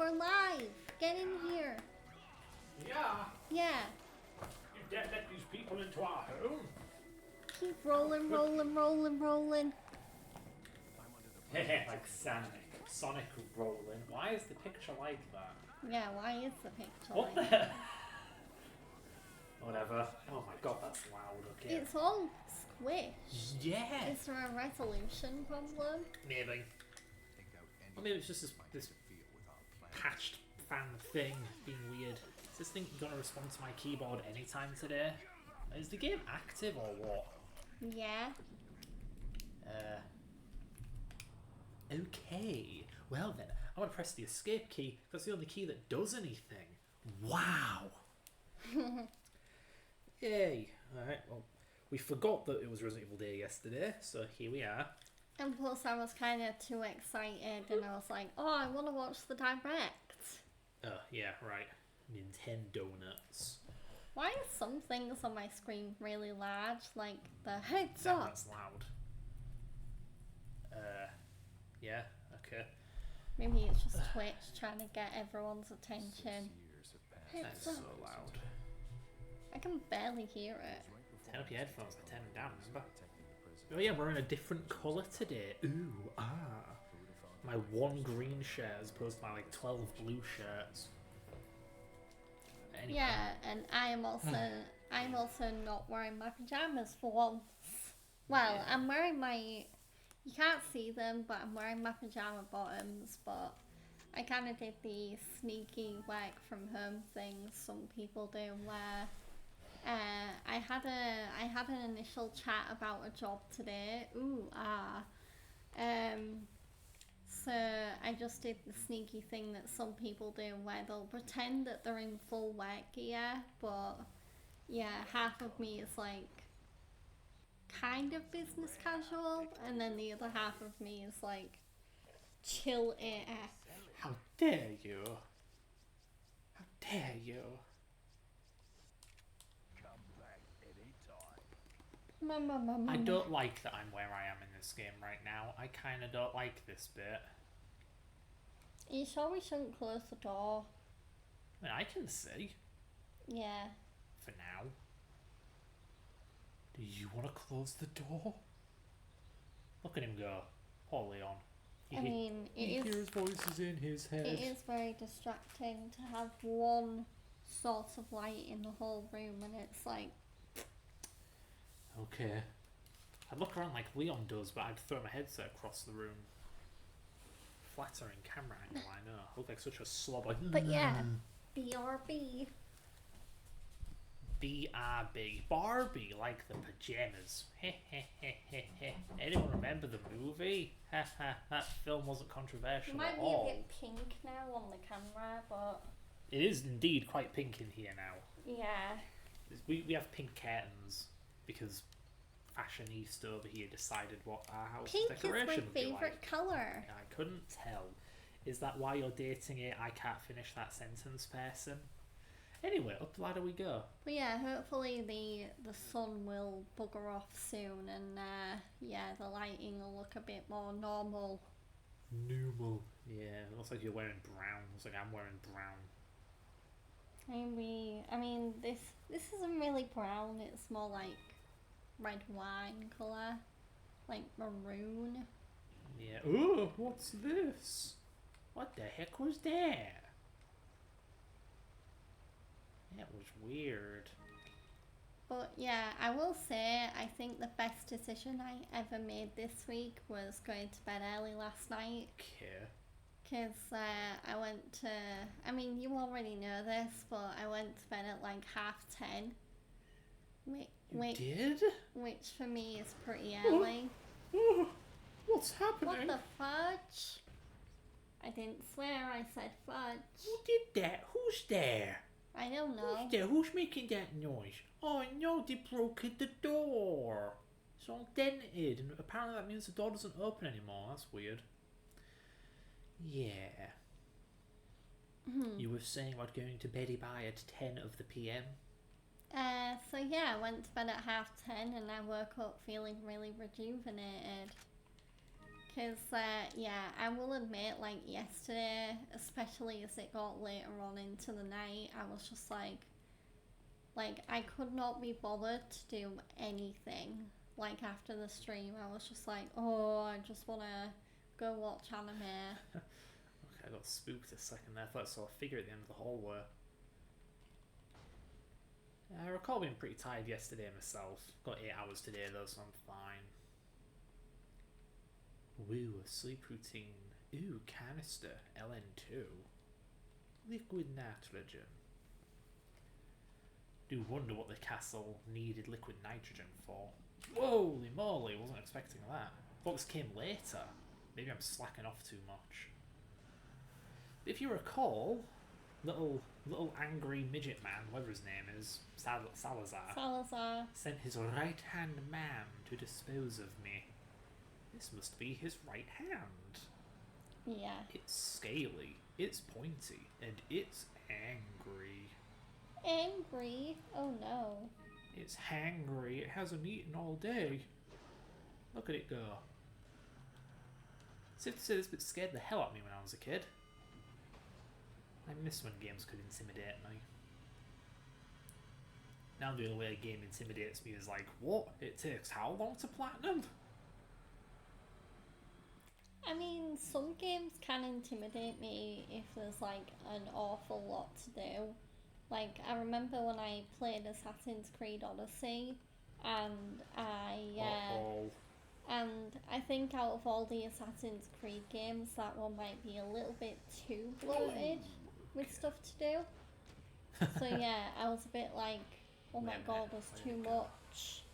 we're live. Get in here. Yeah, Yeah. you dare let these people into our home? Keep rolling, rolling, rolling, rolling. Like Sonic rolling. Why is the picture like that? Yeah, why is the picture What like the? Whatever. Oh my god, that's loud. Okay. It's all squished. Yeah. Is there a resolution problem? Maybe. Or maybe it's just this patched fan thing being weird. Is this thing gonna respond to my keyboard anytime today? Is the game active or what? Yeah. Okay. Well then, I'm gonna press the escape key. That's the only key that does anything. Wow. Yay. Alright, well, we forgot that it was Resident Evil Day yesterday, so here we are. And plus I was kind of too excited and I was like, oh, I want to watch the direct. Oh, yeah, right. Nintendo nuts. Why are some things on my screen really large? Like the heads Damn, up. that's loud. Yeah, okay. Maybe it's just Twitch trying to get everyone's attention. Heads That's up. so loud. I can barely hear it. Turn up your headphones, I turn them down, remember? Oh yeah, we're in a different colour today. Ooh, my one green shirt as opposed to my like 12 blue shirts. Anyway. Yeah, and I'm also not wearing my pajamas for once. Well, Yeah. I'm wearing my, you can't see them, but I'm wearing my pajama bottoms, but I kind of did the sneaky work from home thing some people do where I had an initial chat about a job today. So I just did the sneaky thing that some people do where they'll pretend that they're in full work gear, but yeah, half of me is like kind of business casual, and then the other half of me is like chill AF. How dare you? How dare you? I don't like that I'm where I am in this game right now. I kind of don't like this bit. Are you sure we shouldn't close the door? I mean, I can see. Yeah. For now. Do you want to close the door? Look at him go. Poor Leon. I mean, he hears voices in his head. it is very distracting to have one sort of light in the whole room, and it's like, Okay. I'd look around like Leon does, but I'd throw my headset across the room. Flattering camera angle, I know. I look like such a slob. Like, but yeah, BRB. BRB. Barbie, like the pajamas. Anyone remember the movie? That film wasn't It controversial might at be a all. bit pink now on the camera, but It is indeed quite pink in here now. yeah. We have pink curtains because fashionista over here decided what our house Pink is decoration my would be favourite like. colour. I couldn't tell. Is that why you're dating it? I can't finish that sentence, person. Anyway, up the ladder we go. But yeah, hopefully the sun will bugger off soon, and yeah, the lighting will look a bit more normal. Normal. Yeah, it looks like you're wearing brown. Looks like I'm wearing brown. I mean, this isn't really brown. It's more like red wine colour, like maroon. Yeah. Oh, what's this? What the heck was that? That was weird. But yeah, I will say I think the best decision I ever made this week was going to bed early last night. Okay. Because I went to, I mean, you already know this, but I went to bed at like 10:30. You did? Which for me is pretty early. Oh, what's happening? What the fudge? I didn't swear, I said fudge. Who did that? Who's there? I don't know. Who's there? Who's making that noise? Oh no, they broke the door. It's all dented, and apparently that means the door doesn't open anymore. That's weird. Yeah. You were saying about going to beddy by at 10 of the PM? So yeah, I went to bed at 10:30 and I woke up feeling really rejuvenated. Because, yeah, I will admit, like, yesterday, especially as it got later on into the night, I was just like, I could not be bothered to do anything. Like, after the stream, I was just like, oh, I just want to go watch anime. Okay, I got spooked a second there. I thought I saw a figure at the end of the hallway. I recall being pretty tired yesterday myself. Got 8 hours today though, so I'm fine. Woo, a sleep routine. Ooh, canister. LN2. Liquid nitrogen. Do wonder what the castle needed liquid nitrogen for. Holy moly, wasn't expecting that. Books came later. Maybe I'm slacking off too much. If you recall, little angry midget man, whatever his name is, Salazar, sent his right-hand man to dispose of me. This must be his right hand. Yeah. It's scaly, it's pointy, and it's angry. Angry? Oh no. It's hangry, it hasn't eaten all day. Look at it go. Safe to say this bit scared the hell out of me when I was a kid. I miss when games could intimidate me. Now the only way a game intimidates me is like, what? It takes how long to platinum? I mean, some games can intimidate me if there's like an awful lot to do. Like, I remember when I played Assassin's Creed Odyssey, and I think out of all the Assassin's Creed games, that one might be a little bit too bloated with stuff to do. So yeah, I was a bit like, oh my god, there's too much.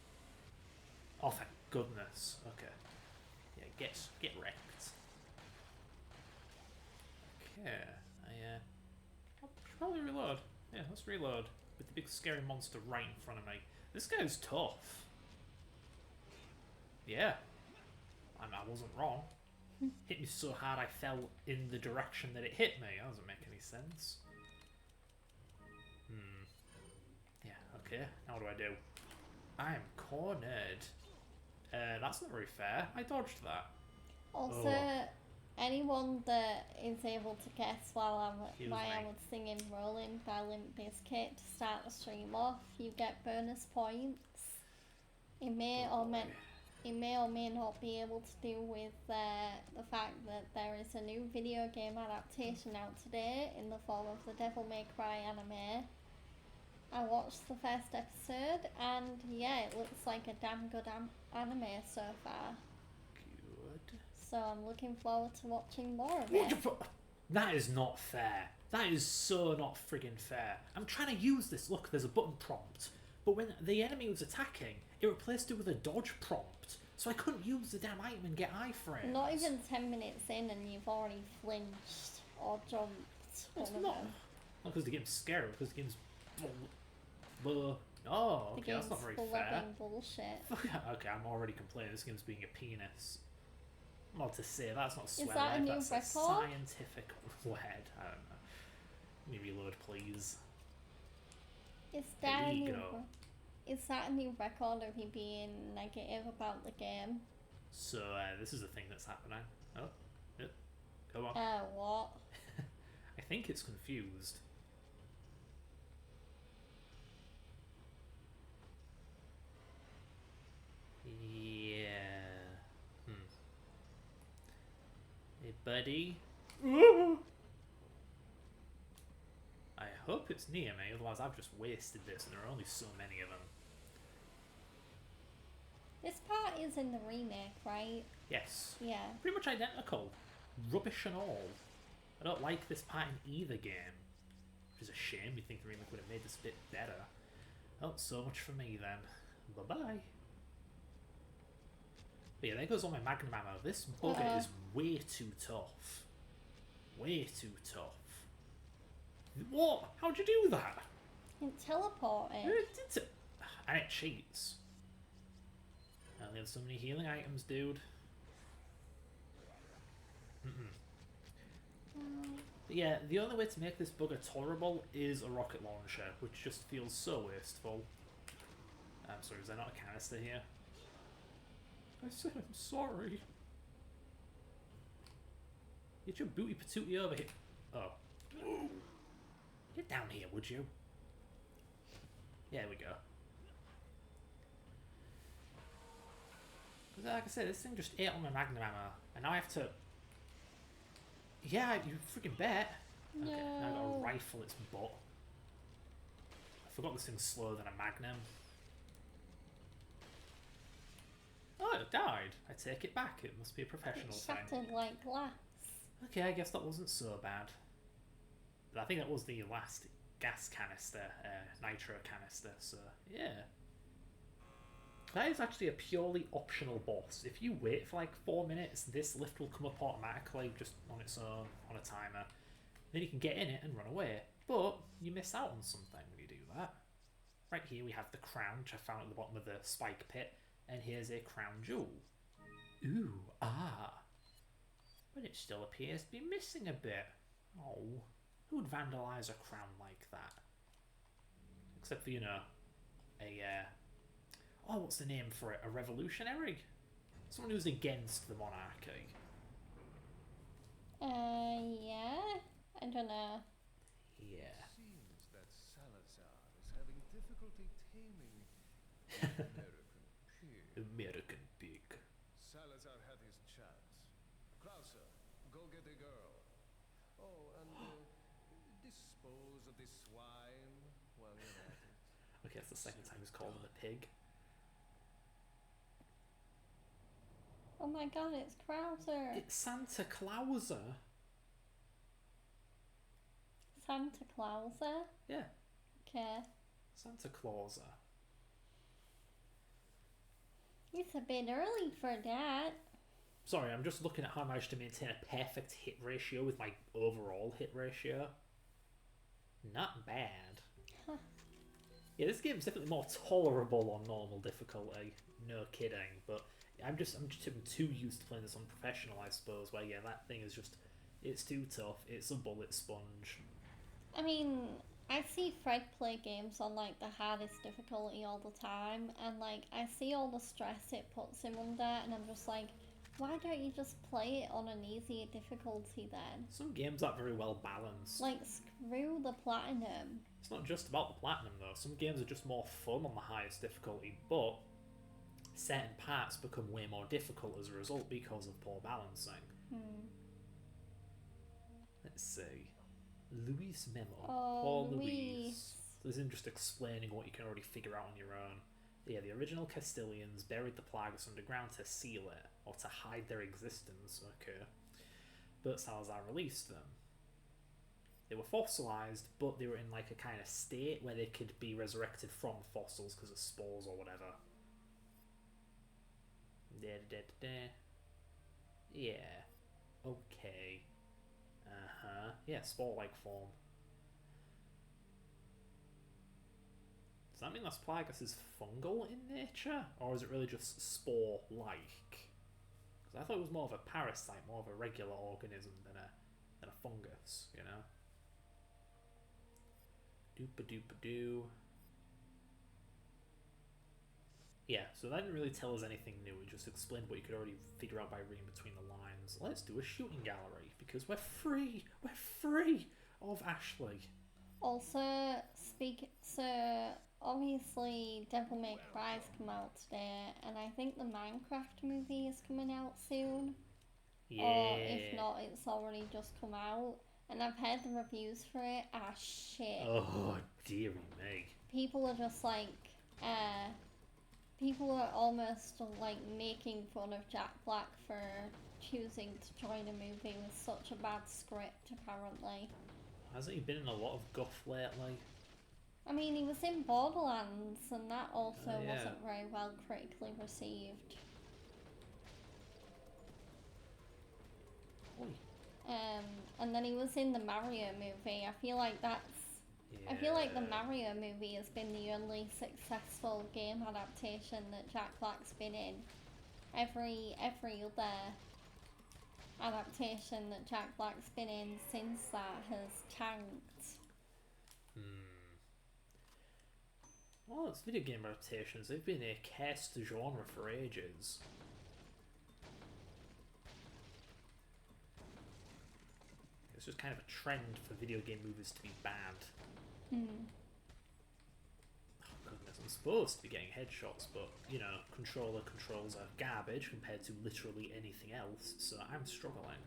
Oh, thank goodness. Okay. Yeah, get wrecked. Okay. I should probably reload. Yeah, let's reload. With the big scary monster right in front of me. This guy's tough. Yeah. I wasn't wrong. Hit me so hard I fell in the direction that it hit me. That doesn't make any sense. Yeah, okay. Now what do I do? I am cornered. That's not very fair. I dodged that. Also, anyone that is able to guess why I was singing Rolling by Limp Bizkit to start the stream off, you get bonus points. It may or may not be able to do with the fact that there is a new video game adaptation out today in the form of the Devil May Cry anime. I watched the first episode and yeah, it looks like a damn good anime so far. Good. So I'm looking forward to watching more of it. That is not fair. That is so not friggin' fair. I'm trying to use this. Look, there's a button prompt. But when the enemy was attacking, it replaced it with a dodge prompt. So I couldn't use the damn item and get iframes. Not even 10 minutes in and you've already flinched or jumped. It's not because the game's scary, because the game's... Oh, okay, that's not very fair. Bullshit. Okay, I'm already complaining this game's being a penis. Well, to say that's not swear. Is that a new that's record? A scientific word. I don't know. Let me reload, please. Is that a new record of you being negative about the game? So this is the thing that's happening. Oh, yep. Come on. What? I think it's confused. Yeah. Hey, buddy. I hope it's near me, otherwise I've just wasted this, and there are only so many of them. This part is in the remake, right? Yes. Yeah. Pretty much identical. Rubbish and all. I don't like this part in either game. Which is a shame, you'd think the remake would have made this bit better. Well, so much for me then. Bye-bye. But yeah, there goes all my magnum ammo. This bugger is way too tough. Way too tough. What? How'd you do that? It teleported. And it cheats. I only have so many healing items, dude. But yeah, the only way to make this bugger tolerable is a rocket launcher, which just feels so wasteful. I'm sorry, is there not a canister here? I said I'm sorry. Get your booty patootie over here. Oh. Get down here, would you? Yeah, there we go. Like I said, this thing just ate on my magnum ammo, and now I have to... Yeah, you freaking bet. No. Okay, now I've got to rifle its butt. I forgot this thing's slower than a magnum. Oh, it died. I take it back. It must be a professional It thing. shattered like glass. Okay, I guess that wasn't so bad. But I think that was the last gas canister, nitro canister, so yeah. That is actually a purely optional boss. If you wait for like 4 minutes, this lift will come up automatically, just on its own, on a timer. Then you can get in it and run away. But you miss out on something when you do that. Right here we have the crown, which I found at the bottom of the spike pit. And here's a crown jewel. Ooh, ah. But it still appears to be missing a bit. Oh, who would vandalise a crown like that? Except for, you know, oh, what's the name for it? A revolutionary? Someone who's against the monarchy. Yeah? I don't know. Yeah. Seems that Salazar is having difficulty taming American pig. Salazar had his chance. Krauser, go get a girl. Oh, and dispose of this swine while you're at it. Okay, that's the second time he's called him a pig. Oh my god, it's Krauser. It's Santa Clauser. Santa Clauser? Yeah, Okay. Santa Clauser. It's a bit early for that. Sorry, I'm just looking at how I managed to maintain a perfect hit ratio with my overall hit ratio. Not bad. Huh. Yeah, this game's definitely more tolerable on normal difficulty. No kidding, but I'm just too used to playing this on professional, I suppose. Where yeah, that thing is just, it's too tough. It's a bullet sponge. I mean, I see Fred play games on like the hardest difficulty all the time, and like I see all the stress it puts him under, and I'm just like, why don't you just play it on an easier difficulty then? Some games aren't very well balanced. Like, screw the platinum. It's not just about the platinum though. Some games are just more fun on the highest difficulty, but certain parts become way more difficult as a result because of poor balancing. Let's see. Louis' memo. Oh, Poor Louise. So this isn't just explaining what you can already figure out on your own. Yeah, the original Castilians buried the Plagas underground to seal it, or to hide their existence, okay. But Salazar released them. They were fossilized, but they were in like a kind of state where they could be resurrected from fossils because of spores or whatever. Yeah. Okay. Uh-huh. Yeah, spore-like form. Does that mean Las Plagas is fungal in nature? Or is it really just spore-like? Because I thought it was more of a parasite, more of a regular organism than a fungus, you know? Doop-a-doop-a-doo. Yeah, so that didn't really tell us anything new. It just explained what you could already figure out by reading between the lines. Let's do a shooting gallery, because we're free! We're free of Ashley! Also, obviously Devil May Cry's come out today, and I think the Minecraft movie is coming out soon. Yeah. Or if not, it's already just come out. And I've heard the reviews for it are shit. Oh, dearie me. People are just like, people are almost like making fun of Jack Black for choosing to join a movie with such a bad script, apparently. Hasn't he been in a lot of guff lately? I mean, he was in Borderlands, and that also Yeah. wasn't very well critically received. Oi. And then he was in the Mario movie. I feel like I feel like the Mario movie has been the only successful game adaptation that Jack Black's been in. Every other adaptation that Jack Black's been in since that has tanked. Well, it's video game adaptations. They've been a cursed genre for ages. It's just kind of a trend for video game movies to be bad. Oh goodness, I'm supposed to be getting headshots, but, you know, controller controls are garbage compared to literally anything else, so I'm struggling.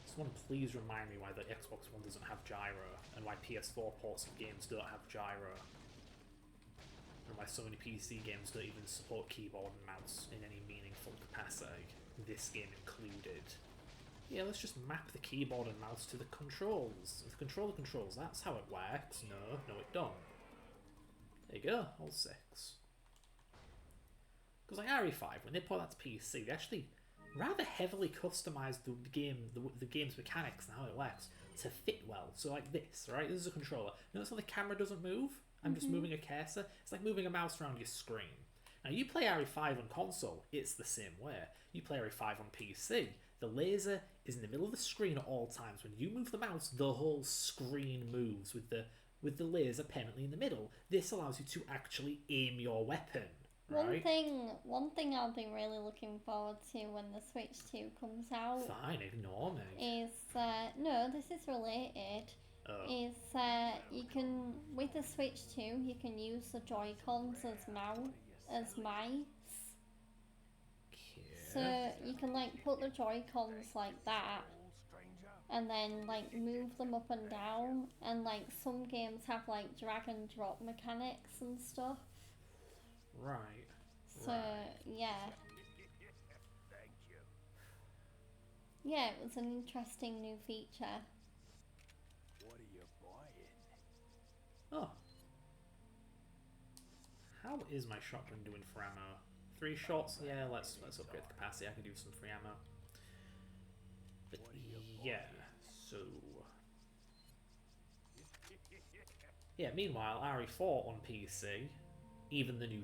Someone please remind me why the Xbox One doesn't have gyro, and why PS4 ports of games don't have gyro. And why so many PC games don't even support keyboard and mouse in any meaningful capacity, this game included. Yeah, let's just map the keyboard and mouse to the controls. The controller controls, that's how it works. No, it don't. There you go, all 6. Because like RE5, when they put that to PC, they actually rather heavily customized the game's mechanics and how it works to fit well. So like this, right? This is a controller. Notice how the camera doesn't move? I'm just moving a cursor. It's like moving a mouse around your screen. Now you play RE5 on console, it's the same way. You play RE5 on PC, the laser is in the middle of the screen at all times. When you move the mouse, the whole screen moves with the laser permanently in the middle. This allows you to actually aim your weapon. Right? One thing I'll be really looking forward to when the Switch 2 comes out. Fine, ignore me. Is no, this is related. Oh. Is you can, with the Switch 2, you can use the Joy-Cons as mice. Okay. So you can like put the Joy-Cons like that, and then like move them up and down, and like some games have like drag and drop mechanics and stuff. Right. So yeah. Yeah, it was an interesting new feature. What are you buying? Oh. How is my shotgun doing for ammo? 3 shots? Yeah, let's upgrade the capacity. I can do some free ammo. But yeah, so yeah. Meanwhile, RE4 on PC, even the new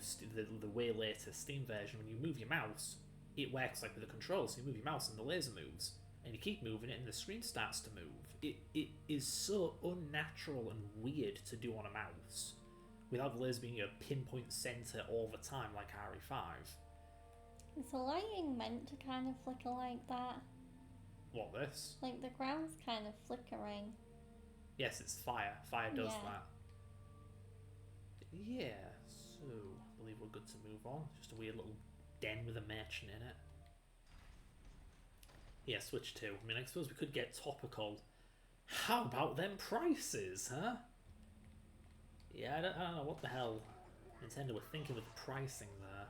the way later Steam version, when you move your mouse, it works like with the controls. So you move your mouse and the laser moves, and you keep moving it, and the screen starts to move. It is so unnatural and weird to do on a mouse, without the laser being your pinpoint center all the time like RE5. Is the lighting meant to kind of flicker like that? What, this? Like the ground's kind of flickering. Yes, it's fire. Fire does Yeah. that. Yeah, so I believe we're good to move on. Just a weird little den with a merchant in it. Yeah, Switch 2. I mean, I suppose we could get topical. How about them prices, huh? Yeah, I don't know what the hell Nintendo were thinking with the pricing there.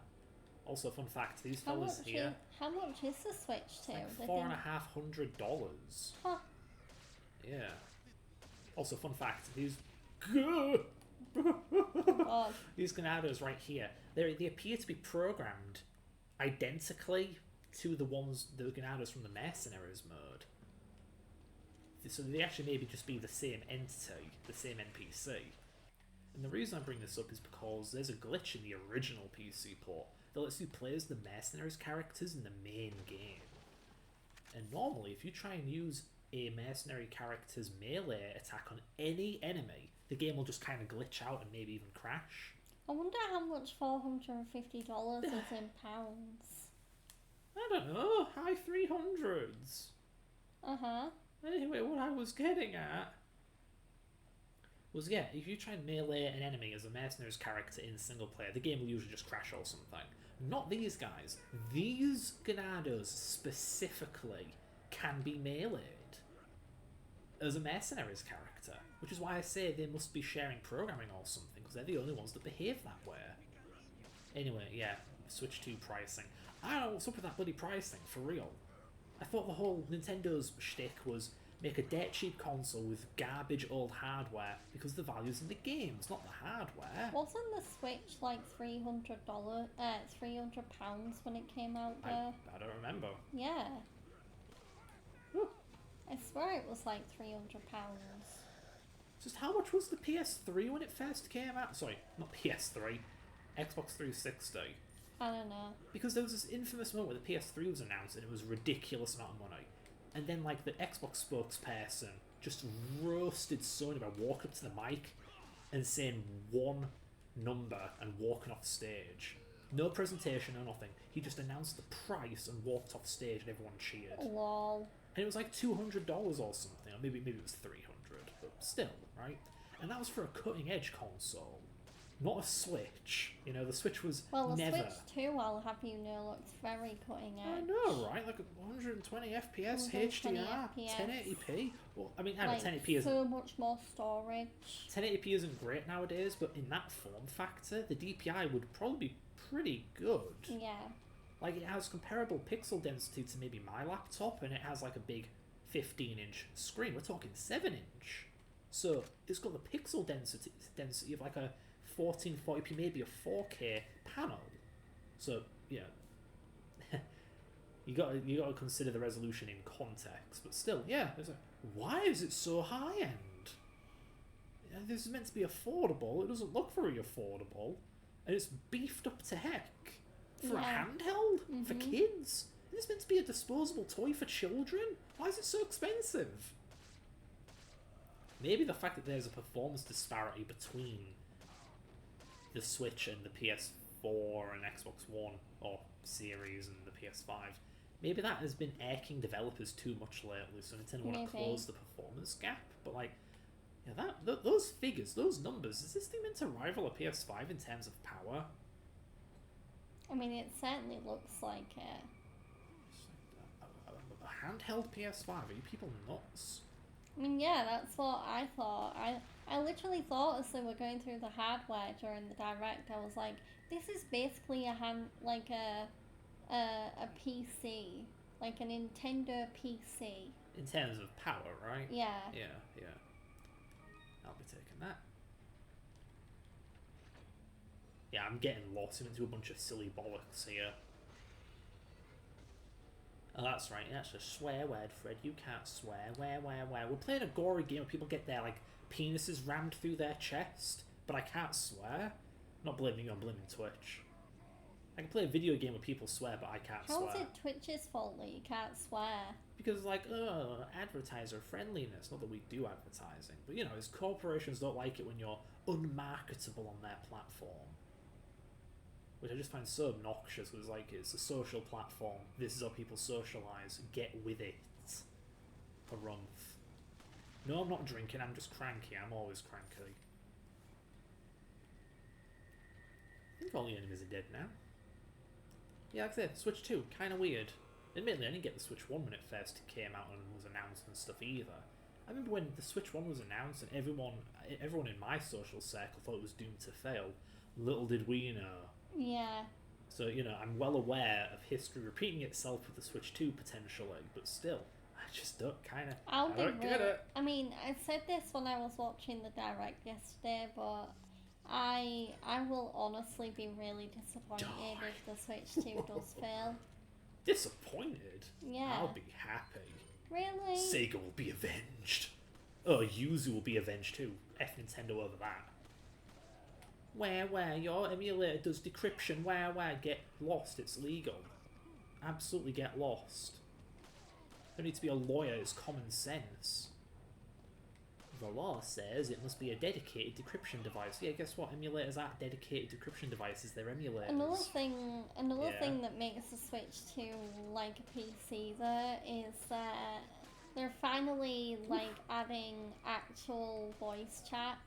Also, fun fact, these fellas here... How much is the Switch 2? Like $4,500. Huh. Yeah. Also, fun fact, these... Oh God. These Ganados right here, they appear to be programmed identically to the Ganados from the Mercenaries mode. So they actually maybe just be the same entity, the same NPC. And the reason I bring this up is because there's a glitch in the original PC port that lets you play as the Mercenaries characters in the main game. And normally, if you try and use a mercenary character's melee attack on any enemy, the game will just kind of glitch out and maybe even crash. I wonder how much $450 is in pounds. I don't know, high 300s. Uh-huh. Anyway, what I was getting at was, yeah, if you try and melee an enemy as a mercenary's character in single player, the game will usually just crash or something. Not these guys. These Ganados specifically can be meleeed as a mercenary's character, which is why I say they must be sharing programming or something, because they're the only ones that behave that way. Anyway, yeah, Switch 2 pricing. I don't know what's up with that bloody pricing, for real. I thought the whole Nintendo's shtick was make a dirt cheap console with garbage old hardware because the value's in the games, not the hardware. Wasn't the Switch like £300 when it came out there? I don't remember. Yeah. Whew. I swear it was like £300. Just how much was the PS3 when it first came out? Sorry, not PS3, Xbox 360. I don't know. Because there was this infamous moment where the PS3 was announced and it was a ridiculous amount of money. And then, like, the Xbox spokesperson just roasted Sony by walking up to the mic and saying one number and walking off stage. No presentation, no nothing. He just announced the price and walked off stage and everyone cheered. Lol. and it was like $200 or something, or maybe it was $300, but still, right? And that was for a cutting edge console, not a Switch. You know, the Switch was Well, the never. Switch 2, I'll have you know, looks very cutting I edge. know, right? Like 120 FPS, 120 HDR, FPS. 1080p. Well, I mean, I know Like, 1080p isn't. so much more storage. 1080p isn't great nowadays, but in that form factor, the DPI would probably be pretty good. Yeah. Like, it has comparable pixel density to maybe my laptop, and it has like a big 15-inch screen. We're talking 7-inch. So it's got the pixel density of like a 1440p, maybe a 4K panel. So yeah, you got to consider the resolution in context. But still, yeah, why is it so high end? This is meant to be affordable. It doesn't look very affordable, and it's beefed up to heck for a handheld for kids. This is meant to be a disposable toy for children. Why is it so expensive? Maybe the fact that there's a performance disparity between the Switch and the PS4 and Xbox One or Series and the PS5, maybe that has been irking developers too much lately, so Nintendo want to close the performance gap. But like, yeah, those figures, those numbers, is this thing meant to rival a PS5 in terms of power? I mean, it certainly looks like it. A handheld PS5? Are you people nuts? I mean, yeah, that's what I thought. I literally thought as they were going through the hardware during the direct, I was like, this is basically a PC, like a Nintendo PC. In terms of power, right? Yeah. Yeah. I'll be taking that. Yeah, I'm getting lost into a bunch of silly bollocks here. Oh, that's right. That's a swear word, Fred. You can't swear. Where? We're playing a gory game where people get their, like, penises rammed through their chest, but I can't swear. I'm not blaming you, I'm blaming Twitch. I can play a video game where people swear, but I can't swear. How is it Twitch's fault that you can't swear? Because, like, advertiser friendliness. Not that we do advertising, but, you know, as corporations don't like it when you're unmarketable on their platform. Which I just find so obnoxious, because, like, it's a social platform. This is how people socialise. Get with it. Harumph. No, I'm not drinking, I'm just cranky. I'm always cranky. I think all the enemies are dead now. Yeah, like I said, Switch 2, kind of weird. Admittedly, I didn't get the Switch 1 when it first came out and was announced and stuff either. I remember when the Switch 1 was announced and everyone in my social circle thought it was doomed to fail. Little did we know. Yeah. So, you know, I'm well aware of history repeating itself with the Switch 2 potentially, but still, I just don't get it. I mean, I said this when I was watching the direct yesterday, but I will honestly be really disappointed if the Switch 2 does fail. Disappointed? Yeah. I'll be happy. Really? Sega will be avenged. Oh, Yuzu will be avenged too. F Nintendo over that. Where, your emulator does decryption, where, get lost, it's legal. Absolutely get lost. Don't need to be a lawyer, it's common sense. The law says it must be a dedicated decryption device. Yeah, guess what? Emulators aren't dedicated decryption devices, they're emulators. Another thing that makes the Switch 2 like a PC though is that they're finally like adding actual voice chat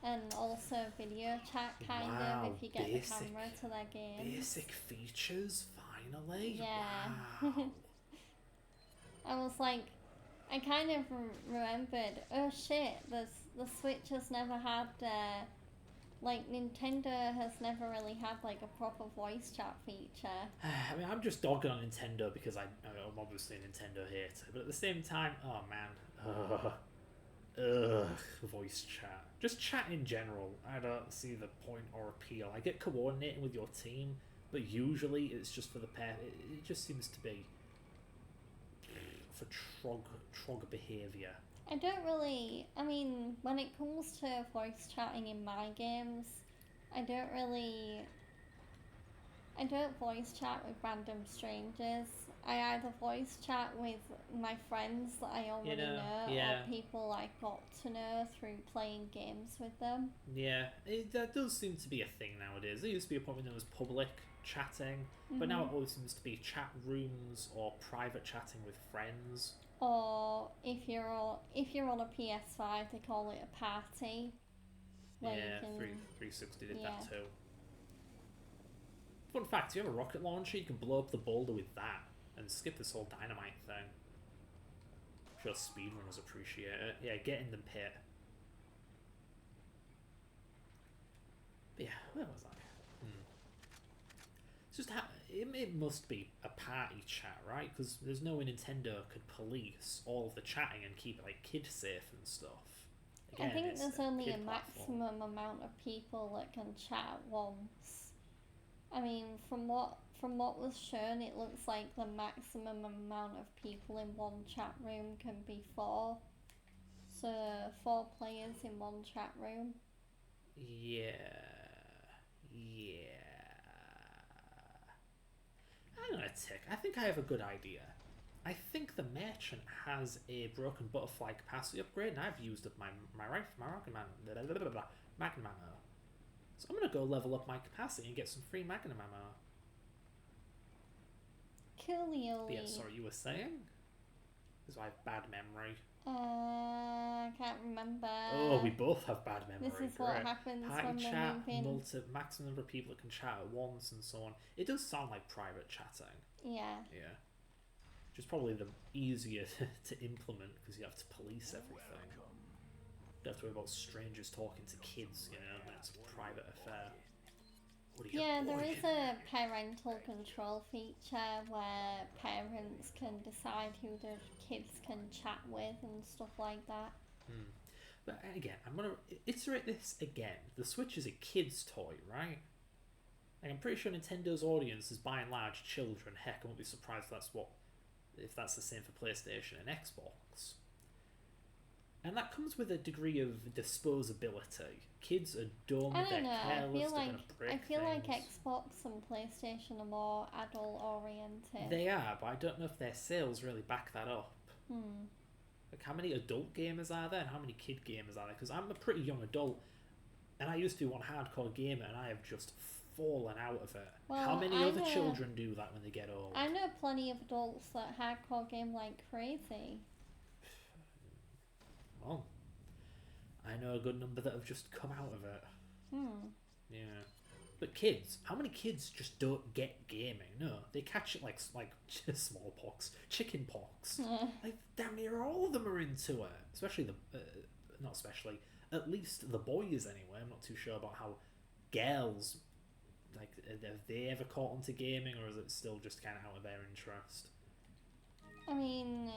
and also video chat kind of if you get the camera to their games. Basic features, finally? Yeah. Wow. I was like, I kind of remembered, oh shit, the Switch has never had, like, Nintendo has never really had, like, a proper voice chat feature. I mean, I'm just dogging on Nintendo because I'm obviously a Nintendo hater, but at the same time, oh man, voice chat. Just chat in general, I don't see the point or appeal. I get coordinating with your team, but usually it's just for the pair. It just seems to be for trog behaviour. I don't really, I mean, when it comes to voice chatting in my games, I don't voice chat with random strangers. I either voice chat with my friends that I already know or people I got to know through playing games with them. Yeah, that does seem to be a thing nowadays. There used to be a point when there was public chatting, but now it always seems to be chat rooms or private chatting with friends. Or if you're on a PS5, they call it a party. Where you Yeah, can, 360 did yeah. that too. Fun fact, you have a rocket launcher, you can blow up the boulder with that and skip this whole dynamite thing. I'm sure speedrunners appreciate it. Yeah, get in the pit. But yeah, where was I? It's just how it must be a party chat, right? Because there's no way Nintendo could police all of the chatting and keep it like kid safe and stuff. I think it's there's only a kid platform. maximum amount of people that can chat at once. I mean, from what was shown, it looks like the maximum amount of people in one chat room can be 4. So 4 players in one chat room. Yeah. I'm gonna tick. I think I have a good idea. I think the merchant has a broken butterfly capacity upgrade, and I've used up my magnum ammo. So I'm gonna go level up my capacity and get some free magnum ammo. Coolio. Yeah, sorry, you were saying? Because I have bad memory. I can't remember. Oh, we both have bad memory. This is Great. what happens Party when chat, we're moving. maximum number of people that can chat at once, and so on. It does sound like private chatting. Yeah. Yeah. Which is probably the easier to implement because you have to police everything. You don't have to worry about strangers talking to kids, you know, that's a private affair. Yeah, there is a parental control feature where parents can decide who their kids can chat with and stuff like that. But again, I'm going to iterate this again. The Switch is a kid's toy, right? Like, I'm pretty sure Nintendo's audience is by and large children. Heck, I won't be surprised if that's the same for PlayStation and Xbox. And that comes with a degree of disposability. Kids are dumb, I they're don't know. careless, they're gonna break I feel like things. Xbox and PlayStation are more adult oriented. They are, but I don't know if their sales really back that up. Like, how many adult gamers are there and how many kid gamers are there? Because I'm a pretty young adult, and I used to be one hardcore gamer, and I have just fallen out of it. Well, how many I other know- children do that when they get old? I know plenty of adults that hardcore game like crazy. Well, I know a good number that have just come out of it. Yeah. But kids, how many kids just don't get gaming? No, they catch it like smallpox, chicken pox. Like, damn near all of them are into it. Especially not especially, at least the boys anyway. I'm not too sure about how girls, like, have they ever caught onto gaming, or is it still just kind of out of their interest? I mean,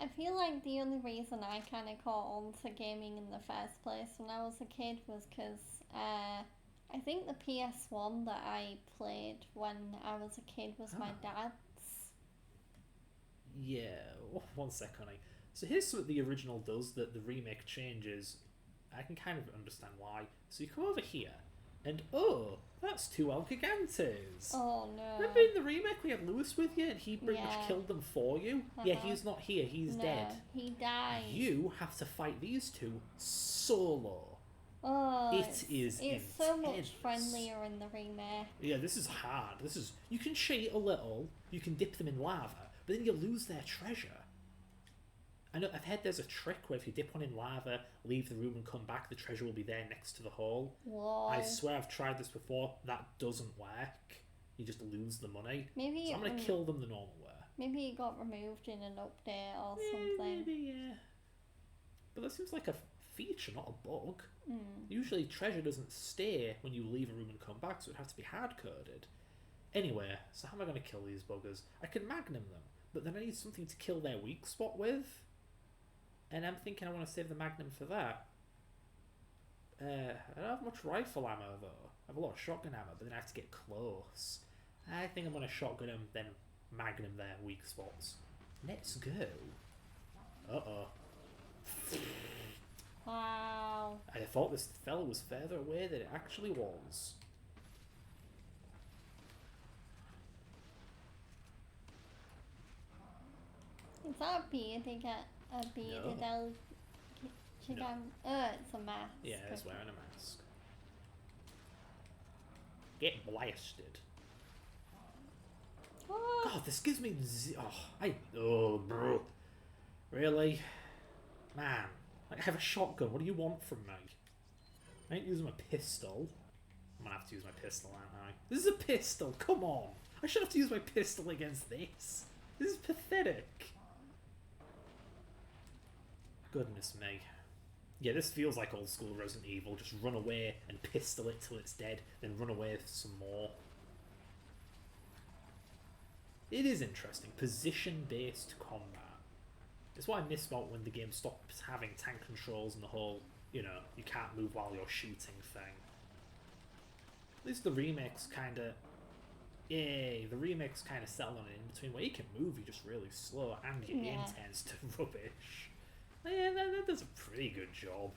I feel like the only reason I kind of caught on to gaming in the first place when I was a kid was because I think the PS1 that I played when I was a kid was my dad's. Yeah, one sec, honey. So here's what the original does that the remake changes. I can kind of understand why. So you come over here, and oh, that's 2 El Gigantes. Oh no. Remember in the remake we had Lewis with you, and he pretty much Yeah. killed them for you? Yeah, Uh-huh. he's not here, he's No, dead. he died. You have to fight these two solo. Oh, It's so much intense. friendlier in the remake. Yeah, this is hard. You can cheat a little, you can dip them in lava, but then you lose their treasure. I know, I've heard there's a trick where if you dip one in lava, leave the room and come back, the treasure will be there next to the hole. Whoa. I swear I've tried this before, that doesn't work. You just lose the money. Maybe So I'm going to kill them the normal way. Maybe it got removed in an update or something. Maybe, yeah. But that seems like a feature, not a bug. Usually treasure doesn't stay when you leave a room and come back, so it'd have to be hard-coded. Anyway, so how am I going to kill these buggers? I can magnum them, but then I need something to kill their weak spot with. And I'm thinking I want to save the magnum for that. I don't have much rifle ammo though. I have a lot of shotgun ammo, but then I have to get close. I think I'm going to shotgun them, then magnum their weak spots. Let's go. Uh-oh. Wow. I thought this fella was further away than it actually was. Is that a bearded El Gigant? Oh, it's a mask. Yeah, he's wearing a mask. Get blasted. Oh, God, this gives me bro. Really? Man. Like, I have a shotgun. What do you want from me? I ain't using my pistol. I'm gonna have to use my pistol, aren't I? This is a pistol. Come on. I should have to use my pistol against this. This is pathetic. Goodness me. Yeah, this feels like old school Resident Evil. Just run away and pistol it till it's dead, then run away for some more. It is interesting. Position-based combat. It's what I miss about when the game stops having tank controls and the whole, you know, you can't move while you're shooting thing. At least the remakes kind of... Yay, the remakes kind of settle on an in-between where you can move, you're just really slow, and your aim tends to rubbish. Yeah, that does a pretty good job.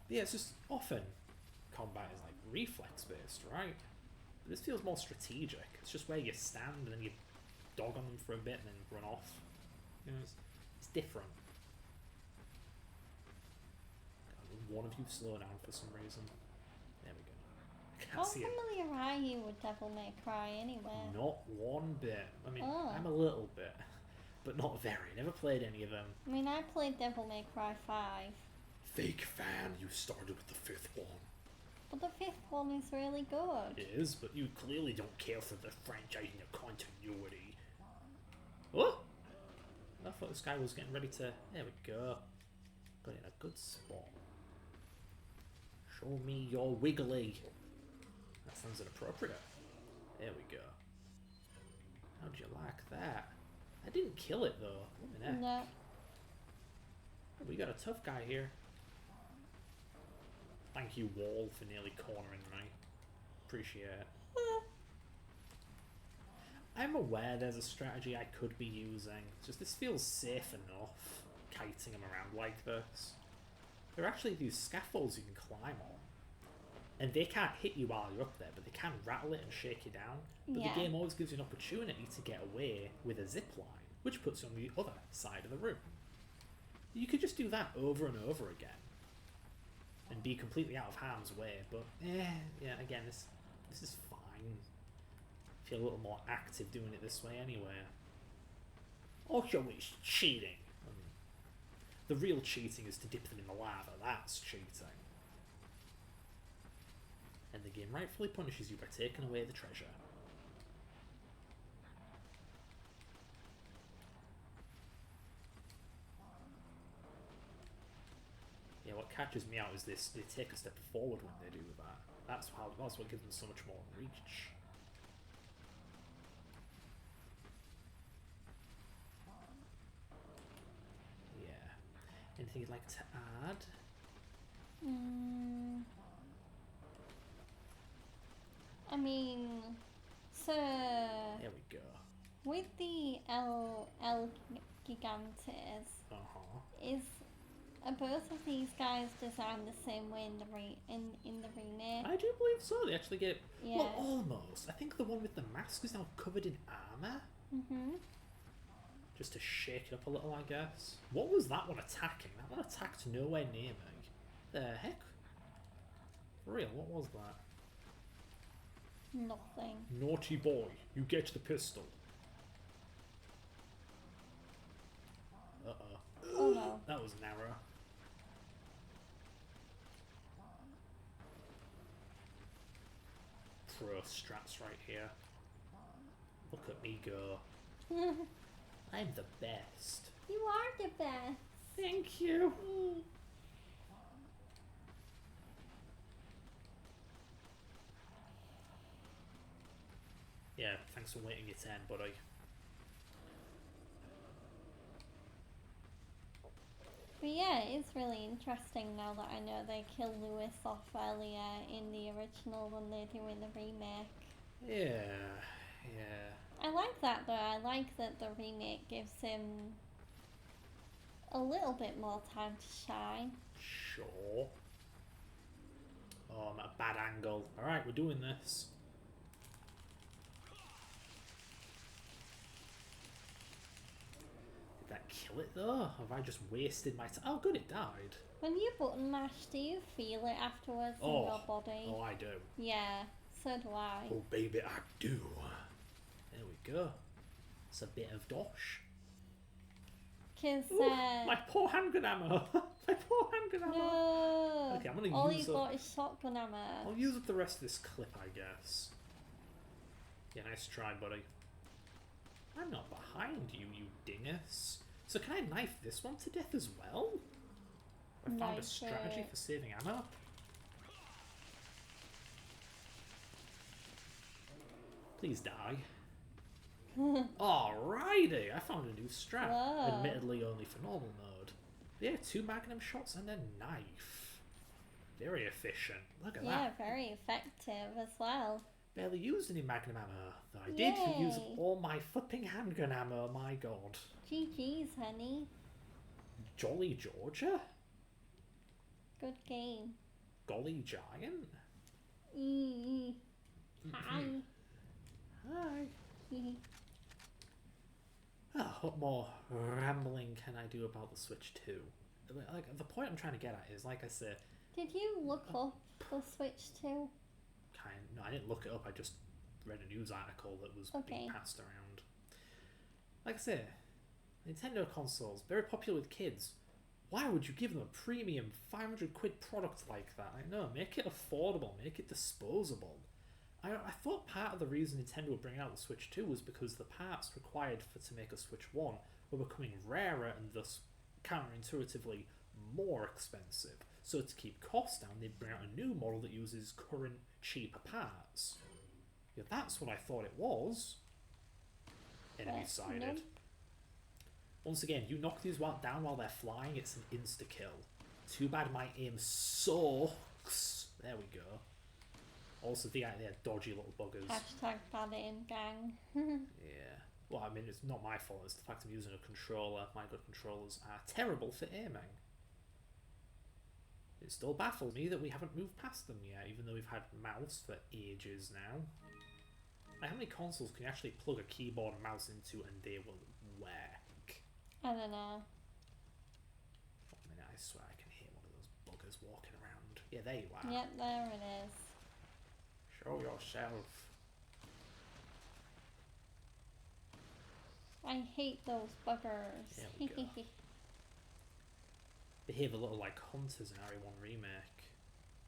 But yeah, it's just often combat is like reflex-based, right? But this feels more strategic. It's just where you stand and then you dog on them for a bit and then run off. You know, it's different. One of you slow down for some reason. There we go. How familiar are you with Devil May Cry anyway? Not one bit. I mean, I'm a little bit, but not very. Never played any of them. I mean, I played Devil May Cry 5. Fake fan, you started with the 5th one. But the 5th one is really good. It is, but you clearly don't care for the franchise and the continuity. Oh! I thought this guy was getting ready to... There we go. Got in a good spot. Show me your wiggly. That sounds inappropriate. There we go. How'd you like that? I didn't kill it though. No. We got a tough guy here. Thank you, Wall, for nearly cornering me. Appreciate it. I'm aware there's a strategy I could be using. It's just this feels safe enough, kiting them around like this. There are actually these scaffolds you can climb on. And they can't hit you while you're up there, but they can rattle it and shake you down. But the game always gives you an opportunity to get away with a zip line, which puts you on the other side of the room. You could just do that over and over again. And be completely out of harm's way, but yeah, again, this is fine. I feel a little more active doing it this way anyway. Also, it's cheating. The real cheating is to dip them in the lava, that's cheating. And the game rightfully punishes you by taking away the treasure. Yeah, what catches me out is this, they take a step forward when they do that. That's what gives them so much more reach. Yeah. Anything you'd like to add? I mean, so... There we go. With the El Gigantes, are both of these guys designed the same way in the remake? I do believe so. They actually get... Yeah. Well, almost. I think the one with the mask is now covered in armour. Just to shake it up a little, I guess. What was that one attacking? That one attacked nowhere near me. The heck? For real, what was that? Nothing. Naughty boy, you get the pistol. Uh-oh. Oh no. That was narrow. Pro strats right here. Look at me go. I'm the best. You are the best. Thank you. Yeah, thanks for waiting your turn, buddy. But yeah, it's really interesting now that I know they kill Lewis off earlier in the original than they do in the remake. Yeah, yeah. I like that though. I like that the remake gives him a little bit more time to shine. Sure. Oh, I'm at a bad angle. Alright, we're doing this. Did that kill it though? Have I just wasted my time? Oh good, it died. When you button mash, do you feel it afterwards in your body? Oh, I do. Yeah, So do I. Oh, baby, I do. There we go. It's a bit of dosh. Cause My poor handgun ammo. My poor handgun ammo. no. Okay, I'm gonna All use you up. got is shotgun ammo. I'll use up the rest of this clip, I guess. Yeah, nice try, buddy. I'm not behind you, you dingus. So can I knife this one to death as well? I found a Knife strategy it. for saving ammo. Please die. Alrighty, I found a new strap. Whoa. Admittedly only for normal mode. But yeah, 2 magnum shots and a knife. Very efficient. Look at Yeah, that. very effective as well. Barely used any magnum ammo. Though I did use Yay. all my flipping handgun ammo, my god. GG's, honey. Jolly Georgia? Good game. Golly Giant? Hi. Hi. Oh, what more rambling can I do about the Switch 2? Like, the point I'm trying to get at is, like I said, Did you look up the Switch 2? no, I didn't look it up, I just read a news article that was being Okay. passed around. Like I said, Nintendo consoles, very popular with kids. Why would you give them a premium 500 quid product like that? I know, make it affordable, make it disposable. I thought part of the reason Nintendo would bring out the Switch 2 was because the parts required to make a Switch 1 were becoming rarer and thus counterintuitively more expensive. So to keep costs down, they'd bring out a new model that uses current cheaper parts. Yeah, that's what I thought it was. Enemy sided. Nope. Once again, you knock these down while they're flying, it's an insta-kill. Too bad my aim sucks. There we go. Also, they're dodgy little buggers. Hashtag bad aim gang. Yeah. Well, I mean, it's not my fault. It's the fact I'm using a controller. My good controllers are terrible for aiming. It still baffles me that we haven't moved past them yet, even though we've had mouse for ages now. Like, how many consoles can you actually plug a keyboard and mouse into and they will work? I don't know. One minute, I swear I can hear one of those buggers walking around. Yeah, there you are. Yep, there it is. Show yourself. I hate those buggers. There we go. Behave a little like hunters in RE1 Remake,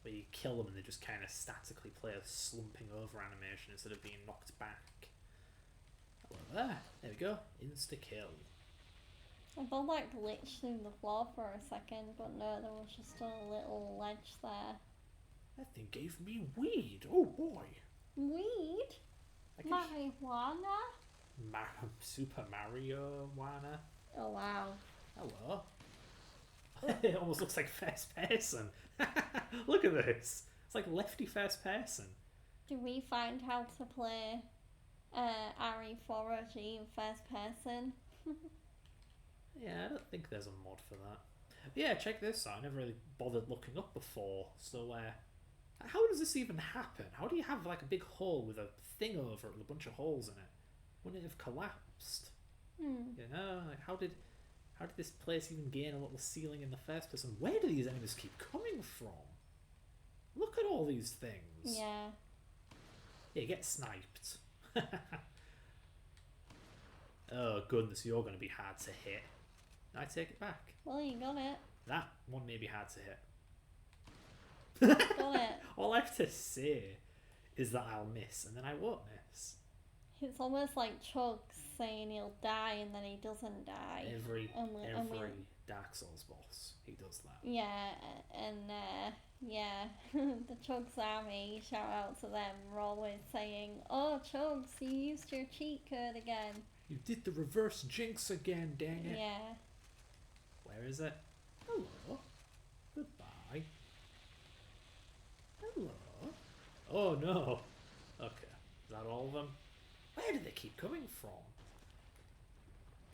where you kill them and they just kind of statically play a slumping over animation instead of being knocked back. Hello there. There we go. Insta kill. I felt like glitched through the floor for a second, but no, there was just a little ledge there. That thing gave me weed. Oh boy. Weed? I can Marijuana? Super Mario Wana. Oh wow. Hello. It almost looks like first person. Look at this. It's like lefty first person. Did we find how to play RE4OG in first person? Yeah, I don't think there's a mod for that. But yeah, check this out. I never really bothered looking up before. So, how does this even happen? How do you have like a big hole with a thing over it with a bunch of holes in it? Wouldn't it have collapsed? You know, like how did this place even gain a little ceiling in the first place? And where do these enemies keep coming from? Look at all these things. Yeah. Yeah, get sniped. Oh goodness, you're going to be hard to hit. I take it back. Well, you got it. That one may be hard to hit. Got it. All I have to say is that I'll miss, and then I won't miss. It's almost like Chugs saying he'll die and then he doesn't die. Every And we- Dark Souls boss, he does that. Yeah, and yeah, the Chugs army, shout out to them, we're always saying, oh Chugs, you used your cheat code again. You did the reverse jinx again, dang it. Yeah. Where is it? Hello. Goodbye. Hello. Oh no. Okay. Is that all of them? Where do they keep coming from?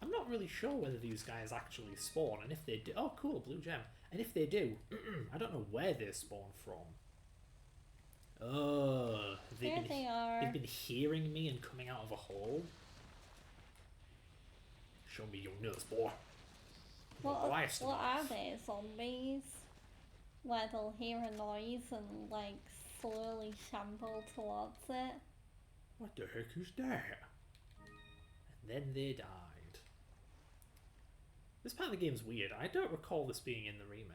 I'm not really sure whether these guys actually spawn, and if they do... Oh, cool, blue gem. And if they do, I don't know where they spawn from. Oh, There they are. They've been hearing me and coming out of a hole. Show me your nose, boy. What Blast them are off. they? Zombies? Where they'll hear a noise and like slowly shamble towards it. What the heck is that? And then they died. This part of the game's weird. I don't recall this being in the remake.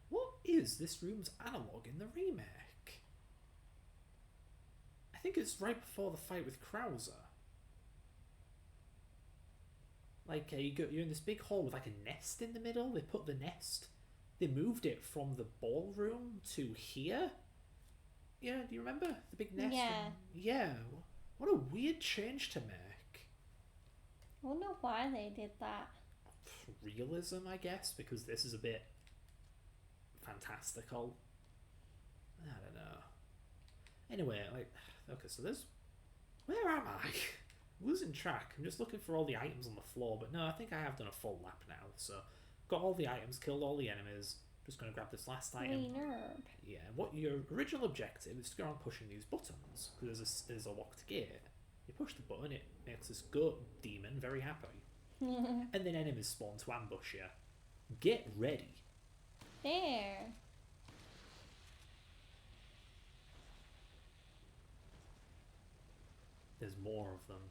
What is this room's analogue in the remake? I think it's right before the fight with Krauser. Like, you're in this big hall with like a nest in the middle. They put the nest, they moved it from the ballroom to here. Yeah, do you remember the big nest? Yeah. Yeah. What a weird change to make. I wonder why they did that. Realism, I guess, because this is a bit fantastical. I don't know. Anyway, like, okay, so there's... Where am I? Losing track. I'm just looking for all the items on the floor, but no, I think I have done a full lap now. So, got all the items, killed all the enemies. Just going to grab this last item. Nerb. Yeah, what your original objective is to go around pushing these buttons, because there's a locked gate. You push the button, it makes this goat demon very happy. And then enemies spawn to ambush you. Get ready. There. There's more of them.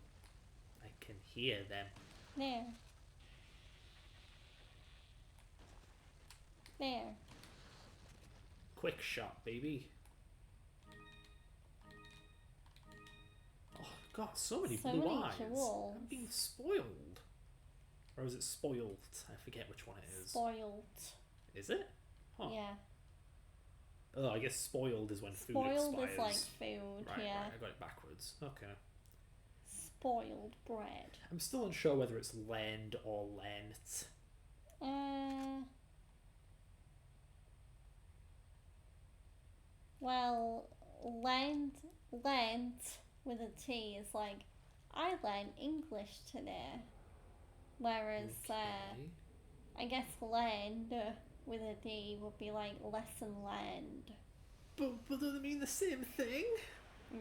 I can hear them. There. There. Quick shot, baby. Oh god, so many So blue many eyes. jewels. I'm being spoiled. Or is it spoiled? I forget which one it is. Spoiled. Is it? Huh. Yeah. Oh, I guess spoiled is when food Spoiled expires. is like food, Right, yeah. right, I got it backwards. Okay. Spoiled bread. I'm still unsure whether it's Lend or Lent. Well, Lent with a T is like, I learned English today. Whereas, Okay. I guess Lend with a D would be like lesson learned. But do they mean the same thing?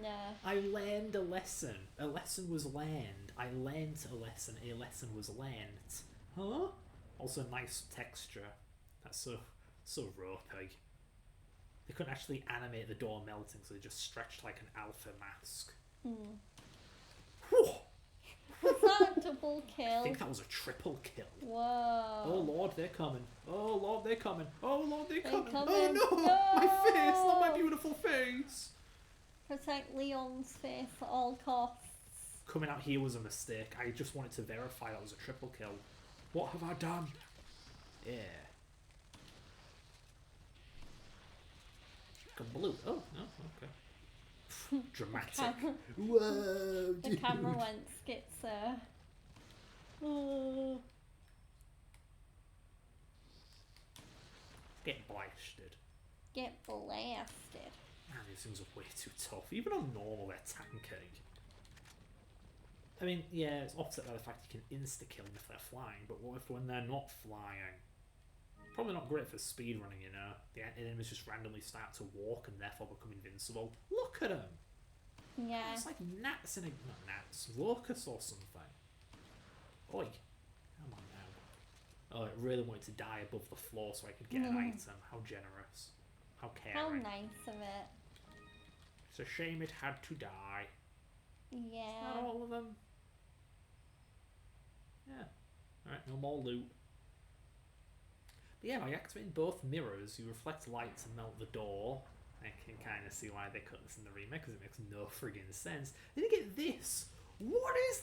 No. I learned a lesson. A lesson was learned. I learnt a lesson. A lesson was learnt. Huh? Also nice texture. That's so ropey. They couldn't actually animate the door melting, so they just stretched like an alpha mask. Whew! Was that a double I kill? think that was a triple kill. Whoa. Oh lord, they're coming. Oh lord, they're coming. Oh lord, they're coming. coming. Oh no! My face, not my beautiful face. Protect Leon's face at all costs. Coming out here was a mistake. I just wanted to verify that was a triple kill. What have I done? Yeah. Blue. Oh, no, okay. Dramatic. Whoa! The camera went schizo. Oh. Get blasted. Get blasted. Man, these things are way too tough. Even on normal, they're tanky. I mean, yeah, it's offset by the fact you can insta-kill them if they're flying, but what if when they're not flying? Probably not great for speedrunning, you know. The enemies just randomly start to walk and therefore become invincible. Look at them! Yeah. It's like gnats in a... not gnats, locusts or something. Oi. Come on now. Oh, it really wanted to die above the floor so I could get an item. How generous. How How caring. nice of it. It's a shame it had to die. Yeah. Not all of them. Yeah. Alright, no more loot. But yeah, by activating both mirrors, you reflect light to melt the door. I can kind of see why they cut this in the remake, because it makes no friggin' sense. Then you get this! What is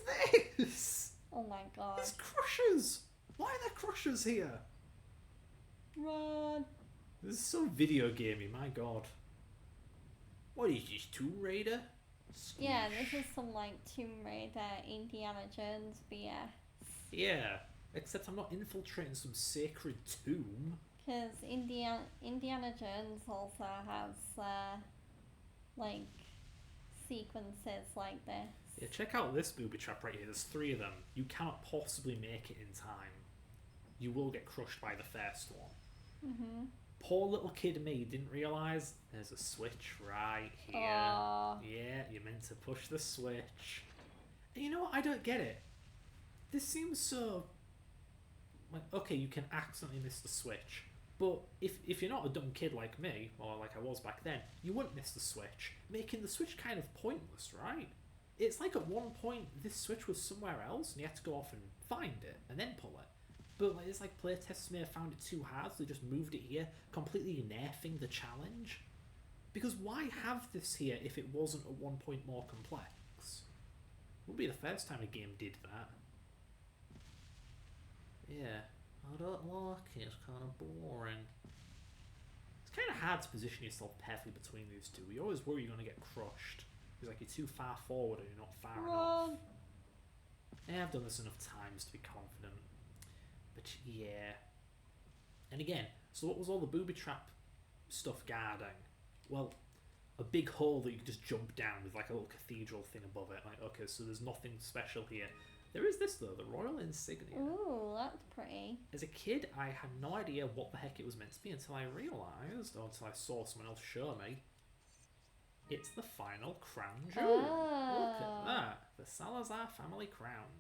this? Oh my god. There's crushers! Why are there crushers here? Run. This is so video gamey, my god. What is this, Tomb Raider? Yeah, Squish. this is some like Tomb Raider, Indiana Jones BS. Yeah, except I'm not infiltrating some sacred tomb. Because Indiana Jones also has like sequences like this. Yeah, check out this booby trap right here. There's 3 of them. You cannot possibly make it in time. You will get crushed by the first one. Mhm. Poor little kid me didn't realise there's a switch right here. Aww. Yeah, you're meant to push the switch. And you know what? I don't get it. This seems so Like, okay, you can accidentally miss the switch, but if you're not a dumb kid like me, or like I was back then, you wouldn't miss the switch, making the switch kind of pointless, right? It's like at one point this switch was somewhere else and you had to go off and find it and then pull it. But like, it's like playtesters may have found it too hard, so they just moved it here, completely nerfing the challenge. Because why have this here if it wasn't at one point more complex? It would be the first time a game did that. Yeah, I don't like it, it's kind of boring. It's kind of hard to position yourself perfectly between these two. You always worry you're going to get crushed. It's like you're too far forward or you're not far enough. Yeah, I've done this enough times to be confident. But yeah. And again, so what was all the booby trap stuff guarding? Well, a big hole that you could just jump down with like a little cathedral thing above it. Like, okay, so there's nothing special here. There is this though, the royal insignia. Ooh, that's pretty. As a kid, I had no idea what the heck it was meant to be until I realised, or until I saw someone else show me. It's the final crown jewel. Oh. Look at that. The Salazar family crown.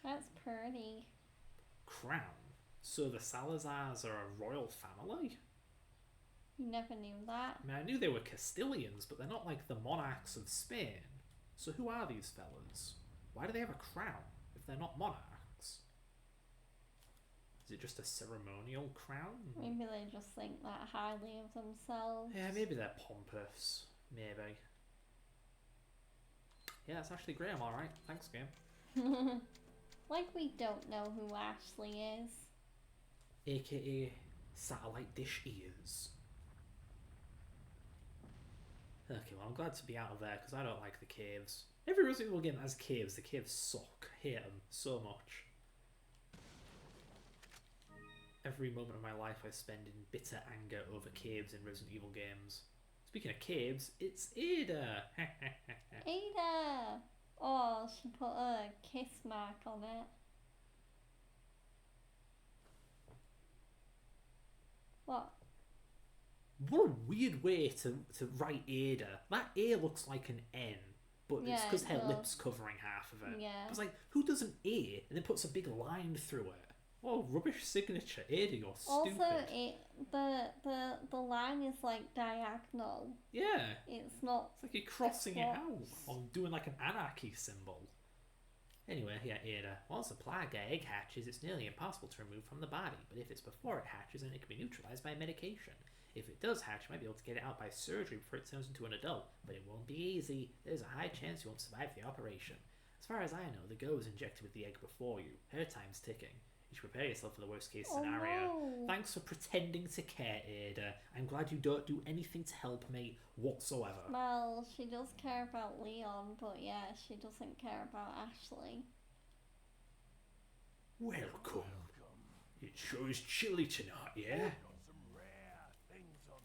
That's pretty. Crown? So the Salazars are a royal family? You never knew that. I mean, I knew they were Castilians, but they're not like the monarchs of Spain. So who are these fellas? Why do they have a crown if they're not monarchs? Is it just a ceremonial crown? Maybe they just think that highly of themselves. Yeah, maybe they're pompous. Maybe. Yeah, it's actually great. I'm alright. Thanks, game. Like we don't know who Ashley is. AKA satellite dish ears. Okay, well, I'm glad to be out of there because I don't like the caves. Every Resident Evil game has caves. The caves suck. Hate them so much. Every moment of my life I spend in bitter anger over caves in Resident Evil games. Speaking of caves, it's Ada! Ada! Oh, she put a kiss mark on it. What? What a weird way to write Ada. That A looks like an N, but it's Yeah, because it her does. lip's covering half of it. Yeah. It's like, who does an A and then puts a big line through it? Oh, rubbish signature. Ada, you're stupid. Also, the line is like diagonal. Yeah. It's not. It's like you're crossing it out cross. or doing like an anarchy symbol. Anyway, yeah, Ada. Once a plague egg hatches, it's nearly impossible to remove from the body, but if it's before it hatches, then it can be neutralized by medication. If it does hatch, you might be able to get it out by surgery before it turns into an adult, but it won't be easy. There's a high chance you won't survive the operation. As far as I know, the girl was injected with the egg before you. Her time's ticking. You should prepare yourself for the worst case scenario. Oh, no. Thanks for pretending to care, Ada. I'm glad you don't do anything to help me whatsoever. Well, she does care about Leon, but yeah, she doesn't care about Ashley. Welcome. It sure is chilly tonight, yeah?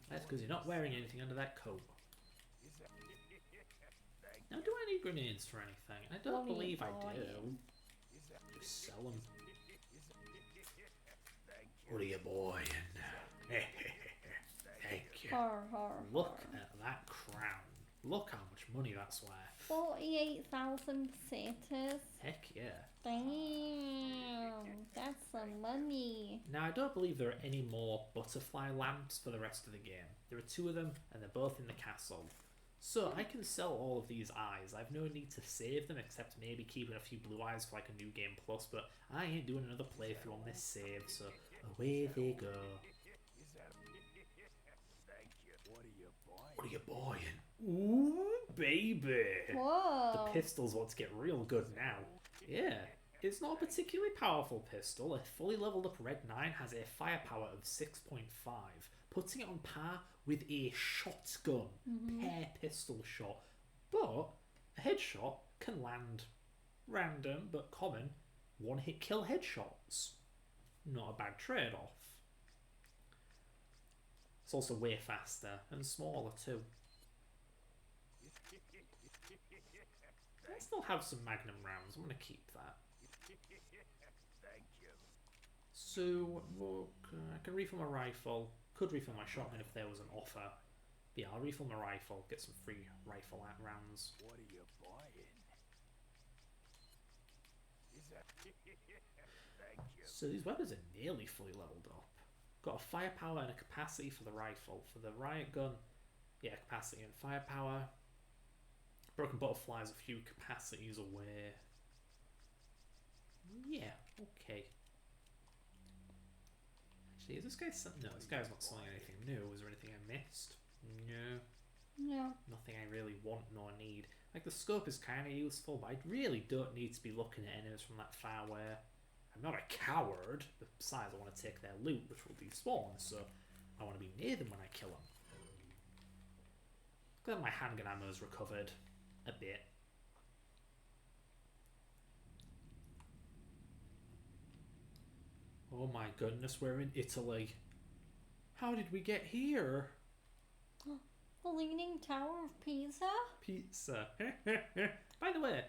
That's because you're not wearing anything under that coat. Now, do I need grenades for anything? I don't What are you believe I do. buying? Just sell them. What are you buying? Thank you. Look at that crown. Look how much money that's worth. 48,000 pesetas. Heck yeah. Damn, that's some money. Now, I don't believe there are any more butterfly lamps for the rest of the game. There are 2 of them, and they're both in the castle. So, I can sell all of these eyes. I've no need to save them, except maybe keeping a few blue eyes for like a new game plus, but I ain't doing another playthrough on this save, so away they go. What are you buying? Ooh, baby! Whoa. The pistol's about to get real good now. Yeah, it's not a particularly powerful pistol. A fully leveled up Red 9 has a firepower of 6.5, putting it on par with a shotgun pair pistol shot. But a headshot can land random but common one-hit kill headshots. Not a bad trade-off. It's also way faster and smaller too. I still have some Magnum rounds. I'm going to keep that. So, look, I can refill my rifle. Could refill my shotgun if there was an offer. But yeah, I'll refill my rifle, get some free rifle rounds. What are you buying? So these weapons are nearly fully leveled up. Got a firepower and a capacity for the rifle. For the riot gun, yeah, capacity and firepower. Broken Butterfly is a few capacities away. Yeah, okay. Actually, is this guy... No, this guy's not selling anything new. Was there anything I missed? No. No. Nothing I really want nor need. Like, the scope is kind of useful, but I really don't need to be looking at enemies from that far away. I'm not a coward, but besides I want to take their loot, which will despawn, so I want to be near them when I kill them. Glad my handgun ammo's recovered a bit. Oh my goodness, we're in Italy. How did we get here? The Leaning Tower of Pisa? Pizza. By the way,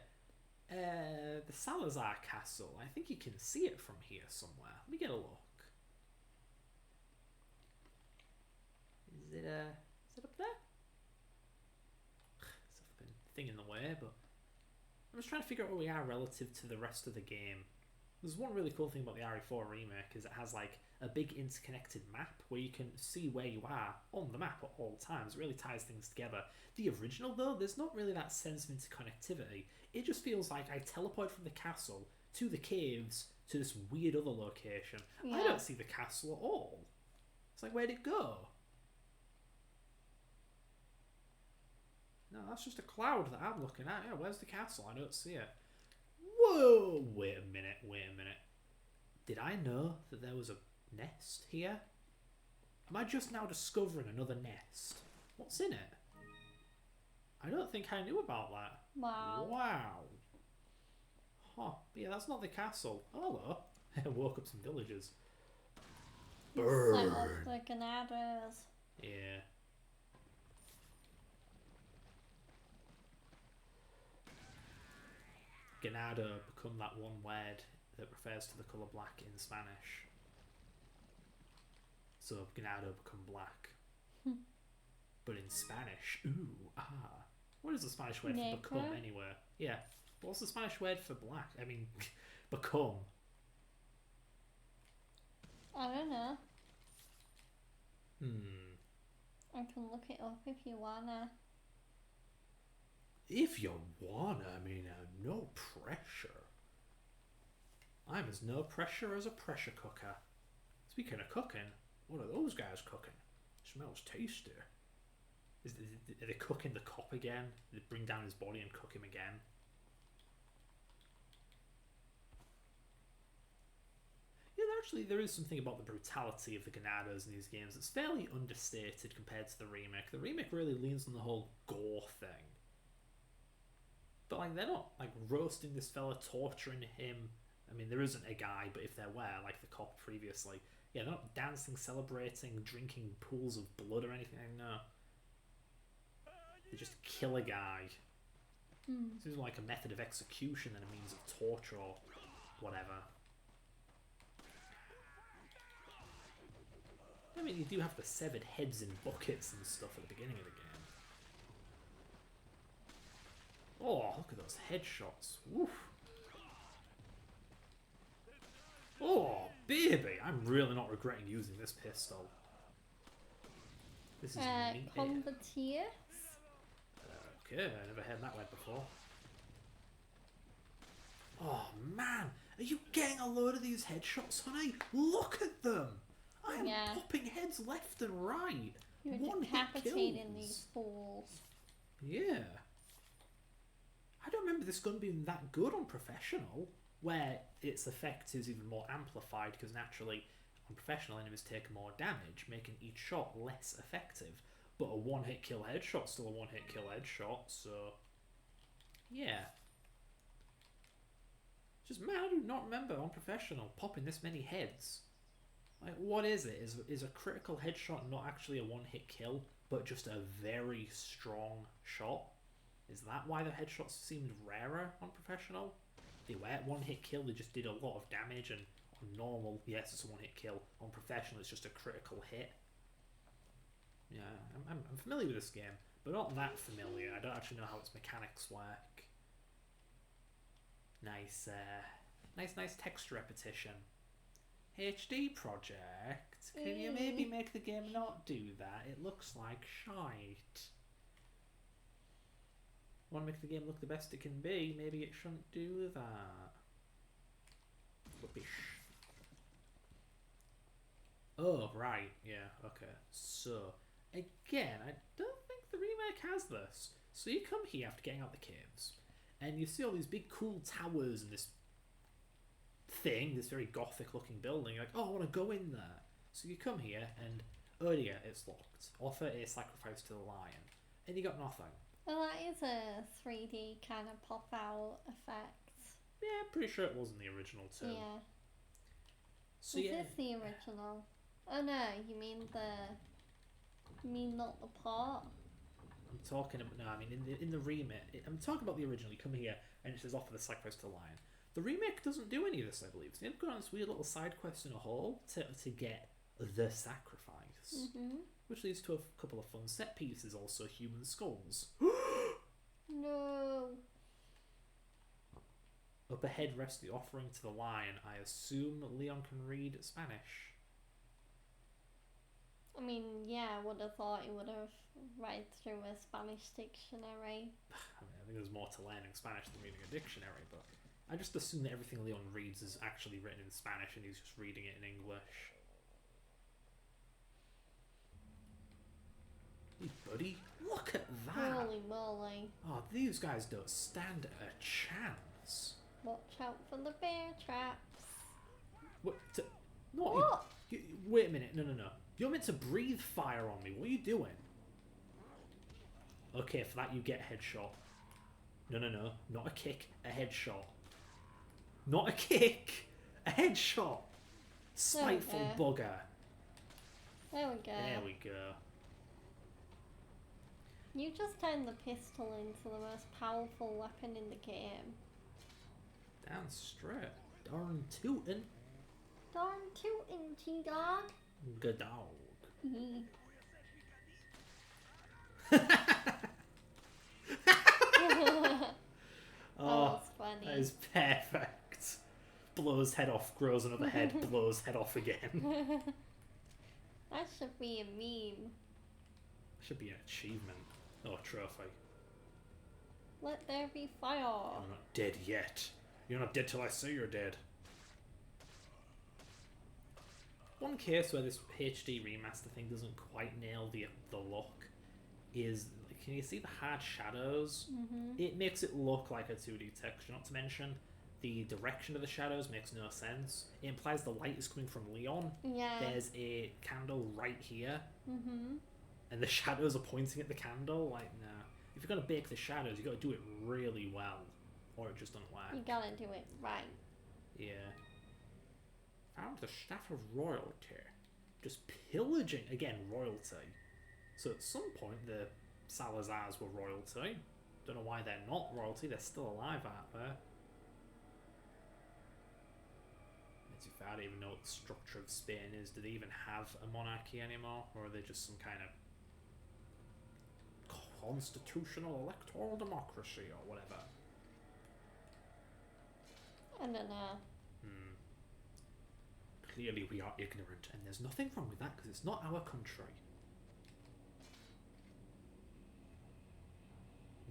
the Salazar Castle, I think you can see it from here somewhere. Let me get a look. Is it up there? It's a thing in the way, but I'm just trying to figure out where we are relative to the rest of the game. There's one really cool thing about the RE4 remake is it has like a big interconnected map where you can see where you are on the map at all times. It really ties things together. The original though, there's not really that sense of interconnectivity. It just feels like I teleport from the castle to the caves to this weird other location. Yeah. I don't see the castle at all. It's like, where'd it go? No, that's just a cloud that I'm looking at. Yeah, where's the castle? I don't see it. Whoa! Wait a minute. Did I know that there was a nest here? Am I just now discovering another nest? What's in it? I don't think I knew about that. Wow. Wow. Huh. But yeah, that's not the castle. Hello. I woke up some villagers. Set Burn. off the Ganadas. Yeah. Ganado become that one word that refers to the colour black in Spanish. So ganado become black. But in Spanish, what is the Spanish word for become Negro? anyway? Yeah. What's the Spanish word for black? I mean, become. I don't know. Hmm. I can look it up if you wanna. If you wanna, I mean, no pressure. I'm as no pressure as a pressure cooker. Speaking of cooking, what are those guys cooking? Smells tasty. Are they cooking the cop again? They bring down his body and cook him again? Yeah, actually, there is something about the brutality of the Ganados in these games that's fairly understated compared to the remake. The remake really leans on the whole gore thing. But like, they're not like roasting this fella, torturing him. I mean, there isn't a guy, but if there were, like the cop previously, yeah, they're not dancing, celebrating, drinking pools of blood or anything. No, they just kill a guy. This is like a method of execution than a means of torture or whatever. I mean, you do have the severed heads in buckets and stuff at the beginning of the game. Oh, look at those headshots. Woof. Oh, baby. I'm really not regretting using this pistol. This is neat. Combateers? Okay, I never heard that word before. Oh, man. Are you getting a load of these headshots, honey? Look at them. I am popping heads left and right. You're decapitating these fools. Yeah. I don't remember this gun being that good on Professional, where its effect is even more amplified because naturally on Professional enemies take more damage, making each shot less effective. But a one-hit kill headshot's still a one-hit kill headshot, so yeah. Just man, I do not remember on Professional popping this many heads. Like, what is it? Is a critical headshot not actually a one-hit kill, but just a very strong shot? Is that why the headshots seemed rarer on Professional? They were one-hit kill, they just did a lot of damage, and on normal, yes, it's a one-hit kill. On Professional, it's just a critical hit. Yeah, I'm familiar with this game, but not that familiar. I don't actually know how its mechanics work. Nice texture repetition. HD project, can you maybe make the game not do that? It looks like shite. Want to make the game look the best it can be, maybe it shouldn't do that. Rubbish. Oh, right, yeah, okay. So, again, I don't think the remake has this. So you come here after getting out the caves, and you see all these big cool towers and this thing, this very gothic looking building. You're like, oh, I want to go in there. So you come here, and oh dear, it's locked. Offer a sacrifice to the lion. And you got nothing. Well, that is a 3D kind of pop out effect. Yeah, I'm pretty sure it was in the original too. Yeah. So Is yeah. this the original? Oh no, you mean not the part? I'm talking about, no, I mean in the remake. I'm talking about the original. You come here and it says offer the sacrifice to the lion. The remake doesn't do any of this, I believe. So you've got on this weird little side quest in a hole to get the sacrifice, which leads to a couple of fun set pieces. Also, human skulls. No. Up ahead rests the offering to the lion. I assume Leon can read Spanish. I mean, yeah, I would have thought he would have read through a Spanish dictionary. I mean, I think there's more to learning Spanish than reading a dictionary, but I just assume that everything Leon reads is actually written in Spanish and he's just reading it in English. Hey, buddy, look at that! Holy moly. Oh, these guys don't stand a chance. Watch out for the bear traps. What? What? Wait a minute, no. You're meant to breathe fire on me. What are you doing? Okay, for that you get a headshot. No. Not a kick, a headshot. Not a kick, a headshot. Spiteful bugger. There we go. There we go. You just turned the pistol into the most powerful weapon in the game. Down straight. Darn tootin'. Darn tootin', T-Dog. Good dog. Oh, That's funny. that is perfect. Blows head off, grows another head, blows head off again. That should be a meme. Should be an achievement. Oh, trophy. Let there be fire. You're not dead yet. You're not dead till I say you're dead. One case where this HD remaster thing doesn't quite nail the look is, can you see the hard shadows? It makes it look like a 2D texture, not to mention the direction of the shadows makes no sense. It implies the light is coming from Leon. Yeah. There's a candle right here. And the shadows are pointing at the candle. Like, no. If you're going to bake the shadows, you've got to do it really well, or it just doesn't work. You gotta do it right. Yeah. Found the Staff of Royalty. Just pillaging, again, royalty. So at some point the Salazars were royalty. Don't know why they're not royalty, they're still alive out there. I don't even know what the structure of Spain is. Do they even have a monarchy anymore? Or are they just some kind of constitutional electoral democracy or whatever? I don't know. Clearly we are ignorant, and there's nothing wrong with that because it's not our country.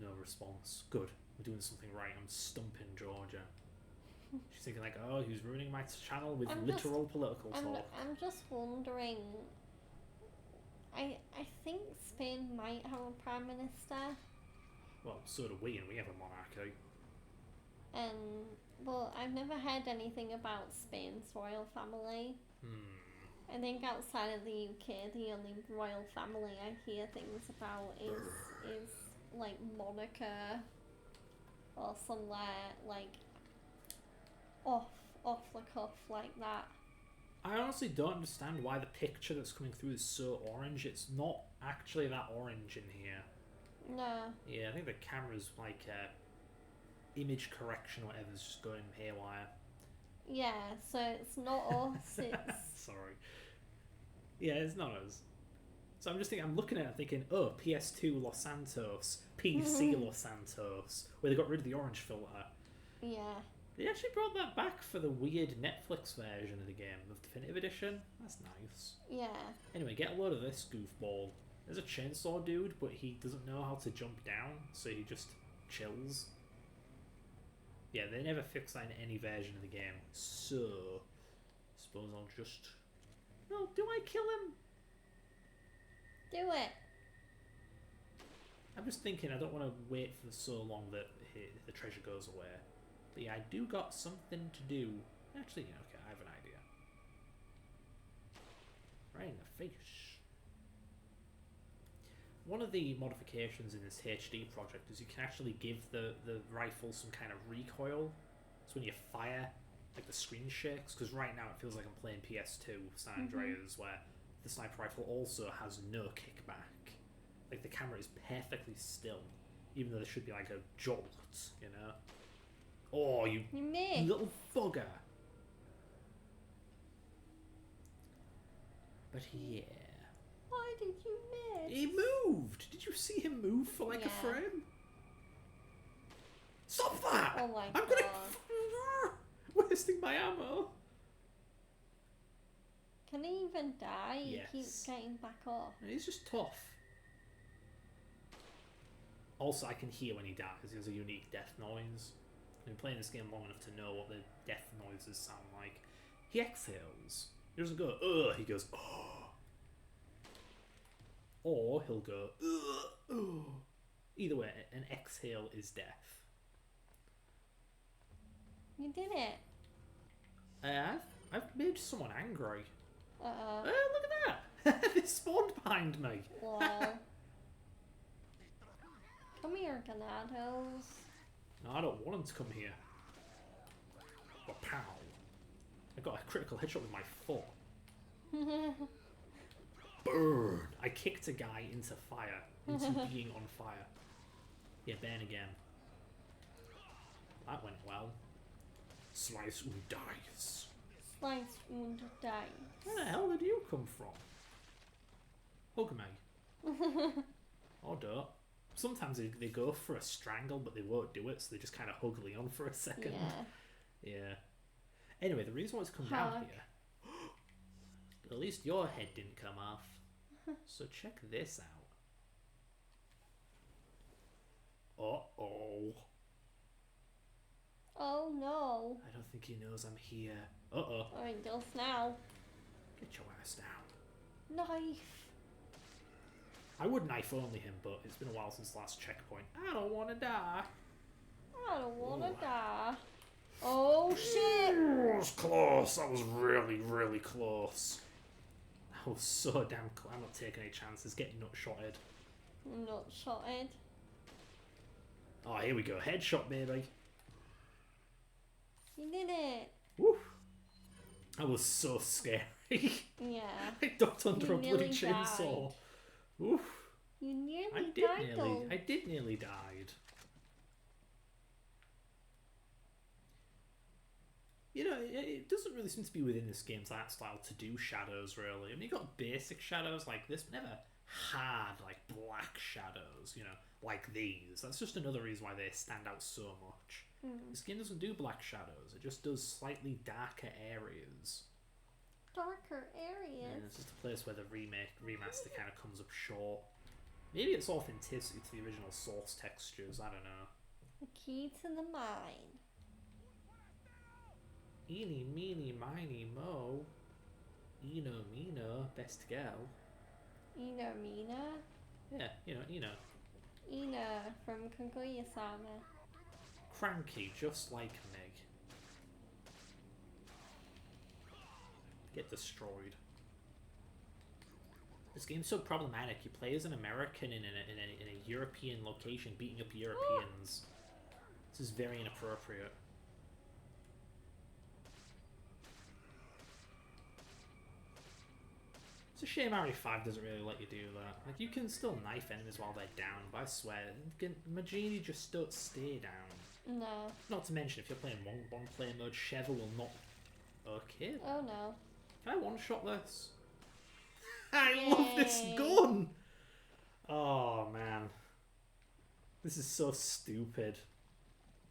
No response. Good. We're doing something right. I'm stumping Georgia. She's thinking like, oh, he's ruining my channel with literal political talk. I'm just wondering. I think Spain might have a prime minister. Well, so do we, and we have a monarchy. Well, I've never heard anything about Spain's royal family. I think outside of the UK, the only royal family I hear things about is like Monaco or somewhere like off the cuff like that. I honestly don't understand why the picture that's coming through is so orange. It's not actually that orange in here. No. Yeah, I think the camera's like image correction or whatever's just going haywire. Yeah, so it's not us, it's... Sorry. Yeah, it's not us. So I'm just thinking, I'm looking at it thinking, oh, PS2 Los Santos, PC Los Santos, where they got rid of the orange filter. Yeah. They actually brought that back for the weird Netflix version of the game, of the Definitive Edition. That's nice. Yeah. Anyway, get a load of this goofball. There's a chainsaw dude, but he doesn't know how to jump down, so he just chills. Yeah, they never fix that in any version of the game. So, I suppose I'll just... No, do I kill him? Do it. I'm just thinking I don't want to wait for so long that the treasure goes away. But yeah, I do got something to do. Actually, yeah, okay, I have an idea. Right in the face. One of the modifications in this HD project is you can actually give the rifle some kind of recoil. So when you fire, like the screen shakes, because right now it feels like I'm playing PS2 San Andreas, where the sniper rifle also has no kickback. Like the camera is perfectly still, even though there should be like a jolt, you know? Oh, you missed. little bugger. But yeah. Why did you miss? He moved! Did you see him move for like a frame? Stop that! Oh my I'm gonna... wasting my ammo. Can he even die? Yes. He keeps getting back up. He's just tough. Also, I can hear when he dies. He has a unique death noise. I've been playing this game long enough to know what the death noises sound like. He exhales. He doesn't go, ugh, he goes, oh. Or he'll go, ugh, oh. Either way, an exhale is death. You did it. I've made someone angry. Uh-oh. Look at that! They spawned behind me. Lol. Come here, Ganados. No, I don't want him to come here. But pow. I got a critical headshot with my foot. Burn! I kicked a guy into fire. Into being on fire. Yeah, burn again. That went well. Slice and dice. Slice and dice. Where the hell did you come from? Hug me. Or don't. Sometimes they go for a strangle, but they won't do it, so they just kind of hug Leon for a second. Yeah. Anyway, the reason why it's come down here... At least your head didn't come off. So check this out. Uh-oh. Oh no. I don't think he knows I'm here. Uh-oh. Oh, he does now. Get your ass down. Knife. I would knife only him, but it's been a while since the last checkpoint. I don't want to die. I don't want to die. Oh shit. That was close. That was really, really close. That was so damn close. I'm not taking any chances getting nut-shotted. Not shotted. Oh, here we go. Headshot, baby. You did it. Woo. That was so scary. Yeah. I ducked under You a bloody nearly chainsaw. died. Oof. You nearly I died though. did nearly died. You know, it doesn't really seem to be within this game's art style to do shadows, really. I mean, you got basic shadows like this, but never hard, like, black shadows, you know, like these. That's just another reason why they stand out so much. This game doesn't do black shadows, it just does slightly darker areas. Darker Yeah, areas. it's just a place where the remaster kind of comes up short. Maybe it's authenticity to the original source textures, I don't know. The key to the mine. Eeny, meeny, miny, mo. Eno, Mino, best girl. Ina Mina. Yeah, you know. Ina from Kaguya-sama. Cranky, just like Meg. Get destroyed. This game's so problematic. You play as an American in a European location, beating up Europeans. This is very inappropriate. It's a shame RE5 doesn't really let you do that. Like, you can still knife enemies while they're down, but I swear, Majini just don't stay down. No. Not to mention, if you're playing one player mode, Sheva will not... Okay. Oh no. Can I one-shot this? I love this gun! Oh, man. This is so stupid.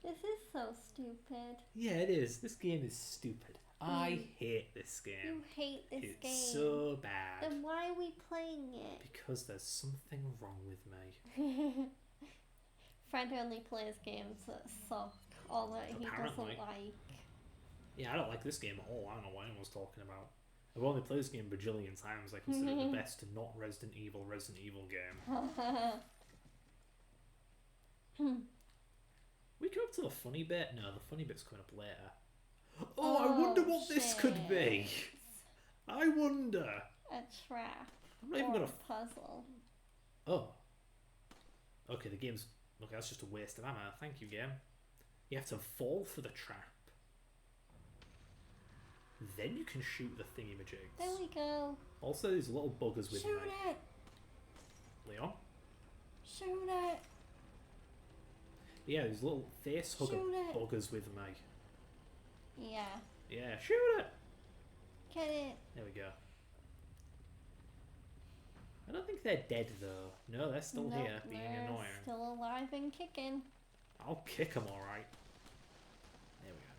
This is so stupid. Yeah, it is. This game is stupid. I hate this game. You hate this It's game. so bad. Then why are we playing it? Because there's something wrong with me. Fred only plays games that suck or that he Apparently. doesn't like. Yeah, I don't like this game at all. I don't know what anyone's talking about. I've only played this game a bajillion times. I consider it the best not Resident Evil game. We come up to the funny bit? No, the funny bit's coming up later. Oh, I wonder what this could be. I wonder. A trap. I'm not even or gonna. a puzzle. Oh. Okay, the game's. Okay, that's just a waste of ammo. Thank you, game. You have to fall for the trap. Then you can shoot the thingy-majigs. There we go. Also, these little buggers with Shoot me. it! Leon? Shoot it! Yeah, these little face hugger Shoot it. buggers with me. Yeah. Yeah, shoot it! Get it. There we go. I don't think they're dead though. No, they're still Nope, here, being they're annoying. Still alive and kicking. I'll kick them alright. There we go.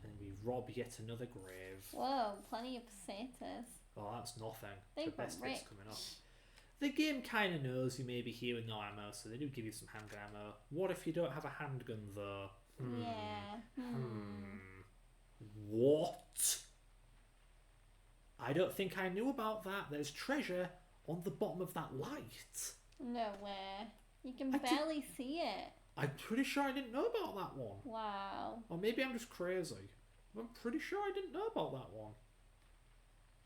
And we rob yet another grave. Whoa, plenty of pesetas. Oh, that's nothing. They The were best bit's rich. coming up. The game kind of knows you may be here with no ammo, so they do give you some handgun ammo. What if you don't have a handgun though? Yeah. What? I don't think I knew about that. There's treasure on the bottom of that light. Nowhere. You can I did- barely see it. I'm pretty sure I didn't know about that one. Wow. Or maybe I'm just crazy. I'm pretty sure I didn't know about that one.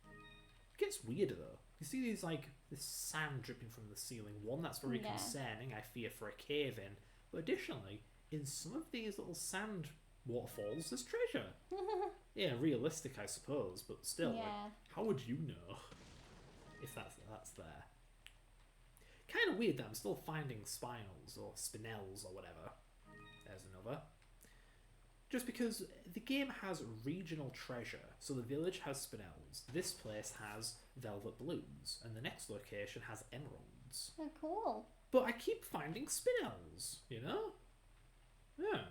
It gets weirder though. You see these like this sand dripping from the ceiling. One, that's very Yeah. concerning. I fear for a cave in. But additionally, in some of these little sand waterfalls, there's treasure. Yeah, realistic, I suppose, but still, like, Yeah. how would you know if that's there? Kind of weird that I'm still finding spinels or spinels or whatever. There's another. Just because the game has regional treasure, so the village has spinels, this place has velvet balloons, and the next location has emeralds. Oh, cool. But I keep finding spinels, you know? Yeah.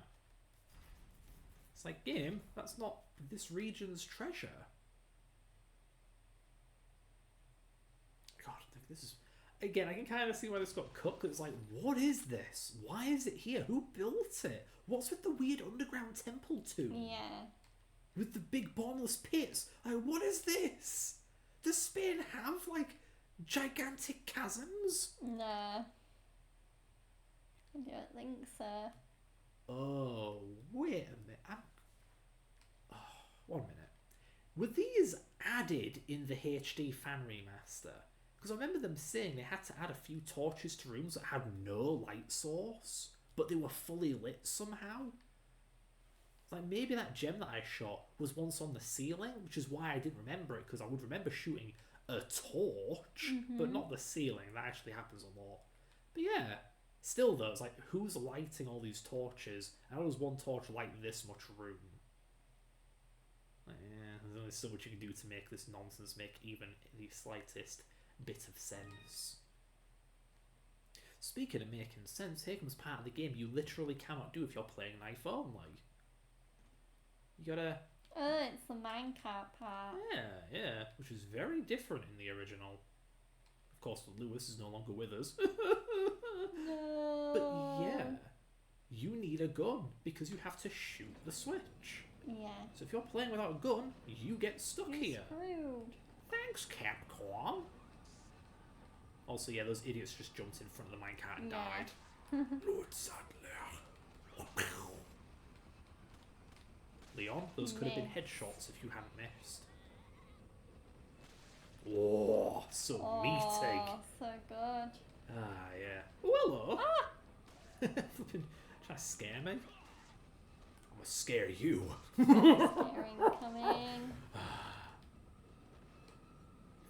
It's like, game, that's not this region's treasure. God, this is... Again, I can kind of see why this got cut, because it's like, what is this? Why is it here? Who built it? What's with the weird underground temple tomb? Yeah. With the big bottomless pits? What is this? Does Spain have, like, gigantic chasms? No. I don't think so. Oh, wait a minute. Oh, 1 minute. Were these added in the HD fan remaster? Because I remember them saying they had to add a few torches to rooms that had no light source, but they were fully lit somehow. Like, maybe that gem that I shot was once on the ceiling, which is why I didn't remember it, because I would remember shooting a torch, but not the ceiling. That actually happens a lot. But yeah, still though, it's like, who's lighting all these torches? How does one torch light this much room? Like, yeah, there's only so much you can do to make this nonsense make even the slightest bit of sense. Speaking of making sense, here comes part of the game you literally cannot do if you're playing knife only. You gotta... Oh, it's the minecart part. Yeah, which is very different in the original. Of course, Lewis is no longer with us. No. But yeah, you need a gun because you have to shoot the switch. Yeah. So if you're playing without a gun, you get stuck You're here. screwed. Thanks, Capcom. Also, yeah, those idiots just jumped in front of the minecart and Yeah. died. Lord Sadler. Leon, those could have been headshots if you hadn't missed. Oh, so meaty. Oh, so good. Ah, yeah. Oh, hello. Flipping, trying to scare me. I'm gonna scare you. Scaring coming.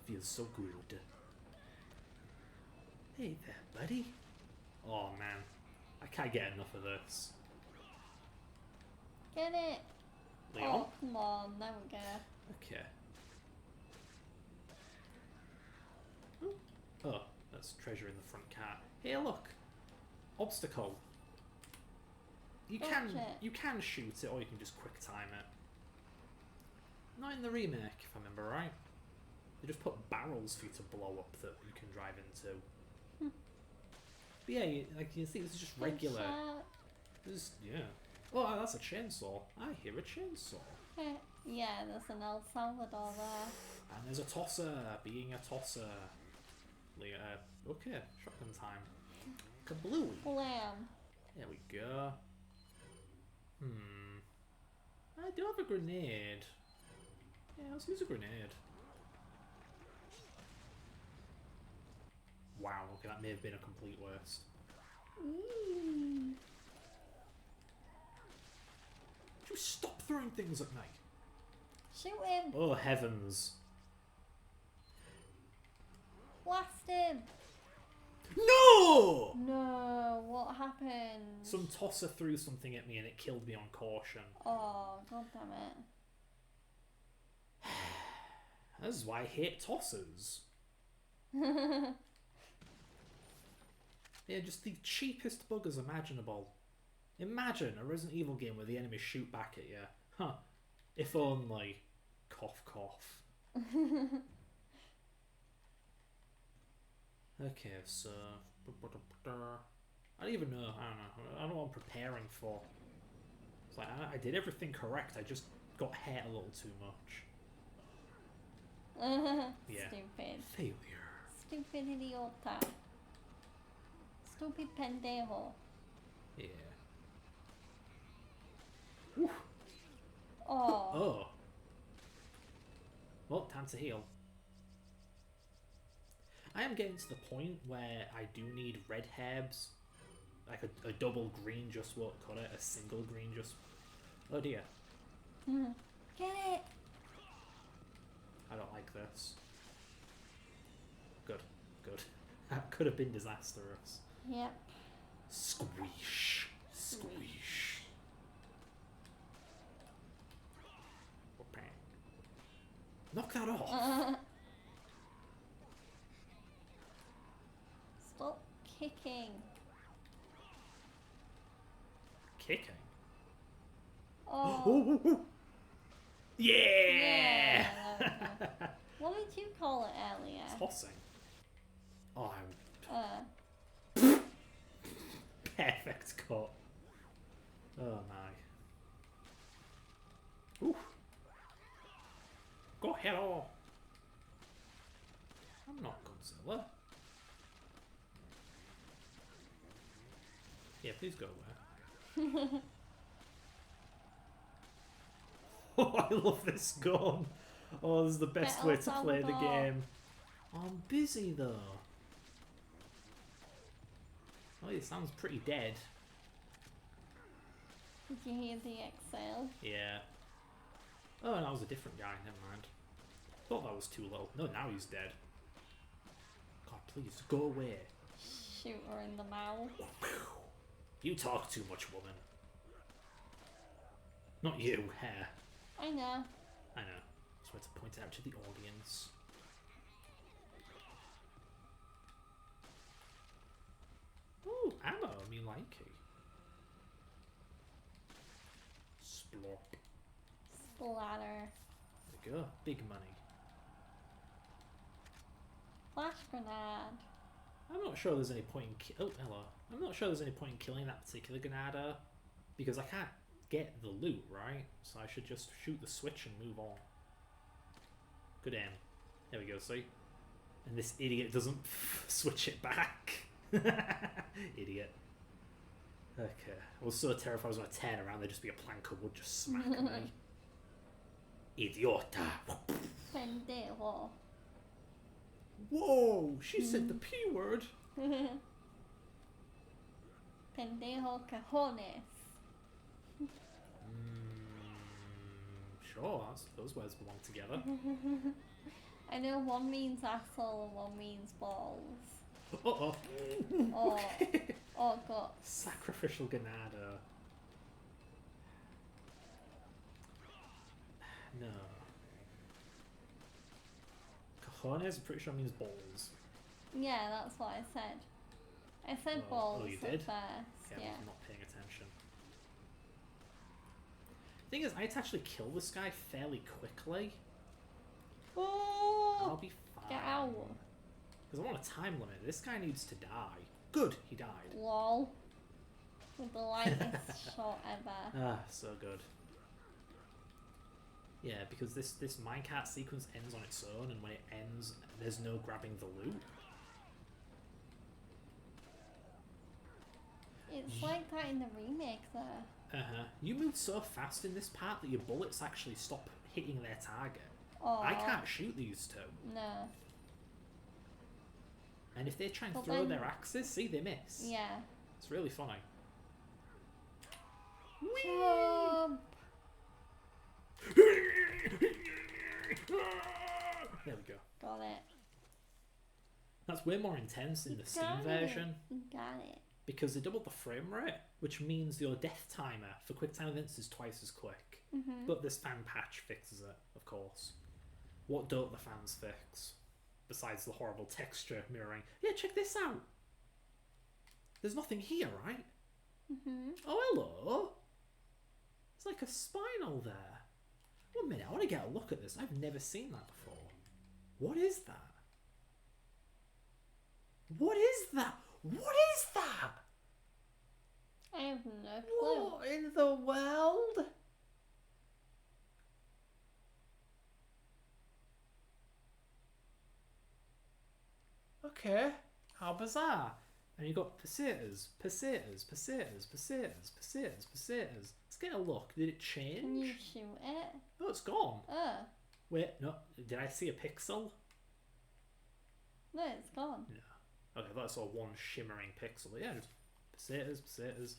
Feels so good. Hey there, buddy. Oh man, I can't get enough of this. Get it. Leon? Oh, come on. There we go. Okay. Oh, that's treasure in the front cart. Here, look. Obstacle. You Watch can it. you can shoot it, or you can just quick time it. Not in the remake, if I remember right. They just put barrels for you to blow up that you can drive into. But yeah, you see, this is just regular. Yeah. Oh, that's a chainsaw. I hear a chainsaw. Yeah, there's an El Salvador there. And there's a tosser, being a tosser. Okay, shotgun time. Kablooey. Blam. There we go. I do have a grenade. Yeah, let's use a grenade. Wow, okay, that may have been a complete waste. Would you stop throwing things at me? Shoot him! Oh, heavens. Blast him! No! No, what happened? Some tosser threw something at me and it killed me on caution. Oh, god damn This is why I hate tossers. it. Yeah, just the cheapest buggers imaginable. Imagine a Resident Evil game where the enemies shoot back at you. Huh. If only. Cough, cough. Okay, so... I don't even know. I don't know. I don't know what I'm preparing for. It's like, I did everything correct. I just got hit a little too much. Yeah. Stupid. Failure. Stupid idiota. Stupid pendejo. Yeah. Whew. Oh. Oh. Well, time to heal. I am getting to the point where I do need red herbs. Like a double green just won't cut it. A single green just... Oh dear. Get it! I don't like this. Good. Good. That could have been disastrous. Yep. Squeesh. Squeesh. Knock that off. Stop kicking. Kicking? Oh. Yeah! Yeah, there we go. What did you call it earlier? Tossing. Oh, perfect cut. Oh my. Ooh. Go hello. I'm not Godzilla. Yeah, please go away. Oh, I love this gun. Oh, this is the best Metal way to play the Salvador. game. Oh, I'm busy though. Oh, it sounds pretty dead. Did you hear the exhale? Yeah. Oh, that was a different guy. Never mind. Thought that was too low. No, now he's dead. God, please go away. Shoot her in the mouth. You talk too much, woman. Not you, hair. I know. I know. Just want to point it out to the audience. Ooh, ammo, me likey. Splorp. Splatter. There we go. Big money. Flash grenade. I'm not sure there's any point in oh, hello. I'm not sure there's any point in killing that particular Granada because I can't get the loot, right? So I should just shoot the switch and move on. Good aim. There we go, see? And this idiot doesn't switch it back. Idiot. Okay. I was so terrified I was going to turn around, there'd just be a plank of wood just smacking me. Idiota. Pendejo. Whoa! She said the P word. Pendejo cajones. Sure, those words belong together. I know one means asshole and one means balls. Uh-oh. Or, or guts. Sacrificial Ganado. No. Cajones, I'm pretty sure means balls. Yeah, that's what I said. I said balls you at did? first. Yeah, Yeah. I'm not paying attention. Thing is, I had to actually kill this guy fairly quickly. Oh! I'll be fine. Get out. Because I'm on a time limit. This guy needs to die. Good, he died. Lol. With the lightest shot ever. Ah, so good. Yeah, because this minecart sequence ends on its own, and when it ends, there's no grabbing the loot. It's like that in the remake there. Uh-huh. You move so fast in this part that your bullets actually stop hitting their target. Oh. I can't shoot these two. No. And if they try and But throw then- their axes, see, they miss. Yeah. It's really funny. Jump! There we go. Got it. That's way more intense in the Steam Got it. version Got it. because they doubled the frame rate, which means your death timer for quick time events is twice as quick. Mm-hmm. But this fan patch fixes it, of course. What don't the fans fix? Besides the horrible texture mirroring. Yeah, check this out. There's nothing here, right? Mm-hmm. Oh, hello. It's like a spinal there. 1 minute, I want to get a look at this. I've never seen that before. What is that? What is that? What is that? I have no clue. What in the world? Okay, how bizarre. And you got pesetas, pesetas, pesetas, pesetas, pesetas, pesetas. Let's get a look. Did it Can you change? shoot it? Oh, it's gone. Oh. Wait, no. Did I see a pixel? No, it's gone. Okay, I thought I saw one shimmering pixel. Yeah, just pesetas, pesetas.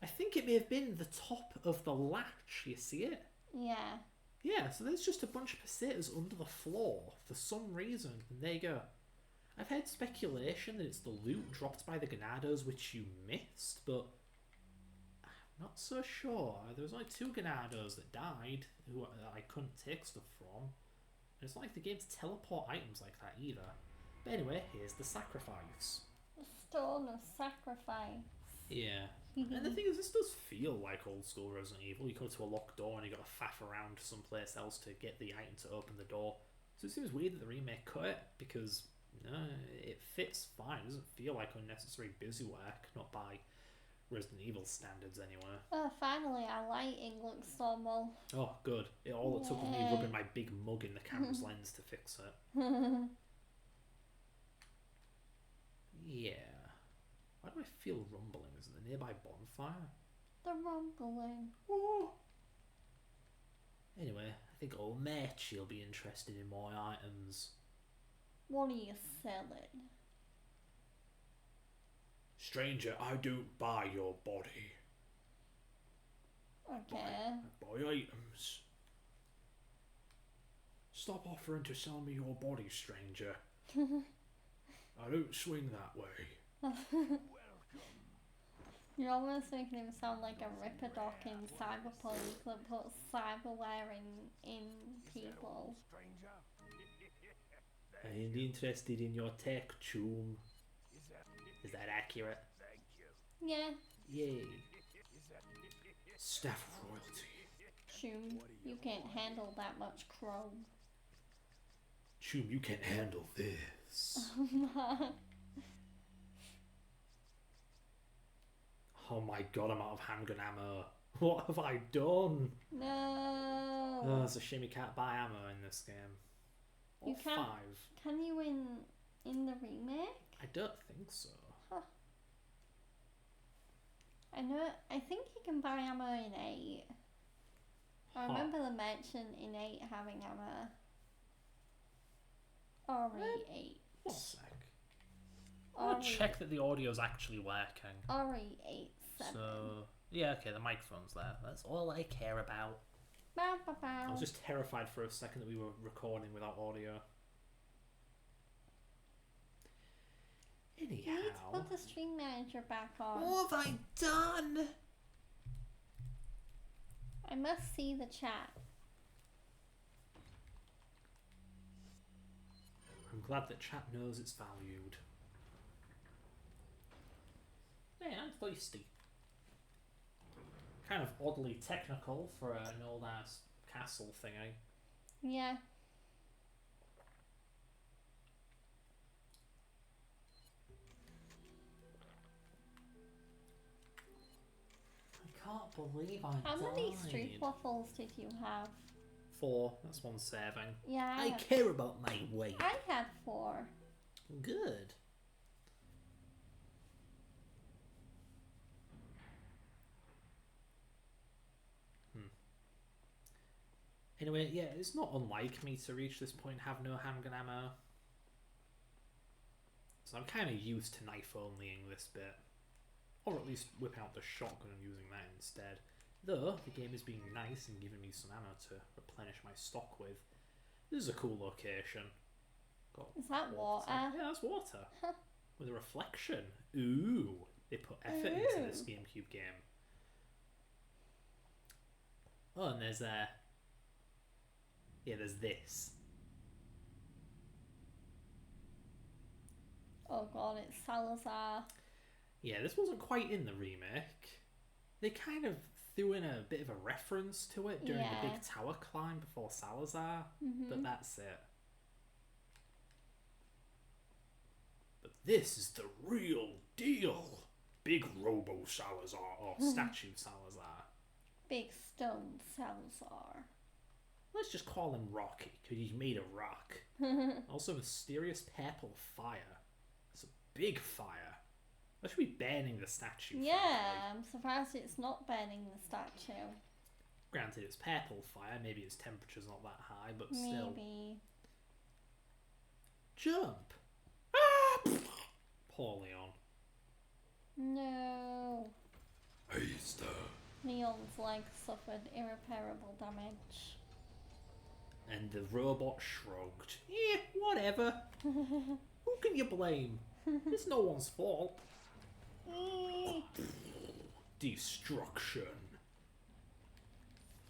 I think it may have been the top of the latch. You see it? Yeah. Yeah, so there's just a bunch of pesetas under the floor for some reason. And there you go. I've heard speculation that it's the loot dropped by the Ganados which you missed, but I'm not so sure. There was only 2 Ganados that died who I couldn't take stuff from. And it's not like the game to teleport items like that either. But anyway, here's the sacrifice. The stone of sacrifice. Yeah. And the thing is, this does feel like old school Resident Evil. You go to a locked door and you got to faff around someplace else to get the item to open the door. So it seems weird that the remake cut it, because no, it fits fine. It doesn't feel like unnecessary busy work, not by Resident Evil standards anyway. Oh, finally, our lighting looks normal. Oh, good. All it took was me Yeah. rubbing my big mug in the camera's lens to fix it. Yeah. Why do I feel rumbling? Is it the nearby bonfire? The rumbling. Oh. Anyway, I think old Mitch will be interested in my items. What are you selling? Stranger, I don't buy your body. Okay. I buy items. Stop offering to sell me your body, stranger. I don't swing that way. You're almost making him sound like a Ripperdoc in Cyberpunk that puts cyberware in people. I ain't interested in your tech, Choom. Is that accurate? Yeah, Yay. Staff of royalty. Shoom, you can't handle that much chrome. Choom, you can't handle this. Oh my god, I'm out of handgun ammo. What have I done? No. Oh, it's a shame you can't buy ammo in this game. Or You can't. 5. Can you in the remake? I don't think so. I think you can buy ammo in 8. I remember the mention in 8 having ammo. RE8. One sec. I want to check that the audio's actually working. RE87. So, yeah, okay, the microphone's there. That's all I care about. Bow, bow, bow. I was just terrified for a second that we were recording without audio. You need to Anyhow. put the stream manager back on. What have I done? I must see the chat. I'm glad that chat knows it's valued. Hey, I'm thirsty. Kind of oddly technical for an old ass castle thingy. Yeah. I can't believe I How many died. street waffles did you have? 4. That's 1 serving. Yeah. I care about my weight. I had 4. Good. Anyway, yeah, it's not unlike me to reach this point and have no handgun ammo. So I'm kind of used to knife-onlying this bit. Or at least whip out the shotgun and using that instead. Though, the game is being nice and giving me some ammo to replenish my stock with. This is a cool location. Got Is that water? Yeah, that's water. With a reflection. Ooh, they put effort into this GameCube game. Oh, and there's yeah, there's this. Oh god, it's Salazar. Yeah, this wasn't quite in the remake. They kind of threw in a bit of a reference to it during the big tower climb before Salazar, but that's it. But this is the real deal. Big Robo Salazar, or Statue Salazar. Big Stone Salazar. Let's just call him Rocky, because he's made of rock. Also, mysterious purple fire. It's a big fire. I should be burning the statue. Yeah, frankly. I'm surprised it's not burning the statue. Granted, it's purple fire. Maybe its temperature's not that high, but still. Maybe. Jump! Ah! Poor Leon. No. Haste. Leon's leg suffered irreparable damage. And the robot shrugged. Yeah, whatever. Who can you blame? It's no one's fault. Destruction.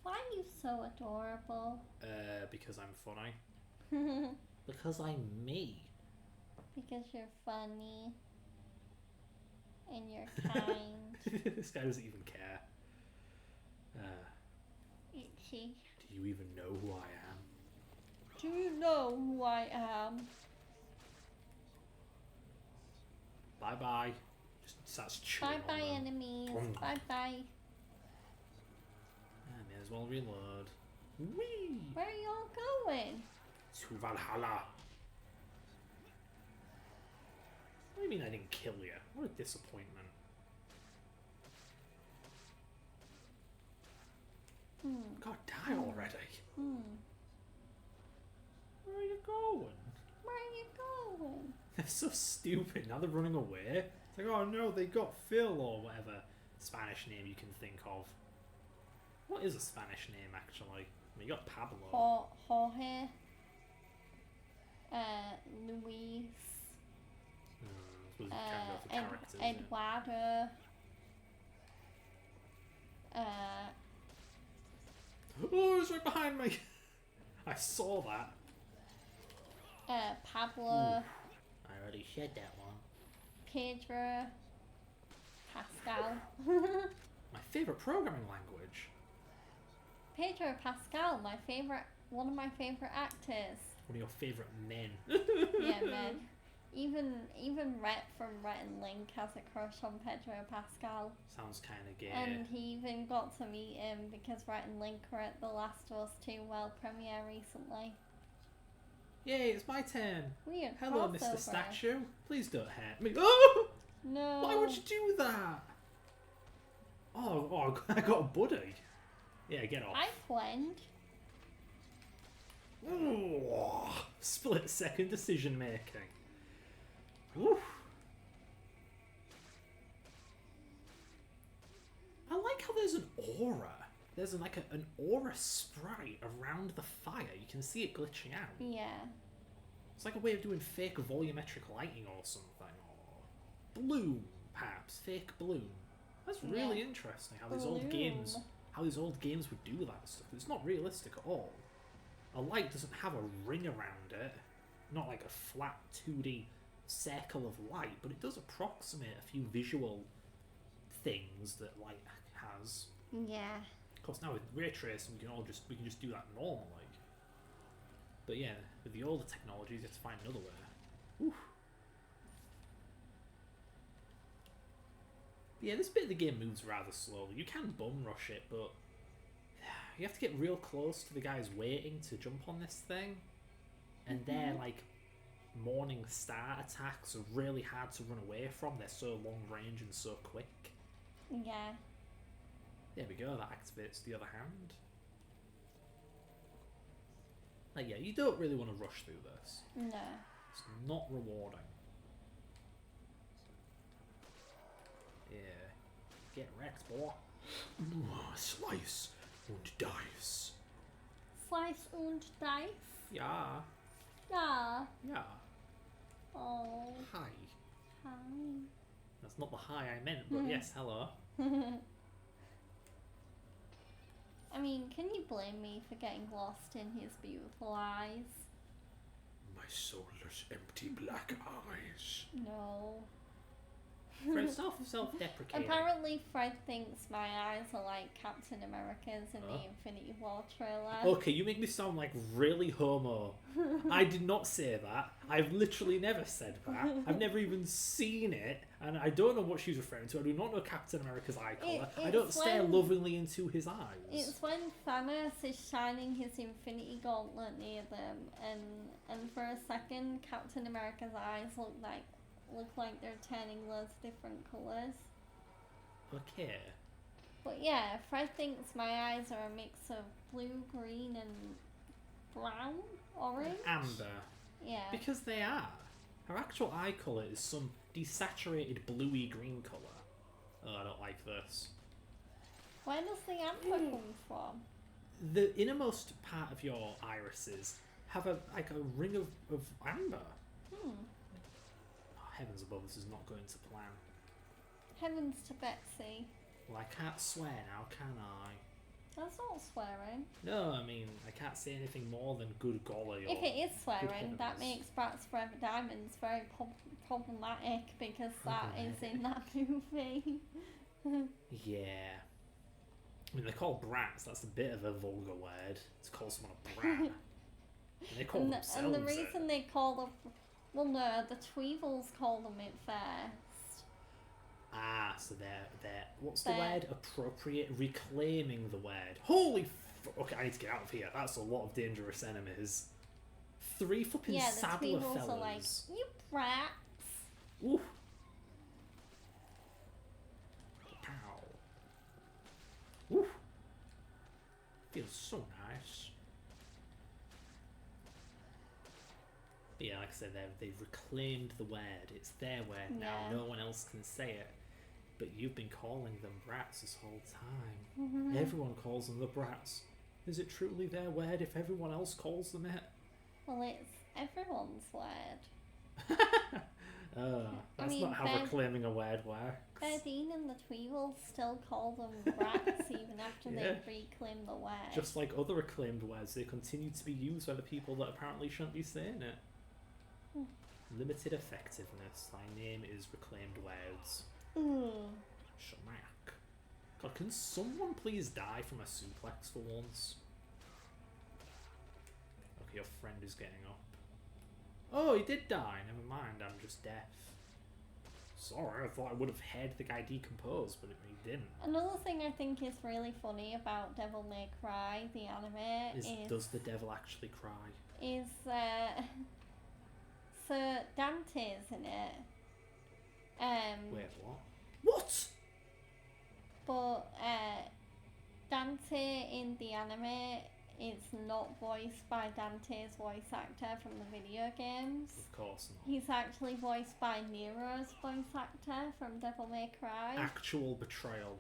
Why are you so adorable? Because I'm funny. Because I'm me. Because you're funny. And you're kind. This guy doesn't even care. Itchy. Do you even know who I am? Do you know who I am? Bye bye. Just starts chewing Bye on bye, them. enemies. Vroom. Bye bye. May as well reload. Whee! Where are y'all going? To Valhalla. What do you mean I didn't kill you? What a disappointment. God, die already. Where are you going? Where are you going? They're so stupid. Now they're running away. It's like, oh no, they got Phil or whatever Spanish name you can think of. What is a Spanish name, actually? I mean, you got Pablo. Jorge. Luis. I suppose you can go for characters. yeah. Eduardo. Oh, it's right behind me. I saw that. Pablo. I already said that one. Pedro. Pascal. My favourite programming language. Pedro Pascal, one of my favorite actors. One of your favourite men. Yeah, man. Even Rhett from Rhett and Link has a crush on Pedro Pascal. Sounds kind of gay. And he even got to meet him because Rhett and Link were at The Last of Us 2 World premiere recently. Yay, it's my turn. Weird. Hello, crossover. Mr. Statue. Please don't hurt me. Oh! No. Why would you do that? Oh, I got a buddy. Yeah, get off. Hi, friend. Ooh, split second decision making. Oof. I like how there's an aura. There's an aura sprite around the fire. You can see it glitching out. Yeah. It's like a way of doing fake volumetric lighting or something. Or bloom, perhaps. Fake bloom. That's really Yeah. interesting how these old games would do that stuff. It's not realistic at all. A light doesn't have a ring around it. Not like a flat 2D circle of light, but it does approximate a few visual things that light has. Yeah. Of course, now with ray tracing, we can just do that normally. But yeah, with the older technologies, you have to find another way. Oof. Yeah, this bit of the game moves rather slowly. You can bum rush it, but you have to get real close to the guys waiting to jump on this thing. And their, like, morning star attacks are really hard to run away from. They're so long range and so quick. Yeah. There we go, that activates the other hand. Like, yeah, you don't really want to rush through this. No. It's not rewarding. Yeah. Get wrecked, boy. Slice and dice. Slice and dice? Yeah. Yeah. Yeah. Oh. Hi. Hi. That's not the hi I meant, but yes, hello. I mean, can you blame me for getting lost in his beautiful eyes? My soulless, empty black eyes. No. Fred's self-deprecating. Apparently, Fred thinks my eyes are like Captain America's in the Infinity War trailer. Okay, you make me sound like really homo. I did not say that. I've literally never said that. I've never even seen it, and I don't know what she's referring to. I do not know Captain America's eye colour. I don't stare lovingly into his eyes. It's when Thanos is shining his Infinity Gauntlet near them, and for a second, Captain America's eyes look like they're turning loads of different colours. Okay. But yeah, Fred thinks my eyes are a mix of blue, green, and brown, orange. Amber. Yeah. Because they are. Her actual eye colour is some desaturated bluey green colour. Oh, I don't like this. Where does the amber come from? The innermost part of your irises have a ring of amber. Oh, heavens above, this is not going to plan. Heavens to Betsy. Well, I can't swear now, can I? That's not swearing. No, I mean, I can't say anything more than good golly. If it is swearing, heavens. that makes Bratz Forever Diamonds very problematic because that is in that movie. Yeah. I mean, they call brats, that's a bit of a vulgar word. To call someone a brat. And they call themselves and the reason they call them... Well, no, the Tweevils call them it first. Ah, so they're what's the word? Appropriate, reclaiming the word. Holy okay, I need to get out of here. That's a lot of dangerous enemies. 3 flipping saddler Tweevils fellas. are like, you brats. Ooh. Pow. Ooh. Feels so nice. But yeah, like I said, they've reclaimed the word. It's their word now. No one else can say it. But you've been calling them brats this whole time. Everyone calls them the brats. Is it truly their word if everyone else calls them it? Well, it's everyone's word. That's not how reclaiming a word works. Berdine and the Tweevils still call them brats even after they've reclaimed the word. Just like other reclaimed words, they continue to be used by the people that apparently shouldn't be saying it. Limited effectiveness. Thy name is reclaimed words. Shamak. God, can someone please die from a suplex for once? Okay, your friend is getting up. Oh, he did die. Never mind, I'm just deaf. Sorry, I thought I would have heard the guy decompose, but he didn't. Another thing I think is really funny about Devil May Cry, the anime, is does the devil actually cry? Is so Dante's in it. Wait, what? What? But Dante in the anime is not voiced by Dante's voice actor from the video games. Of course not. He's actually voiced by Nero's voice actor from Devil May Cry. Actual betrayal.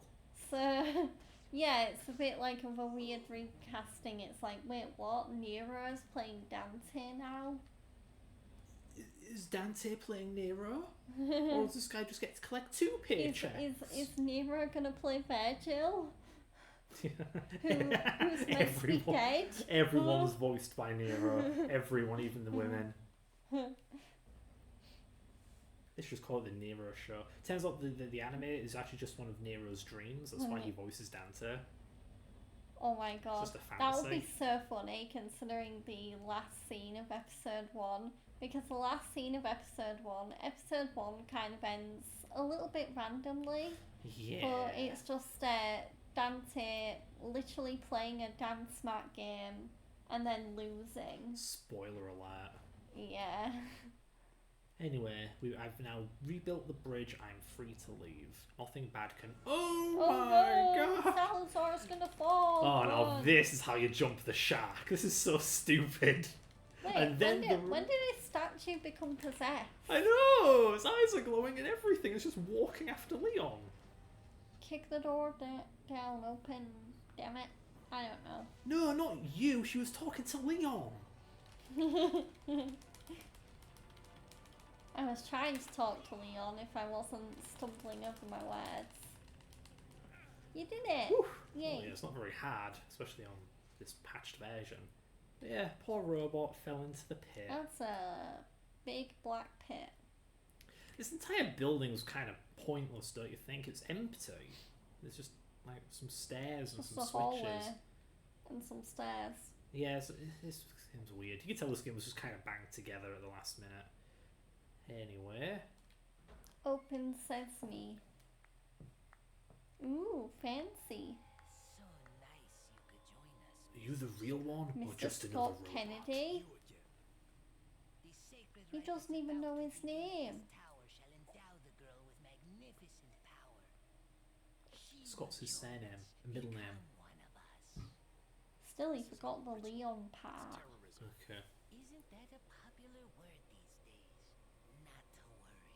So, yeah, it's a bit like of a weird recasting. It's like, wait, what? Nero's playing Dante now? Is Dante playing Nero? Or does this guy just get to collect 2 paychecks? Is Nero gonna play Virgil? Who's meant to be dead? Everyone's voiced by Nero. Everyone, even the women. They should just call it the Nero show. Turns out the anime is actually just one of Nero's dreams. That's why he voices Dante. Oh my god. Just a That would be fantasy. so funny considering the last scene of episode 1. Because the last scene of episode 1 kind of ends a little bit randomly. Yeah. But it's just Dante literally playing a dance mat game and then losing. Spoiler alert. Yeah. Anyway, I've now rebuilt the bridge. I'm free to leave. Nothing bad can. Oh, Oh my no! god! Salazar's gonna fall! Oh no! Run. This is how you jump the shark. This is so stupid. Wait, and then when did his statue become possessed? I know. His eyes are glowing and everything. It's just walking after Leon. Kick the door down, open. Damn it. I don't know. No, not you. She was talking to Leon. I was trying to talk to Leon if I wasn't stumbling over my words. You did it! Whew. Yay. Well, yeah, it's not very hard, especially on this patched version. But yeah, poor robot fell into the pit. That's a big black pit. This entire building was kind of pointless, don't you think? It's empty. There's just like some stairs and Just some a hallway switches. and some stairs. Yeah, it seems weird. You can tell this game was just kind of banged together at the last minute. Anyway, Open sesame. Ooh, fancy. So nice you could join us. are you the real one or Mr. just another Scott robot? Kennedy. The sacred He right doesn't even know his name. tower shall endow the girl with magnificent power. She Scott's his will join surname, us, a middle name. become one of us. Still, he forgot the Leon part. Okay. Isn't that a popular word these days? Not to worry.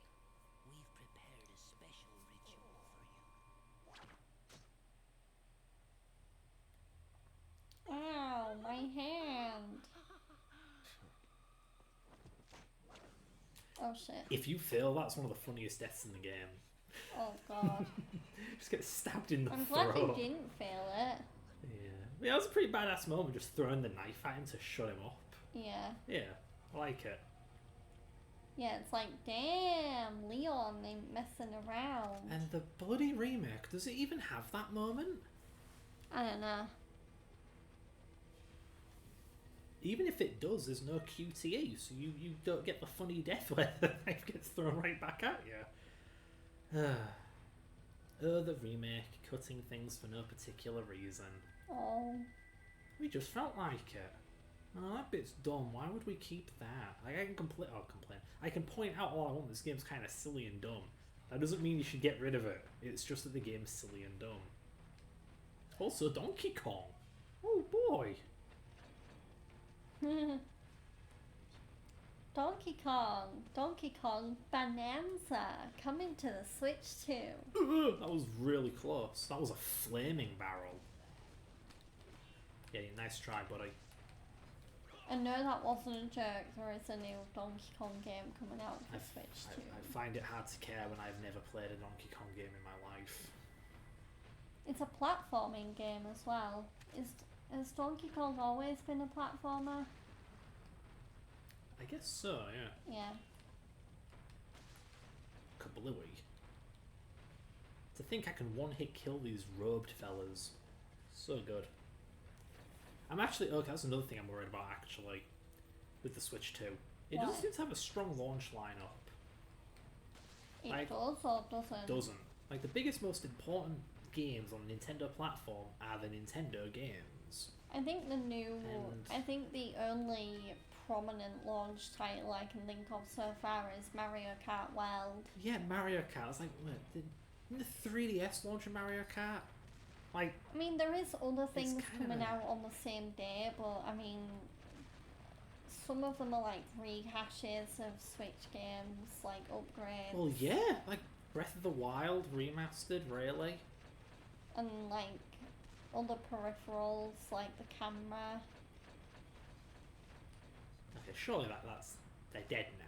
We've prepared a special ritual for you. Ow, my hand. Oh shit. If you fail, that's one of the funniest deaths in the game. Oh god. Just get stabbed in the I'm throat. glad you didn't fail it. Yeah, that was a pretty badass moment, just throwing the knife at him to shut him up. Yeah. Yeah, I like it. Yeah, it's like, damn, Leon ain't messing around. And the bloody remake, does it even have that moment? I don't know. Even if it does, there's no QTE, so you don't get the funny death where the knife gets thrown right back at you. Oh, the remake, cutting things for no particular reason. Oh. We just felt like it. Oh, that bit's dumb. Why would we keep that? Like, I can complain. I can point out all I want. This game's kind of silly and dumb. That doesn't mean you should get rid of it. It's just that the game's silly and dumb. Also, Donkey Kong. Oh boy. Donkey Kong Bonanza, coming to the Switch too. That was really close. That was a flaming barrel. Yeah, nice try, buddy. I know that wasn't a joke, there is a new Donkey Kong game coming out for I Switch too. find it hard to care when I've never played a Donkey Kong game in my life. It's a platforming game as well. Has Donkey Kong always been a platformer? I guess so, yeah. Yeah. Kablooey. To think I can one-hit kill these robed fellas. So good. I'm actually... Okay, that's another thing I'm worried about, actually. With the Switch 2. It doesn't What? seem to have a strong launch lineup. It Like- does or doesn't? Doesn't. Like, the biggest, most important games on a Nintendo platform are the Nintendo games. I think the new... And- I think the only prominent launch title I can think of so far is Mario Kart World. Yeah, Mario Kart. It's like, what, didn't the 3DS launch a Mario Kart? Like, I mean, there is other things kinda- coming out on the same day, but I mean, some of them are like rehashes of Switch games, like upgrades, well, yeah, like Breath of the Wild remastered, really. and like other peripherals, like the camera. Okay, surely they're dead now.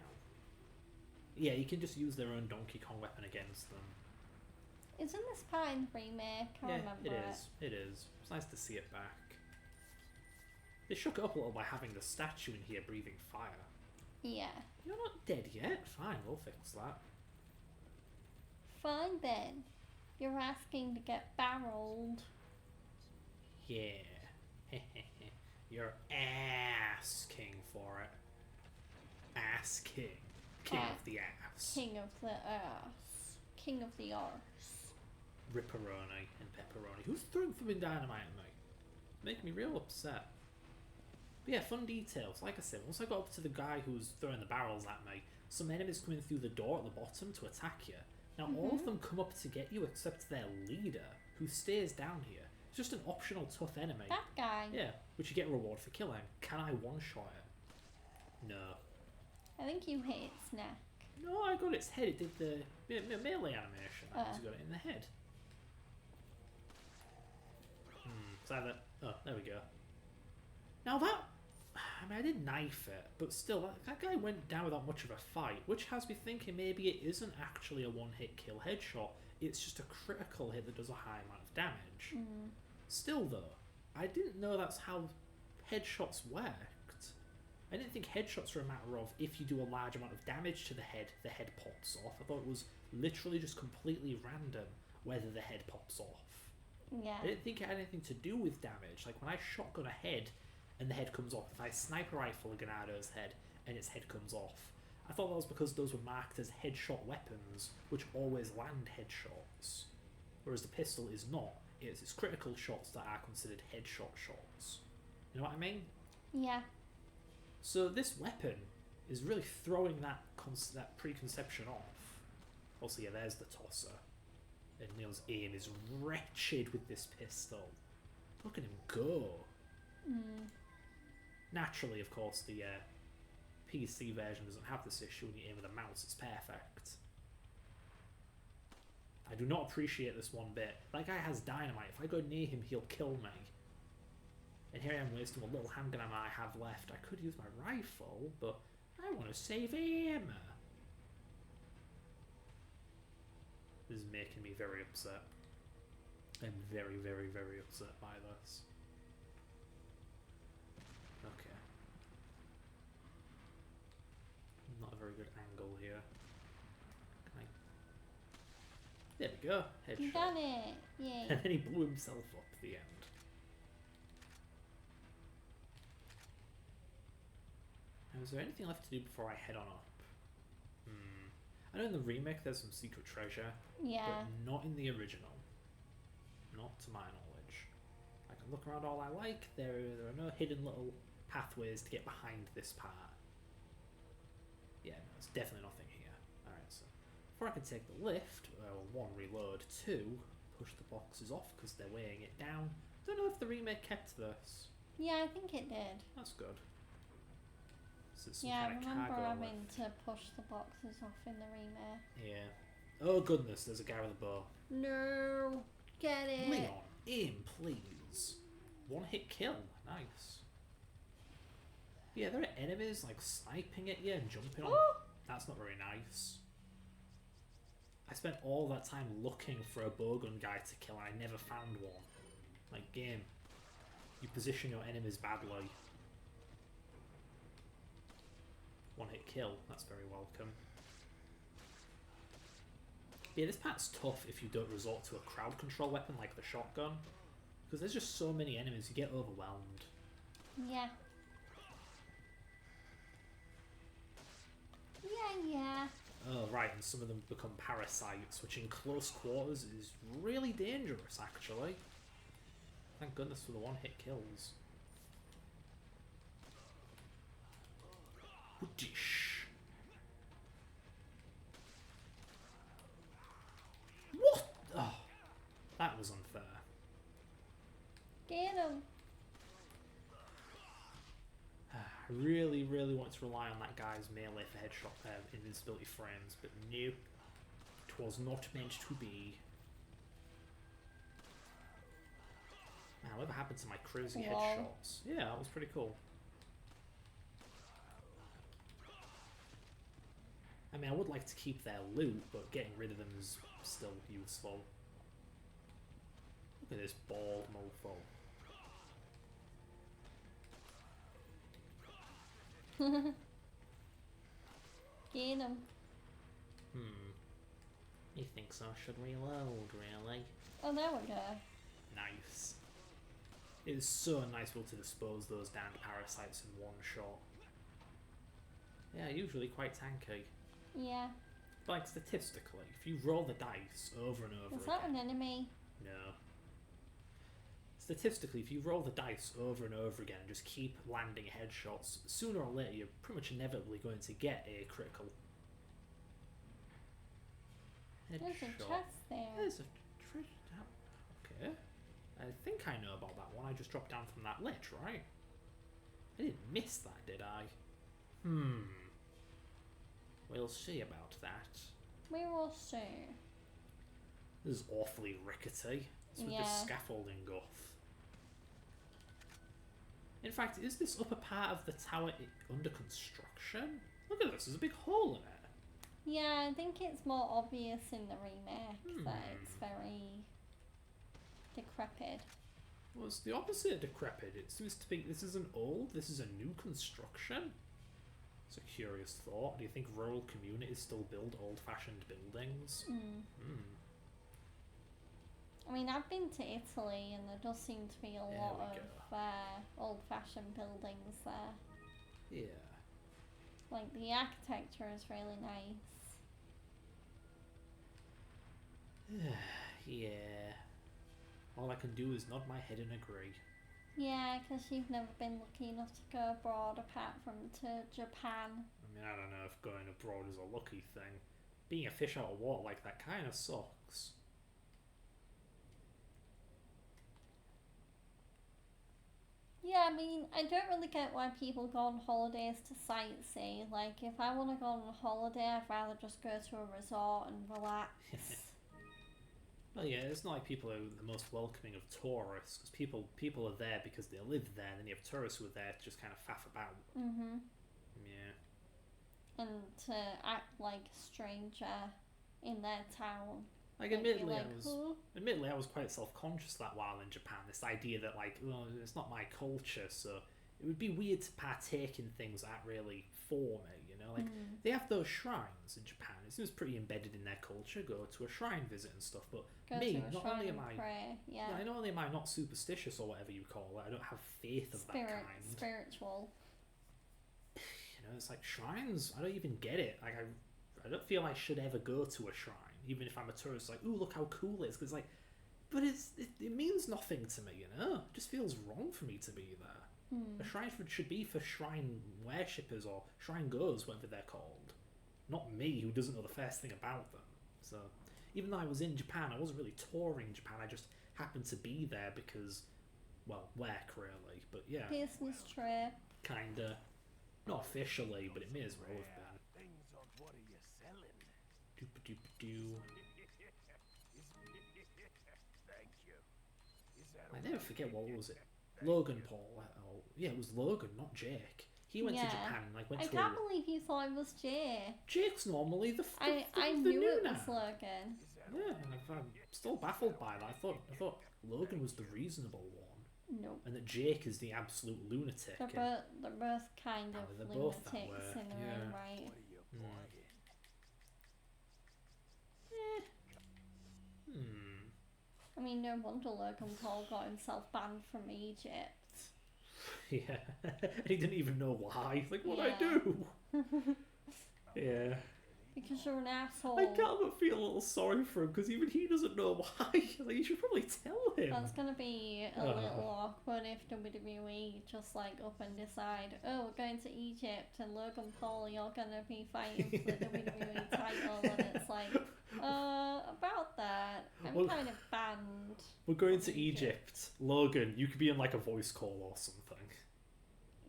Yeah, you can just use their own Donkey Kong weapon against them. Isn't this part in the remake? I Yeah, remember it is. It is. It's nice to see it back. They shook it up a little by having the statue in here breathing fire. Yeah. You're not dead yet. Fine, we'll fix that. fine then. You're asking to get barreled. Yeah. You're asking for it. Asking. King of the ass. King of the ass. King of the arse. Ripperoni and pepperoni. Who's throwing flipping dynamite at me? Make me real upset. But yeah, fun details. Like I said, once I got up to the guy who was throwing the barrels at me, some enemies come in through the door at the bottom to attack you. Now, all of them come up to get you except their leader, who stays down here. It's just an optional tough enemy. That guy. Yeah, which you get a reward for killing. Can I one-shot it? No. I think you hit its neck. No, I got its head. It did the melee animation. I just got it in the head. It's either... Oh, there we go. Now that... I mean, I did knife it, but still, that guy went down without much of a fight, which has me thinking maybe it isn't actually a one-hit kill headshot. It's just a critical hit that does a high amount of damage. Still, though, I didn't know that's how headshots worked. I didn't think headshots were a matter of if you do a large amount of damage to the head pops off. I thought it was literally just completely random whether the head pops off. Yeah. I didn't think it had anything to do with damage. Like when I shotgun a head and the head comes off, if I sniper rifle a Ganado's head and its head comes off, I thought that was because those were marked as headshot weapons, which always land headshots. Whereas the pistol is not. It's critical shots that are considered headshot shots. You know what I mean? Yeah. So this weapon is really throwing that preconception off. Also, yeah, there's the tosser. And Neil's aim is wretched with this pistol. Look at him go. Naturally, of course, the PC version doesn't have this issue. When you aim with a mouse, it's perfect. I do not appreciate this one bit. That guy has dynamite. If I go near him, he'll kill me. And here I am wasting what little handgun ammo I have left. I could use my rifle, but I want to save ammo. This is making me very upset. I'm very, very, very upset by this. Okay. Not a very good angle here. Can I... There we go. Headshot. You got it. Yay. And then he blew himself up at the end. Now, is there anything left to do before I head on up? I know in the remake there's some secret treasure, Yeah. but not in the original. Not to my knowledge. I can look around all I like. There are no hidden little pathways to get behind this part. Yeah, no, there's definitely nothing here. Alright, so before I can take the lift, one, reload, two, push the boxes off because they're weighing it down. Don't know if the remake kept this. Yeah, I think it did. That's good. So it's some Yeah, I kind of remember cargo having lift. to push the boxes off in the remake. Yeah. Oh goodness, there's a guy with a bow. No. Get it. Leon, aim please. One hit kill. Nice. Yeah, there are enemies like sniping at you and jumping on. That's not very nice. I spent all that time looking for a bowgun guy to kill and I never found one. Like, game, you position your enemies badly. One hit kill, that's very welcome. Yeah, this part's tough if you don't resort to a crowd control weapon like the shotgun. Because there's just so many enemies, you get overwhelmed. Yeah. Yeah. Oh, right, and some of them become parasites, which in close quarters is really dangerous, actually. Thank goodness for the one-hit kills. Dish. What? Oh, that was unfair. Get him. I really, really want to rely on that guy's melee for headshot invincibility frames, but no, it was not meant to be. Man, whatever happened to my crazy Wow. headshots? Yeah, that was pretty cool. I mean, I would like to keep their loot, but getting rid of them is still useful. Look at this bald mofo. Get him. He thinks I should reload, really. Oh, there we go. Nice. It is so nice to be able to dispose those damn parasites in one shot. Yeah, usually quite tanky. Yeah. But like statistically, if you roll the dice over and over Is that again... an enemy? No. Statistically, if you roll the dice over and over again and just keep landing headshots, sooner or later you're pretty much inevitably going to get a critical. There's a Headshot. chest there. There's a treasure. Okay. I think I know about that one. I just dropped down from that ledge, right? I didn't miss that, did I? We'll see about that. We will see. This is awfully rickety. It's with this scaffolding guff. In fact, is this upper part of the tower under construction? Look at this, there's a big hole in it. Yeah, I think it's more obvious in the remake that it's very decrepit. Well, it's the opposite of decrepit. It seems to be this isn't old, this is a new construction. It's a curious thought. Do you think rural communities still build old-fashioned buildings? I mean, I've been to Italy and there does seem to be a There lot we of old-fashioned buildings there. Yeah. Like, the architecture is really nice. Yeah. All I can do is nod my head and agree. Yeah, because you've never been lucky enough to go abroad apart from to Japan. I mean, I don't know if going abroad is a lucky thing. Being a fish out of water like that kind of sucks. Yeah, I mean, I don't really get why people go on holidays to sightsee. Like, if I want to go on a holiday, I'd rather just go to a resort and relax. Well, yeah, it's not like people are the most welcoming of tourists, because people are there because they live there, and then you have tourists who are there to just kind of faff about. Mm-hmm. Yeah. And to act like a stranger in their town. Like, Like, admittedly, you're like, admittedly, I was quite self-conscious that while in Japan. This idea that, like, well, it's not my culture, so it would be weird to partake in things that aren't really for me, you know? Like, they have those shrines in Japan. It seems pretty embedded in their culture, go to a shrine visit and stuff, but go me, to a not shrine only am and I... pray. Yeah. Not only am I not superstitious or whatever you call it, I don't have faith of that kind. Spiritual. You know, it's like shrines, I don't even get it. Like, I don't feel I should ever go to a shrine, even if I'm a tourist. Like, ooh, look how cool it is. Because, like, but it means nothing to me, you know? It just feels wrong for me to be there. A shrine should be for shrine worshippers or shrine goers, whatever they're called. Not me, who doesn't know the first thing about them. So, even though I was in Japan, I wasn't really touring Japan. I just happened to be there because, well, work, really. But, yeah. Business trip. Kinda. Not officially, but it may as well have been. Things on what are you selling? Doop-a-doop-a-doo. Thank you. Is that I never forget, what was it? Logan Paul. Oh, yeah, it was Logan, not Jake. He went to Yeah. Japan and like went I to can't a... believe you thought it was Jay. Jake's normally the I the knew it Nuna. was Logan. Yeah, and I'm still baffled by that. I thought Logan was the reasonable one, Nope. and that Jake is the absolute lunatic. They're both kind of they're both that lunatics way, in their yeah. own right. what are you buying? I mean, no wonder Logan Paul got himself banned from Egypt. Yeah, and he didn't even know why. He's like, what'd I Yeah. do? Yeah. Because you're an asshole. I can't but feel a little sorry for him because even he doesn't know why. Like, you should probably tell him. That's gonna be a little awkward if WWE just like up and decide, oh, we're going to Egypt and Logan Paul, you're gonna be fighting for the WWE title, and it's like, about that, I'm Well- kind of banned. We're going to Egypt. Egypt. Logan, you could be on like a voice call or something.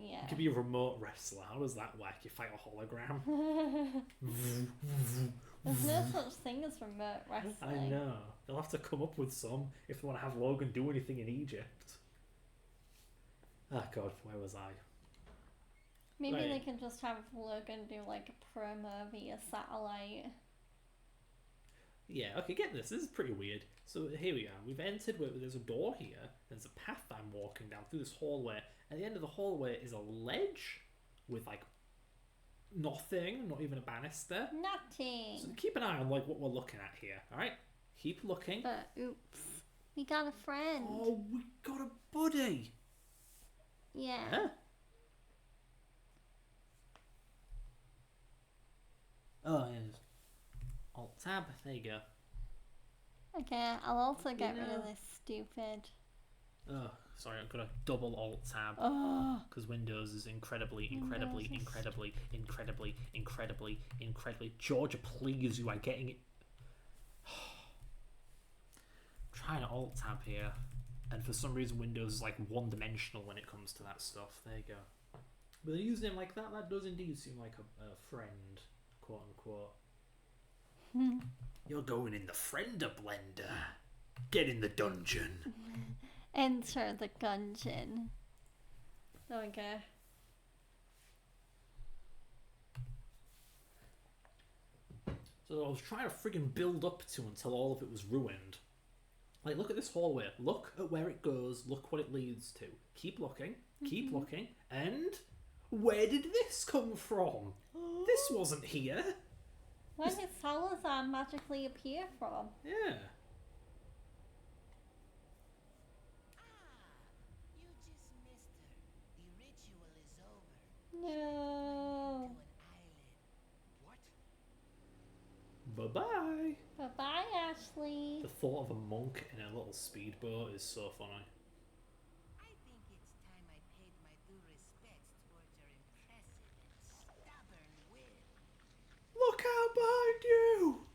Yeah. You could be a remote wrestler. How does that work? You fight a hologram? There's no such thing as remote wrestling. I know. They'll have to come up with some if they want to have Logan do anything in Egypt. Ah, God, where was I? Maybe Right. they can just have Logan do like a promo via satellite. Yeah, okay, get this. This is pretty weird. So here we are. We've entered where there's a door here. There's a path that I'm walking down through this hallway. At the end of the hallway is a ledge with like Nothing, not even a banister. So Nothing. keep an eye on like what we're looking at here, alright? Keep looking. But oops. We got a friend. Oh, we got a buddy. Yeah. Huh? Oh, yes. Alt tab, there you go. Okay, I'll also get rid know- of this stupid. Oh, sorry, I've got a double alt tab. Oh. Because Windows is incredibly. Georgia, please, you are getting it. Trying to alt tab here, and for some reason Windows is like one-dimensional when it comes to that stuff. There you go. But they're using it like that. That does indeed seem like a friend, quote unquote. You're going in the friender blender. Get in the dungeon. Enter the dungeon. There we go. So I was trying to friggin' build up to until all of it was ruined. Like, look at this hallway. Look at where it goes. Look what it leads to. Keep looking. Keep looking. And where did this come from? This wasn't here. Where did Salazar magically appear from? Yeah. You just missed her. The ritual is over. No. To an island. What? Bye-bye. Bye-bye, Ashley. The thought of a monk in a little speedboat is so funny. I think it's time I paid my due respects towards your impressive and stubborn will. Look out behind you!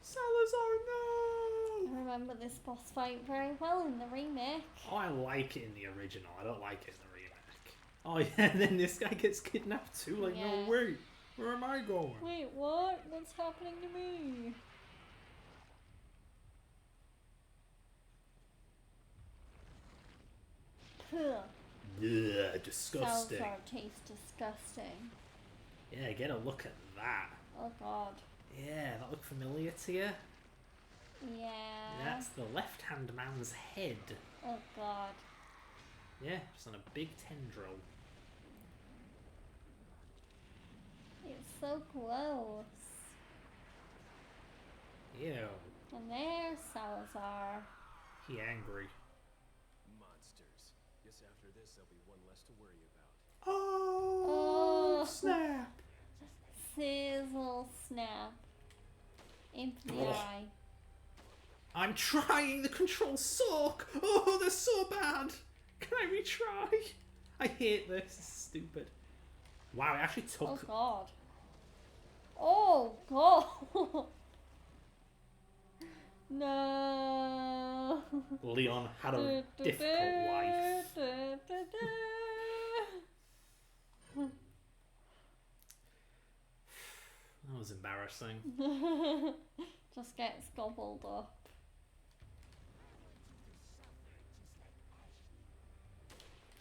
Salazar, no! I remember this boss fight very well in the remake. Oh, I like it in the original. I don't like it in the remake. Oh yeah, and then this guy gets kidnapped too. Like, Yeah. no, wait. Where am I going? Wait, what? What's happening to me? Ugh. Ugh, disgusting. Salazar tastes disgusting. Yeah, get a look at that. Oh god. Yeah, that look familiar to you? Yeah. That's the left-hand man's head. Oh god. Yeah, just on a big tendril. It's so gross. Ew. And there's Salazar. He angry. Monsters. Guess after this there'll be one less to worry about. Oh, Oh. snap! Sizzle snap. Into the Oh. eye. I'm trying, the controls suck! Oh, they're so bad! Can I retry? I hate this, this is stupid. Wow, it actually Oh took... god. Oh god. No. Leon had a difficult life. That was embarrassing. Just gets gobbled up.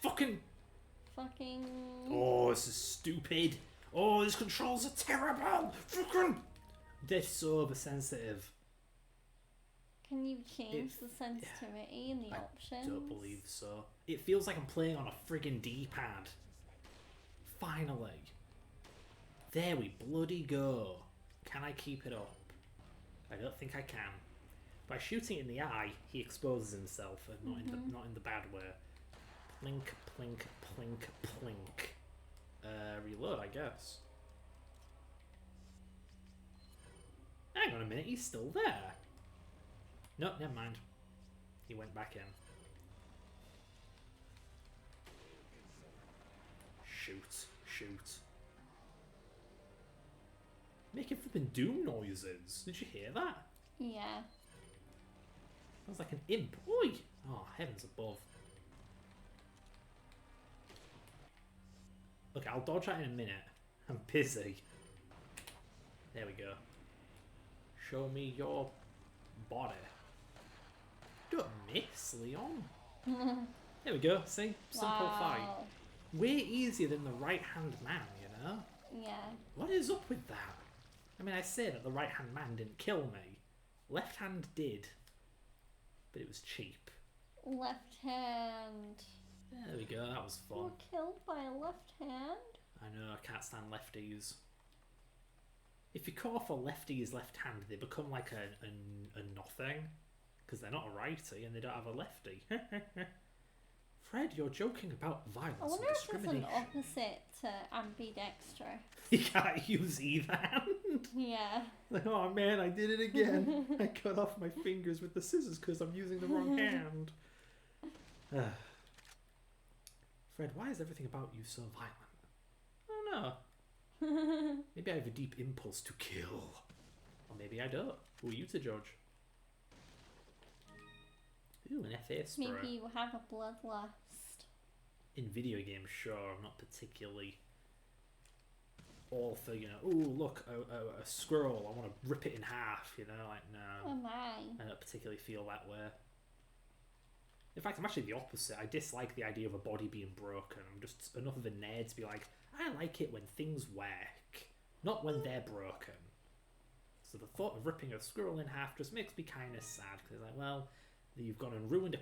Fucking... Fucking. Oh, this is stupid. Oh, these controls are terrible. Fucking... They're so oversensitive. Can you change It- the sensitivity in the options? I don't believe so. It feels like I'm playing on a friggin' D-pad. Finally. There we bloody go. Can I keep it up? I don't think I can. By shooting it in the eye, he exposes himself, and not in the bad way. Plink, plink, plink, plink. Reload, I guess. Hang on a minute, he's still there. No, never mind. He went back in. Shoot, shoot. Making flipping doom noises. Did you hear that? Yeah. Sounds like an imp. Oi! Oh, heavens above. Look, I'll dodge that in a minute. I'm busy. There we go. Show me your body. Don't miss, Leon. There we go. See? Simple fight. Wow. Way easier than the right-hand man, you know? Yeah. What is up with that? I mean, I say that the right-hand man didn't kill me. Left hand did. But it was cheap. Left hand. There we go, that was You fun. were killed by a left hand? I know, I can't stand lefties. If you cut off a lefty's left hand, they become like a nothing. Because they're not a righty and they don't have a lefty. Fred, you're joking about violence I wonder and if there's an discrimination. opposite to ambidextrous. You can't use either hand. Yeah. Like, oh man, I did it again. I cut off my fingers with the scissors because I'm using the wrong hand. Fred, why is everything about you so violent? I don't know. Maybe I have a deep impulse to kill. Or maybe I don't. Who are you to judge? Ooh, an FA spray. Maybe you have a bloodlust. In video games, sure, I'm not particularly all for, you know, ooh, look, a squirrel, I want to rip it in half, you know, like, no. Oh my. I don't particularly feel that way. In fact, I'm actually the opposite. I dislike the idea of a body being broken. I'm just enough of a nerd to be like, I like it when things work, not when they're broken. So the thought of ripping a squirrel in half just makes me kind of sad, because like, well, you've gone and ruined a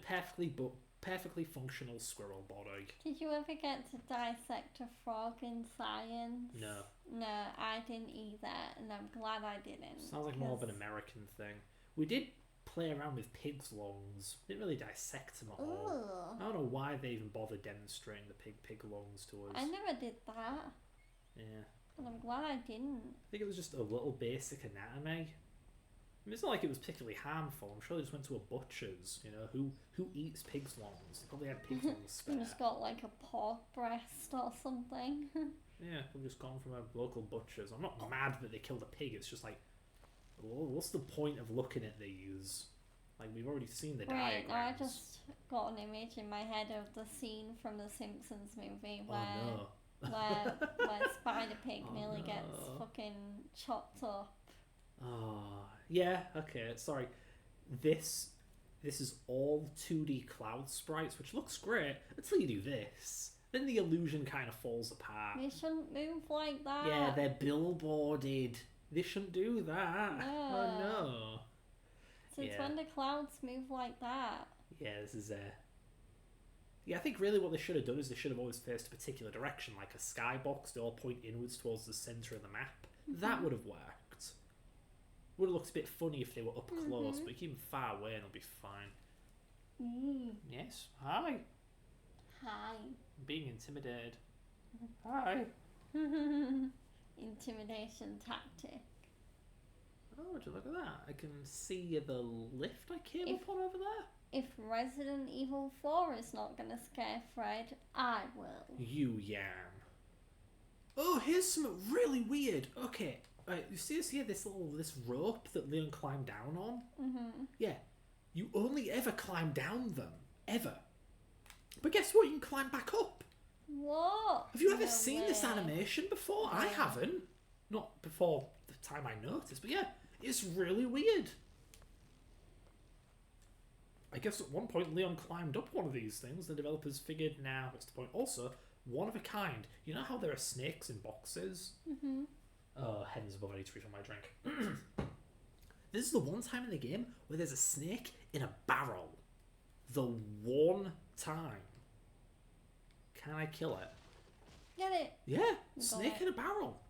perfectly functional squirrel body. Did you ever get to dissect a frog in science? No. No, I didn't either, and I'm glad I didn't. Sounds like more of an 'cause- American thing. We did play around with pigs' lungs. Didn't really dissect them at all. Ugh. I don't know why they even bothered demonstrating the pig lungs to us. I never did that, Yeah. and I'm glad I didn't. I think it was just a little basic anatomy. I mean, it's not like it was particularly harmful. I'm sure they just went to a butcher's, you know, who eats pig's lungs? They probably had pig's lungs You spare. just got like a pork breast or something. Yeah, they've just gone from a local butcher's. I'm not mad that they killed a pig, it's just like, what's the point of looking at these? Like, we've already seen the Right, now I diagrams. just got an image in my head of the scene from the Simpsons movie where Oh no. where Spider Pig Oh, nearly gets no. fucking chopped up. Oh, yeah, okay, sorry. This is all 2D cloud sprites, which looks great until you do this. Then the illusion kind of falls apart. They shouldn't move like that. Yeah, they're billboarded. They shouldn't do that. No. Oh no. Since yeah. when do clouds move like that? Yeah, this is Yeah, I think really what they should have done is they should have always faced a particular direction, like a skybox. They all point inwards towards the centre of the map. That would have worked. Would have looked a bit funny if they were up close, but you keep them far away and it'll be fine. Yes. Hi. Hi. I'm being intimidated. Hi. Intimidation tactic. Oh, would you look at that? I can see the lift I came If- upon over there. If Resident Evil 4 is not gonna scare Fred, I will. You yam. Oh, here's something really weird. Okay, you see this here? This rope that Leon climbed down on. Mm-hmm. Yeah, you only ever climb down them ever. But guess what? You can climb back up. What? Have you ever No seen this way. animation before? I No. haven't. Not before the time I noticed, but yeah, it's really weird. I guess at one point Leon climbed up one of these things. The developers figured, nah, that's the point. Also, one of a kind. You know how there are snakes in boxes? Mm-hmm. Oh, heavens above, I need to refill my drink. This is the one time in the game where there's a snake in a barrel. The one time. Can I kill it? Get it? Yeah, Got snake it. in a barrel.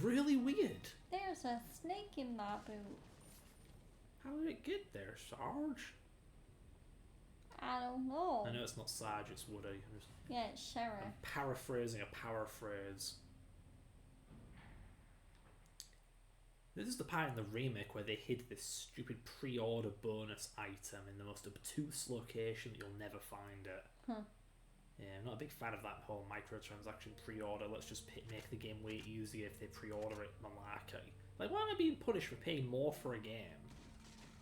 Really weird. There's a snake in my boot. How did it get there, Sarge? I don't know. I know it's not Sarge, it's Woody. Yeah, it's Sheriff. I'm paraphrasing a paraphrase. This is the part in the remake where they hid this stupid pre-order bonus item in the most obtuse location that you'll never find it. Huh. Yeah, I'm not a big fan of that whole microtransaction pre-order. Let's just make the game way easier if they pre-order it malarkey. Like, why am I being punished for paying more for a game?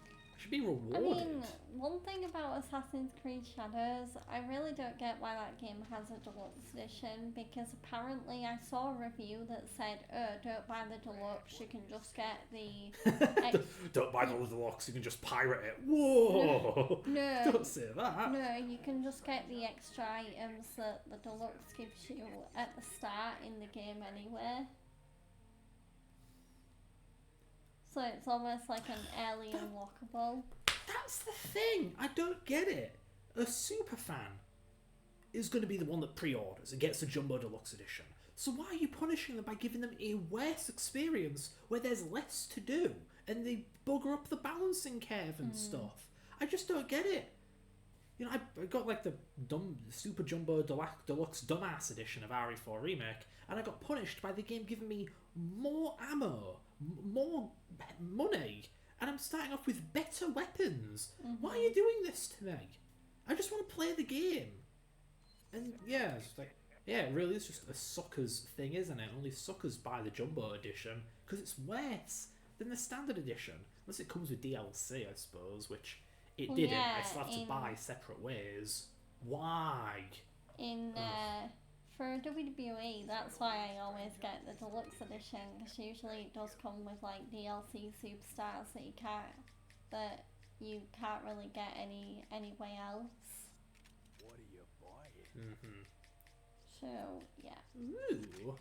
I should be rewarded. I mean, one thing about Assassin's Creed Shadows, I really don't get why that game has a deluxe edition, because apparently I saw a review that said, don't buy the deluxe, you can just get the... Don't buy the deluxe, you can just pirate it. Whoa! No. Don't say that. No, you can just get the extra items that the deluxe gives you at the start in the game anyway. So it's almost like an early unlockable. That's the thing. I don't get it. A super fan is going to be the one that pre-orders and gets the Jumbo Deluxe Edition. So why are you punishing them by giving them a worse experience where there's less to do and they bugger up the balancing curve and stuff? I just don't get it. You know, I got like the Super Jumbo Deluxe Dumbass Edition of RE4 Remake, and I got punished by the game giving me more ammo, more money, and I'm starting off with better weapons. Why are you doing this to me? I just want to play the game. And yeah, it's like, yeah, it really is just a suckers thing, isn't it? Only suckers buy the Jumbo Edition because it's worse than the Standard Edition. Unless it comes with DLC, I suppose, which it Well, didn't. yeah, I still have to buy separate ways. Why? For WWE, that's why I always get the deluxe edition, because usually it does come with like DLC superstars that you can't really get anywhere else. What are you buying? So yeah. Ooh.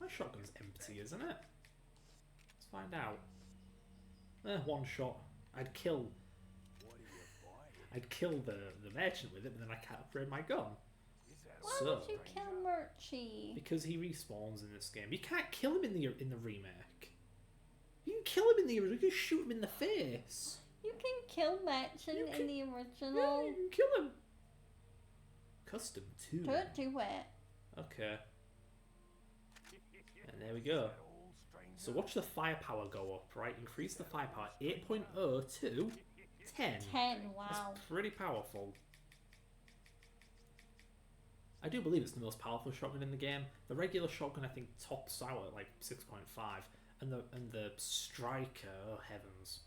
My shotgun's empty, isn't it? Let's find out. One shot. I'd kill the merchant with it, but then I can't upgrade my gun. Why So, would you kill Murchie? because he respawns in this game. You can't kill him in the remake. You can kill him in the original. You can shoot him in the face. You can kill Merchant You in can- the Yeah, original. you can kill him. Custom too. Don't do it. Okay. And there we go. So watch the firepower go up, right? Increase the firepower 8.0 to 10. 10, wow. That's pretty powerful. I do believe it's the most powerful shotgun in the game. The regular shotgun I think tops out at like 6.5, and the striker, oh heavens.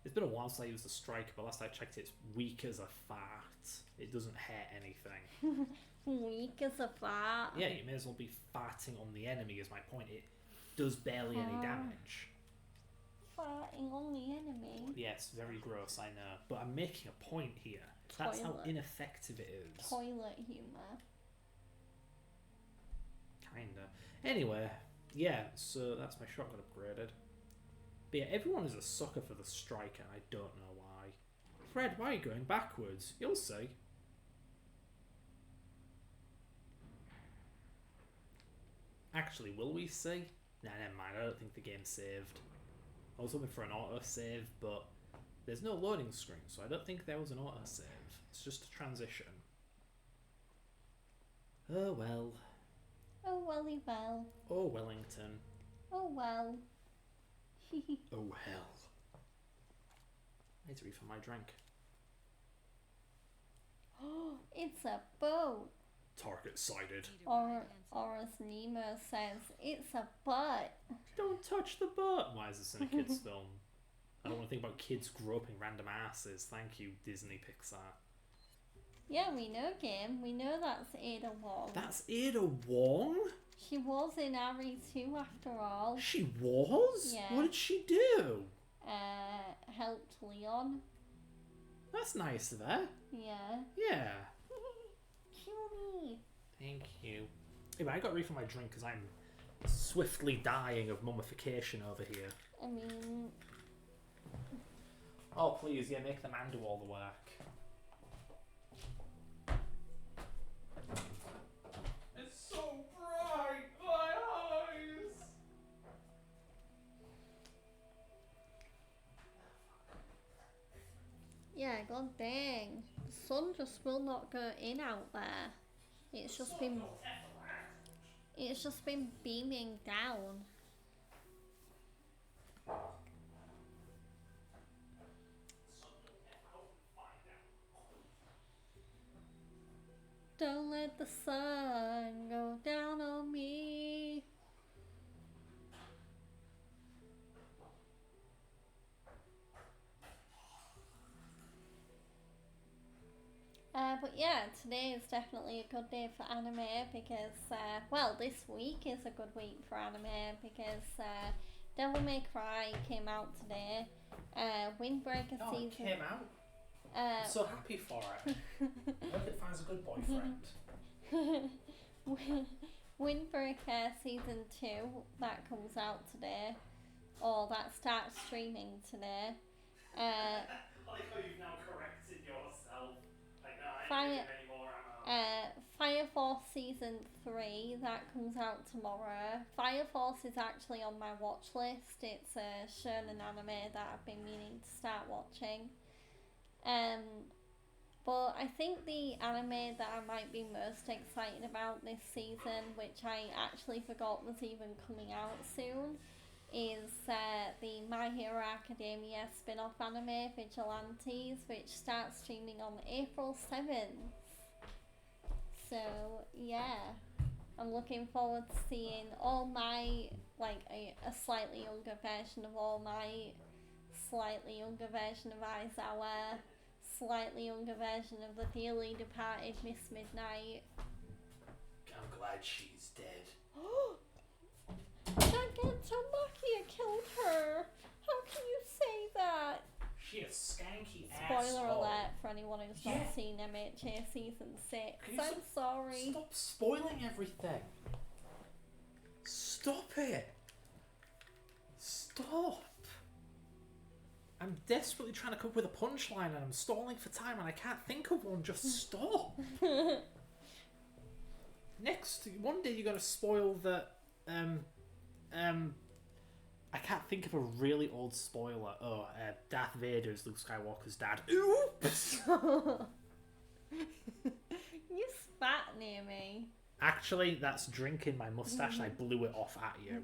It's been a while since I used the striker, but last I checked it's weak as a fart. It doesn't hurt anything. Weak as a fart. Yeah, you may as well be farting on the enemy is my point. It does barely any damage. Farting on the enemy. Yes, very gross, I know. But I'm making a point here. That's how Toilet. ineffective it is. Toilet humour. Kinda. Anyway, yeah, so that's my shotgun upgraded. But yeah, everyone is a sucker for the striker, and I don't know why. Fred, why are you going backwards? You'll see. Actually, will we see? Nah, never mind, I don't think the game's saved. I was hoping for an auto-save, but there's no loading screen, so I don't think there was an auto-save. It's just a transition. Oh well. Oh welly well. Oh Wellington. Oh well. Oh hell. I need to refill my drink. It's a boat. Target sighted. Or as Nemo says, it's a butt. Don't touch the butt. Why is this in a kid's film? I don't want to think about kids groping random asses. Thank you, Disney Pixar. Yeah, we know Game. We know that's Ada Wong. That's Ada Wong? She was in Ari too, after all. She was? Yeah. What did she do? Helped Leon. That's nice of her. Yeah. Yeah. Cutie. Thank you. Anyway, I got to refill my drink because I'm swiftly dying of mummification over here. I mean, Oh, please, yeah, make the man do all the work. It's so bright, my eyes! yeah, god dang. The sun just will not go in out there. It's just been beaming down. Don't let the sun go down on me. But yeah, today is definitely a good day for anime because, well, this week is a good week for anime because Devil May Cry came out today. Windbreaker Oh, it season. came out. I'm so happy for it. I hope it finds a good boyfriend. Windbreaker season 2 that comes out today, or that starts streaming today. I like how you've now corrected yourself. Like, no, I Fire- ain't giving any more Fire Force Season 3, that comes out tomorrow. Fire Force is actually on my watch list. It's a shonen anime that I've been meaning to start watching. But I think the anime that I might be most excited about this season, which I actually forgot was even coming out soon, is the My Hero Academia spin-off anime, Vigilantes, which starts streaming on April 7th. So, yeah, I'm looking forward to seeing all my, like, a slightly younger version of All Might, slightly younger version of Aizawa, slightly younger version of the dearly departed Miss Midnight. I'm glad she's dead. Tamaki killed her! How can you say that? She a skanky Spoiler asshole. alert for anyone who's Yeah. not seen MHA Season 6. Can you I'm sorry. Stop spoiling everything. Stop it. Stop. I'm desperately trying to come up with a punchline and I'm stalling for time and I can't think of one. Just stop. Next, one day you're gonna spoil that. I can't think of a really old spoiler. Darth Vader is Luke Skywalker's dad. Oops. You spat near me. Actually, that's drinking my mustache and I blew it off at you.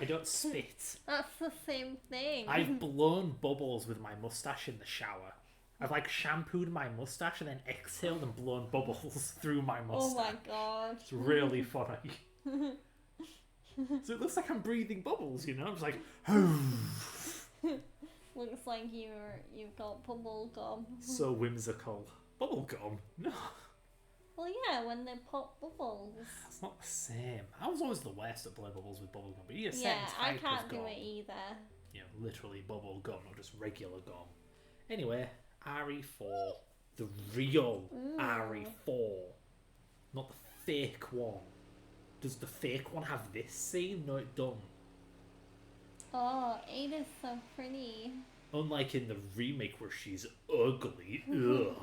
I don't spit. That's the same thing. I've blown bubbles with my mustache in the shower. I've like shampooed my mustache and then exhaled and blown bubbles through my mustache. Oh my god. It's really funny. So it looks like I'm breathing bubbles, you know? I'm just like, Looks like you've got bubble gum. so whimsical. Bubble gum? No, Well, yeah, when they pop bubbles. it's not the same. I was always the worst at blowing bubbles with bubble gum, but you're Yeah, I type can't of do gum. it either. You know, literally bubble gum, not just regular gum. Anyway, RE4. The real RE4. Not the fake one. Does the fake one have this scene? No, it don't. Oh, Ada's so pretty. Unlike in the remake where she's ugly. Ugh.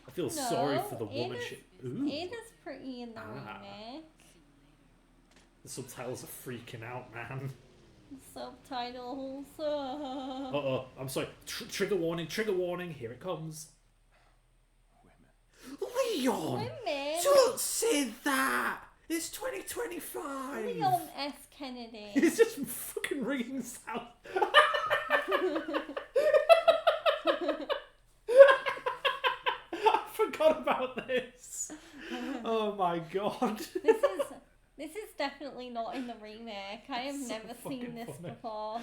I feel sorry for the woman. Ooh. Ada's pretty in the Ah. remake. The subtitles are freaking out, man. Subtitles. Uh-oh, I'm sorry. Trigger warning, here it comes. Leon! Women. Don't say that! It's 2025! Leon S. Kennedy. It's just fucking ringing sound. I forgot about this. Oh my god. This is definitely not in the remake. I have So never seen fucking this funny. before.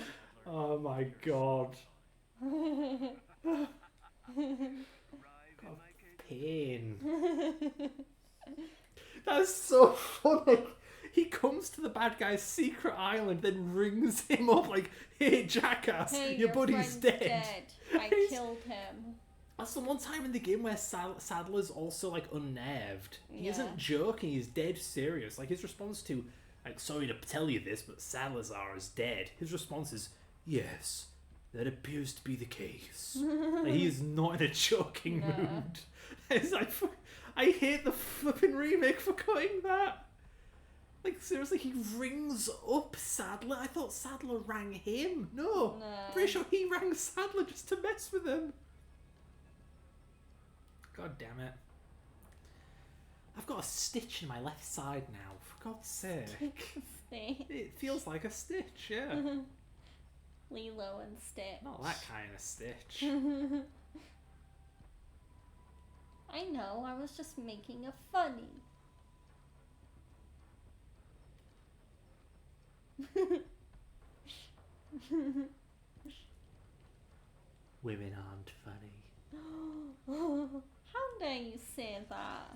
Oh my god. God, pain. That's so funny. He comes to the bad guy's secret island, then rings him up like, "Hey, jackass, Hey, your buddy's friend's dead." I He's- killed him. That's the one time in the game where Sadler's also like unnerved. He Yeah. isn't joking. He's dead serious. Like his response to, like, "Sorry to tell you this, but Salazar is dead." His response is, "Yes, that appears to be the case." Like, he is not in a joking No. mood. It's like, I hate the flipping remake for cutting that. Like seriously, he rings up Sadler. I thought Sadler rang him. No, No. I'm pretty sure he rang Sadler just to mess with him. God damn it. I've got a stitch in my left side now, for God's sake. Stitch. It feels like a stitch, yeah. Lilo and Stitch. Not that kind of stitch. I know, I was just making a funny. Women aren't funny. How dare you say that?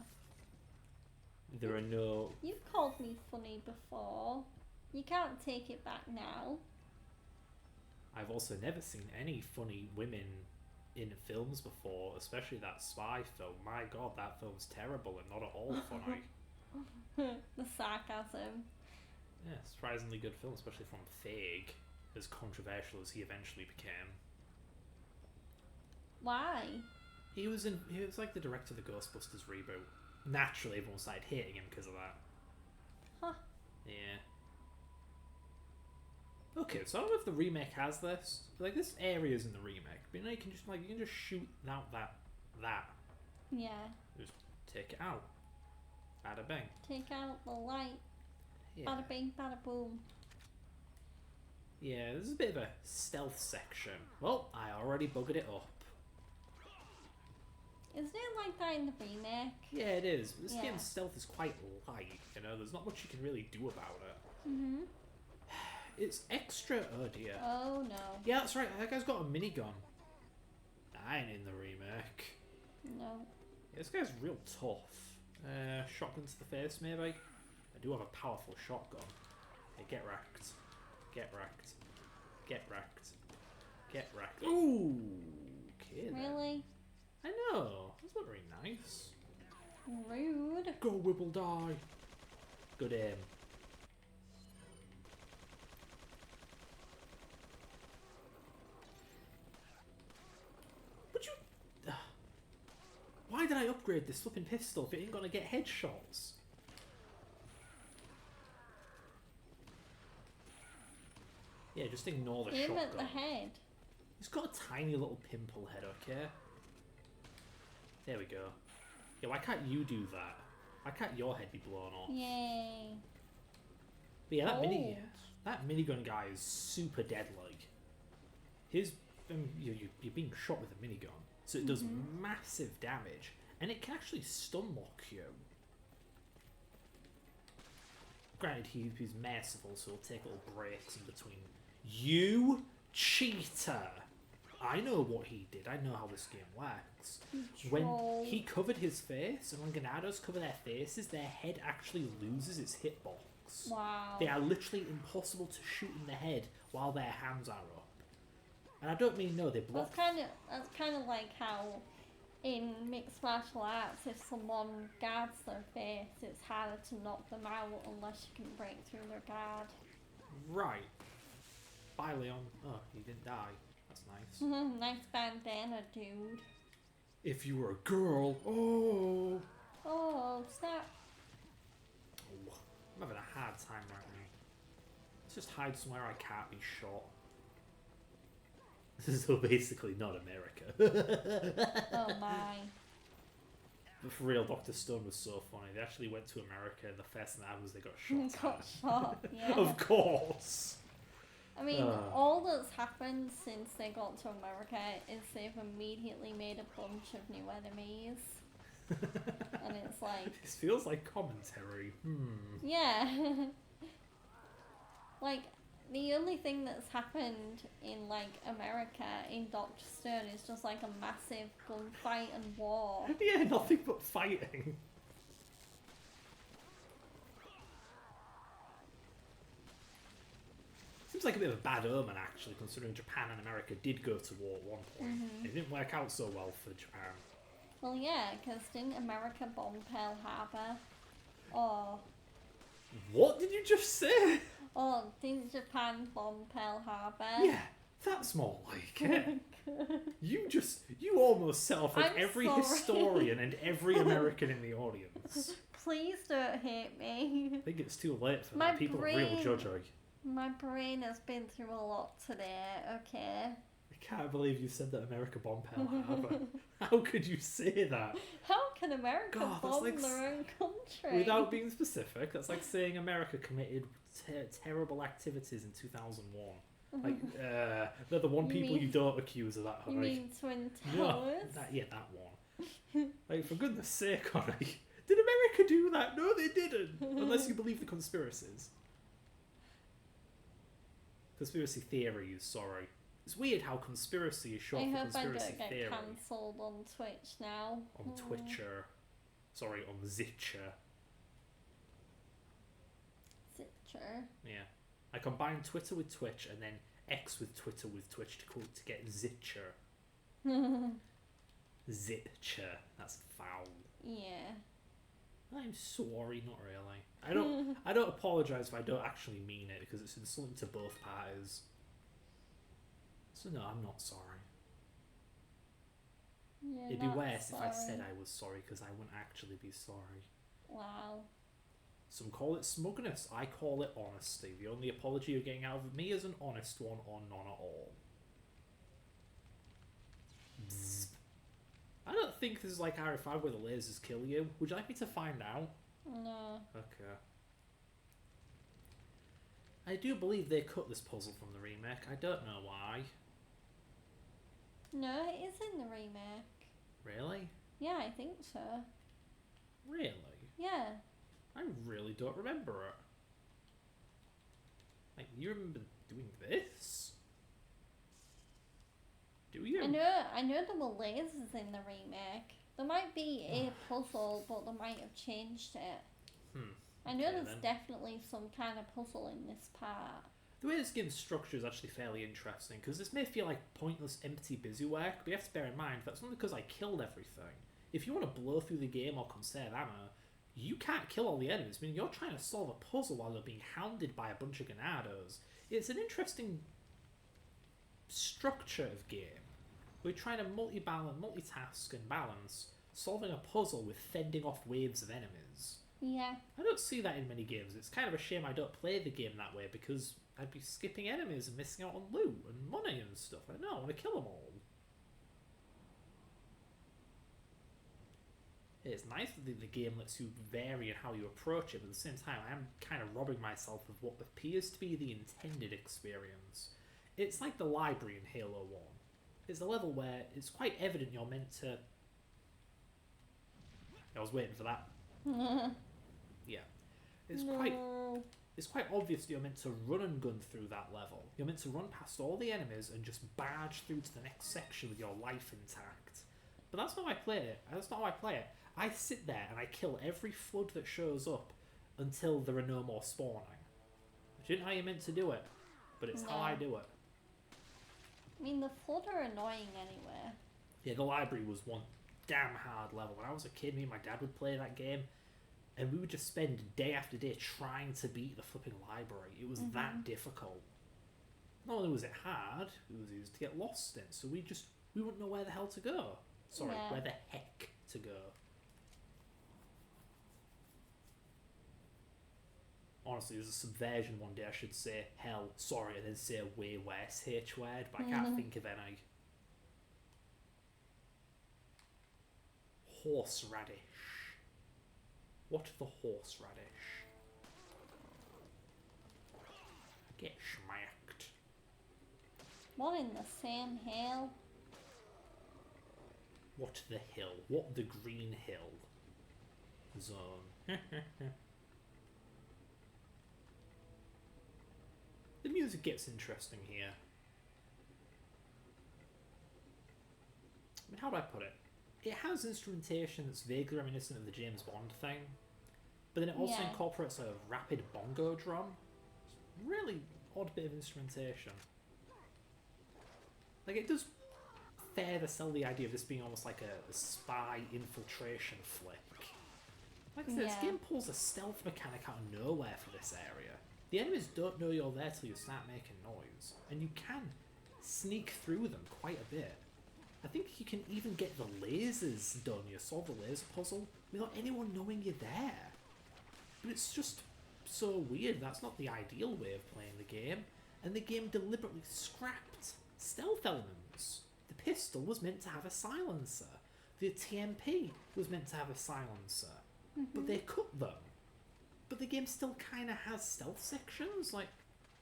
There are no... You've called me funny before. You can't take it back now. I've also never seen any funny women in films before, especially that spy film. My god, that film's terrible and not at all funny. The sarcasm. Yeah, surprisingly good film, especially from Feig, as controversial as he eventually became. Why? He was like the director of the Ghostbusters reboot. Naturally, everyone started hating him because of that. Huh. Yeah. Okay, so I don't know if the remake has this. Like, this area's in the remake, but you know, you can just shoot out that. Yeah. Just take it out. Bada bang. Take out the light. Yeah. Bada bing, bada boom. Yeah, there's a bit of a stealth section. Well, I already buggered it up. Isn't it like that in the remake? Yeah, it is. This Yeah. game's stealth is quite light, you know, there's not much you can really do about it. Mm-hmm. It's extra, oh dear. Oh no. Yeah, that's right, that guy's got a minigun. I ain't in the remake. No. Yeah, this guy's real tough. Shotgun to the face, maybe? I do have a powerful shotgun. Hey, get wrecked. Get wrecked. Get wrecked. Get wrecked. Ooh! Okay then. Really? I know. That's not very nice. Rude. Go, Wibble, die. Good aim. Would you... Why did I upgrade this flipping pistol if it ain't gonna get headshots? Yeah, just ignore the Aim shotgun. at the head. He's got a tiny little pimple head, okay? There we go. Yeah, why can't you do that? Why can't your head be blown off? Yay. But yeah, Oh. that minigun guy is super deadly. His you're being shot with a minigun, so it does massive damage, and it can actually stun lock you. Granted, he's merciful, so he'll take little breaks in between. You cheater! I know what he did. I know how this game works. When Troll. he covered his face, and when Ganados cover their faces, their head actually loses its hitbox. Wow. They are literally impossible to shoot in the head while their hands are up. And I don't mean no, they block. That's kind of like how in mixed martial arts, if someone guards their face, it's harder to knock them out unless you can break through their guard. Right. Bye, Leon. Oh, he didn't die. That's nice. Nice bandana, dude. If you were a girl, oh. Oh, snap. Oh, I'm having a hard time right now. Let's just hide somewhere I can't be shot. So basically not America. Oh my. But for real, Dr. Stone was so funny. They actually went to America and the first thing that happened was they got shot Got at. shot, yeah. Of course. I mean, all that's happened since they got to America is they've immediately made a bunch of new enemies. And it's like... This feels like commentary. Yeah. Like, the only thing that's happened in, like, America in Dr. Stone is just, like, a massive gunfight and war. Yeah, nothing but fighting. Seems like a bit of a bad omen, actually, considering Japan and America did go to war at one point. It didn't work out so well for Japan. Well, yeah, because didn't America bomb Pearl Harbor? Or What did you just say? didn't Japan bomb Pearl Harbor? Yeah, that's more like it. You almost set off like I'm every sorry. historian and every American in the audience. Please don't hate me. I think it's too late for My that. People are real brain- judgery. My brain has been through a lot today, okay? I can't believe you said that America bombed Pearl Harbor. How could you say that? How can America God, that's bomb like their own country? Without being specific, that's like saying America committed terrible activities in 2001. Like, they're the one You people mean- you don't accuse of that. You Honey. mean Twin No, Towers? that one. Like, for goodness sake, honey. Did America do that? No, they didn't. Unless you believe the conspiracies. Conspiracy theories, sorry. It's weird how conspiracy is short I for hope I conspiracy don't get theory. cancelled on Twitch now. On Twitcher. Sorry, on Zitcher. Zitcher. Yeah. I combined Twitter with Twitch and then X with Twitter with Twitch to get Zitcher. Zitcher. That's foul. Yeah. I'm sorry, not really. I don't apologise if I don't actually mean it because it's insulting to both parties. So no, I'm not sorry. You're It'd be not worse if I said sorry. I was sorry, because I wouldn't actually be sorry. Wow. Some call it smugness, I call it honesty. The only apology you're getting out of me is an honest one, or none at all. Bzz. I don't think this is like RE5 where the lasers kill you. Would you like me to find out? No. Okay. I do believe they cut this puzzle from the remake. I don't know why. No, it is in the remake. Really? Yeah, I think so. Really? Yeah. I really don't remember it. Like, you remember doing this? Do you? I know there were lasers in the remake. There might be a puzzle, but they might have changed it. I know Okay, there's then. definitely some kind of puzzle in this part. The way this game's structure is actually fairly interesting, because this may feel like pointless, empty busywork, but you have to bear in mind that's not because I killed everything. If you want to blow through the game or conserve ammo, you can't kill all the enemies. I mean, you're trying to solve a puzzle while you're being hounded by a bunch of ganados. It's an interesting structure of game. We're trying to multitask and balance, solving a puzzle with fending off waves of enemies. Yeah. I don't see that in many games. It's kind of a shame I don't play the game that way, because I'd be skipping enemies and missing out on loot and money and stuff. I know, I want to kill them all. It's nice that the game lets you vary in how you approach it, but at the same time, I'm kind of robbing myself of what appears to be the intended experience. It's like the library in Halo 1. It's a level where it's quite evident you're meant to... I was waiting for that. Yeah. It's quite obvious you're meant to run and gun through that level. You're meant to run past all the enemies and just barge through to the next section with your life intact. But that's not how I play it. That's not how I play it. I sit there and I kill every flood that shows up until there are no more spawning. Which isn't how you're meant to do it, but it's how I do it. I mean, the flood are annoying anyway. Yeah, the library was one damn hard level. When I was a kid, me and my dad would play that game, and we would just spend day after day trying to beat the flipping library. It was that difficult. Not only was it hard, it was easy to get lost in, so we wouldn't know where the hell to go. Sorry, Yeah. where the heck to go. Honestly, there's a subversion one day I should say hell, sorry, and then say a way worse H word, but I can't think of any. Horseradish. What the horseradish? Get schmacked. What in the same hell? What the hill? What the green hill? Zone. The music gets interesting here. I mean, how do I put it? It has instrumentation that's vaguely reminiscent of the James Bond thing, but then it also Yeah. incorporates a rapid bongo drum. It's a really odd bit of instrumentation. Like, it does further sell the idea of this being almost like a spy infiltration flick. Like I said, this Yeah. game pulls a stealth mechanic out of nowhere for this area. The enemies don't know you're there till you start making noise, and you can sneak through them quite a bit. I think you can even get the lasers done, you solve the laser puzzle, without anyone knowing you're there. But it's just so weird. That's not the ideal way of playing the game, and the game deliberately scrapped stealth elements. The pistol was meant to have a silencer. The TMP was meant to have a silencer, but they cut them. But the game still kind of has stealth sections. Like,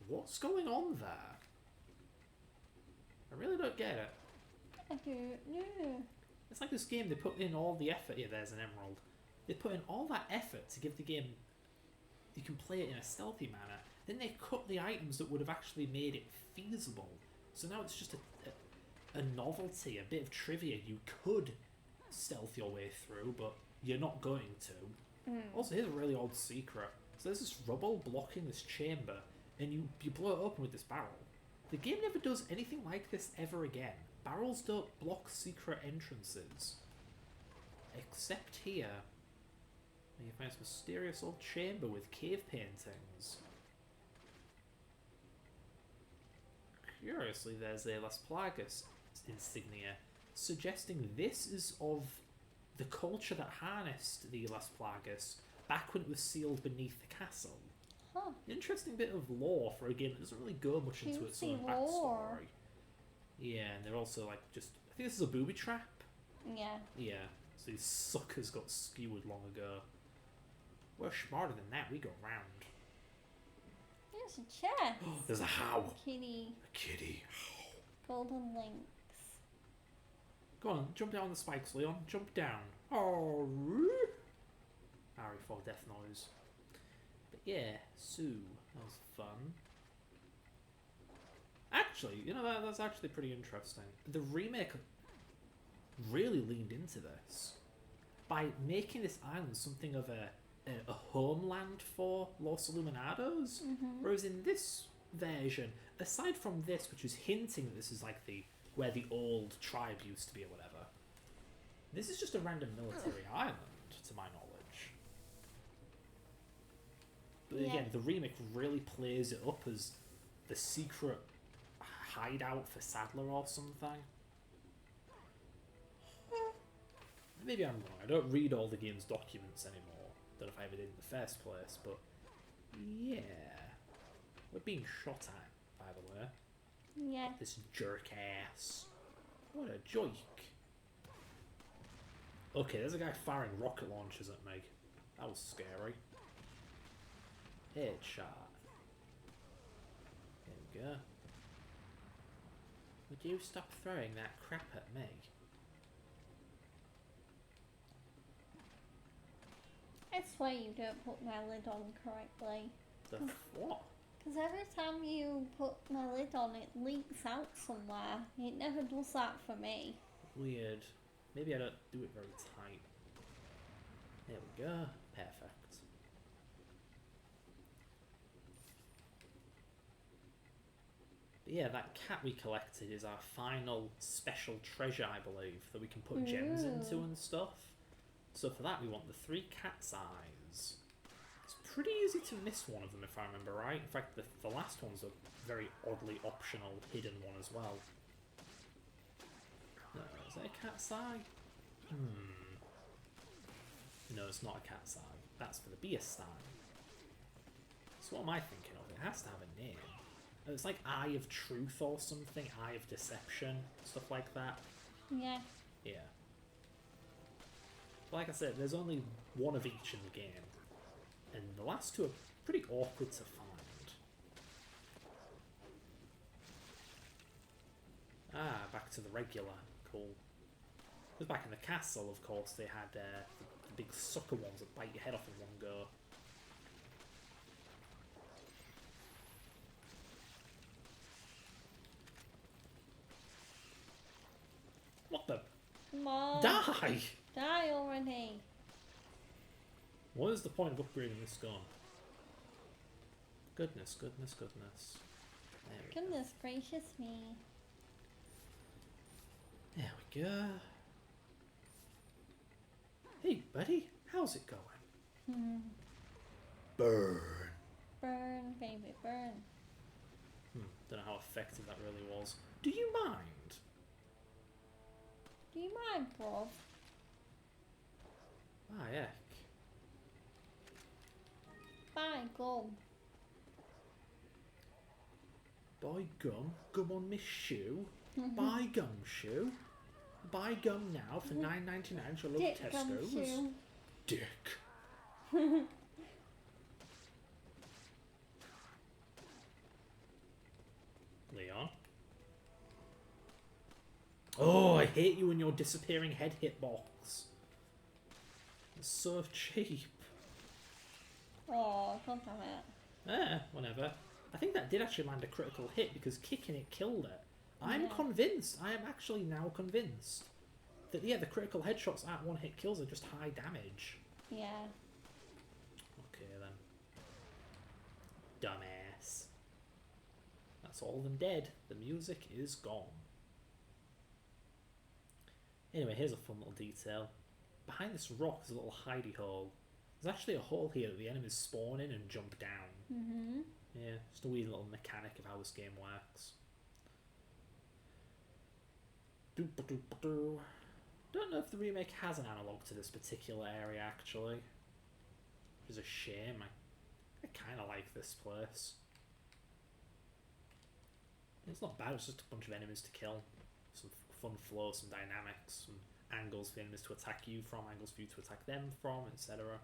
what's going on there? I really don't get it. I don't know. It's like this game, they put in all the effort. Yeah, there's an emerald. They put in all that effort to give the game... You can play it in a stealthy manner. Then they cut the items that would have actually made it feasible. So now it's just a novelty, a bit of trivia. You could stealth your way through, but you're not going to. Also, here's a really odd secret. So there's this rubble blocking this chamber, and you blow it open with this barrel. The game never does anything like this ever again. Barrels don't block secret entrances. Except here. You find this mysterious old chamber with cave paintings. Curiously, there's a Las Plagas insignia suggesting this is of the culture that harnessed the Las Plagas back when it was sealed beneath the castle. Huh. Interesting bit of lore for a game that doesn't really go much into its Juicy own lore. backstory. Yeah, and they're also like just. I think this is a booby trap. Yeah. Yeah, so these suckers got skewered long ago. We're smarter than that. We go round. There's a chest. There's a how. Kitty. A kitty. Golden links. Go on, jump down the spikes, Leon. Jump down. Oh. RE4 death noise. But yeah, Sue. That was fun. Actually, you know, that's actually pretty interesting. The remake really leaned into this by making this island something of a homeland for Los Illuminados. Whereas in this version, aside from this, which is hinting that this is like where the old tribe used to be or whatever, this is just a random military island, to my knowledge. But Yeah. again, the remake really plays it up as the secret hideout for Sadler or something. Maybe I'm wrong. I don't read all the game's documents anymore. Don't know if I ever did in the first place, but yeah. We're being shot at, by the way. Yeah. This jerk ass. What a joke. Okay, there's a guy firing rocket launchers at me. That was scary. Headshot. There we go. Would you stop throwing that crap at me? I swear you don't put my lid on correctly. The what? Because every time you put my lid on, it leaks out somewhere. It never does that for me. Weird. Maybe I don't do it very tight. There we go. Perfect. But yeah, that cat we collected is our final special treasure, I believe, that we can put gems into Ooh. and stuff. So for that, we want the 3 cat's eyes. It's pretty easy to miss one of them, if I remember right. In fact, the last one's a very oddly optional, hidden one as well. No, is that a cat's eye? No, it's not a cat's eye. That's for the beast eye. So what am I thinking of? It has to have a name. It's like Eye of Truth or something, Eye of Deception, stuff like that. Yeah. Yeah. But like I said, there's only one of each in the game. And the last 2 are pretty awkward to find. Ah, back to the regular. Cool. Because back in the castle, of course, they had the big sucker ones that bite your head off in one go. What the? Come on. Die! Die already. What is the point of upgrading this gun? Goodness, goodness, goodness. There we go. Goodness gracious me. There we go. Hey, buddy, how's it going? Burn. Burn, baby, burn. Don't know how effective that really was. Do you mind? Do you mind, bruv? Ah, heck. Bye, go. Buy gum. Gum on my shoe. Buy gumshoe. Buy gum now for $9.99 your local Dick Tesco's. gumshoe. Dick. Leon. Oh, I hate you and your disappearing head hitbox. It's so cheap. Oh, don't have it. Whatever. I think that did actually land a critical hit because kicking it killed it. I'm Yeah. convinced, I am actually now convinced that, yeah, the critical headshots at 1-hit kills are just high damage. Yeah. Okay then. Dumbass. That's all of them dead. The music is gone. Anyway, here's a fun little detail. Behind this rock is a little hidey hole. There's actually a hole here that the enemies spawn in and jump down. Mm-hmm. Yeah, just a weird little mechanic of how this game works. Doo-ba-doo-ba-doo. Don't know if the remake has an analogue to this particular area actually. Which is a shame. I kind of like this place. It's not bad, it's just a bunch of enemies to kill. Some fun flow, some dynamics, some angles for enemies to attack you from, angles for you to attack them from, etc.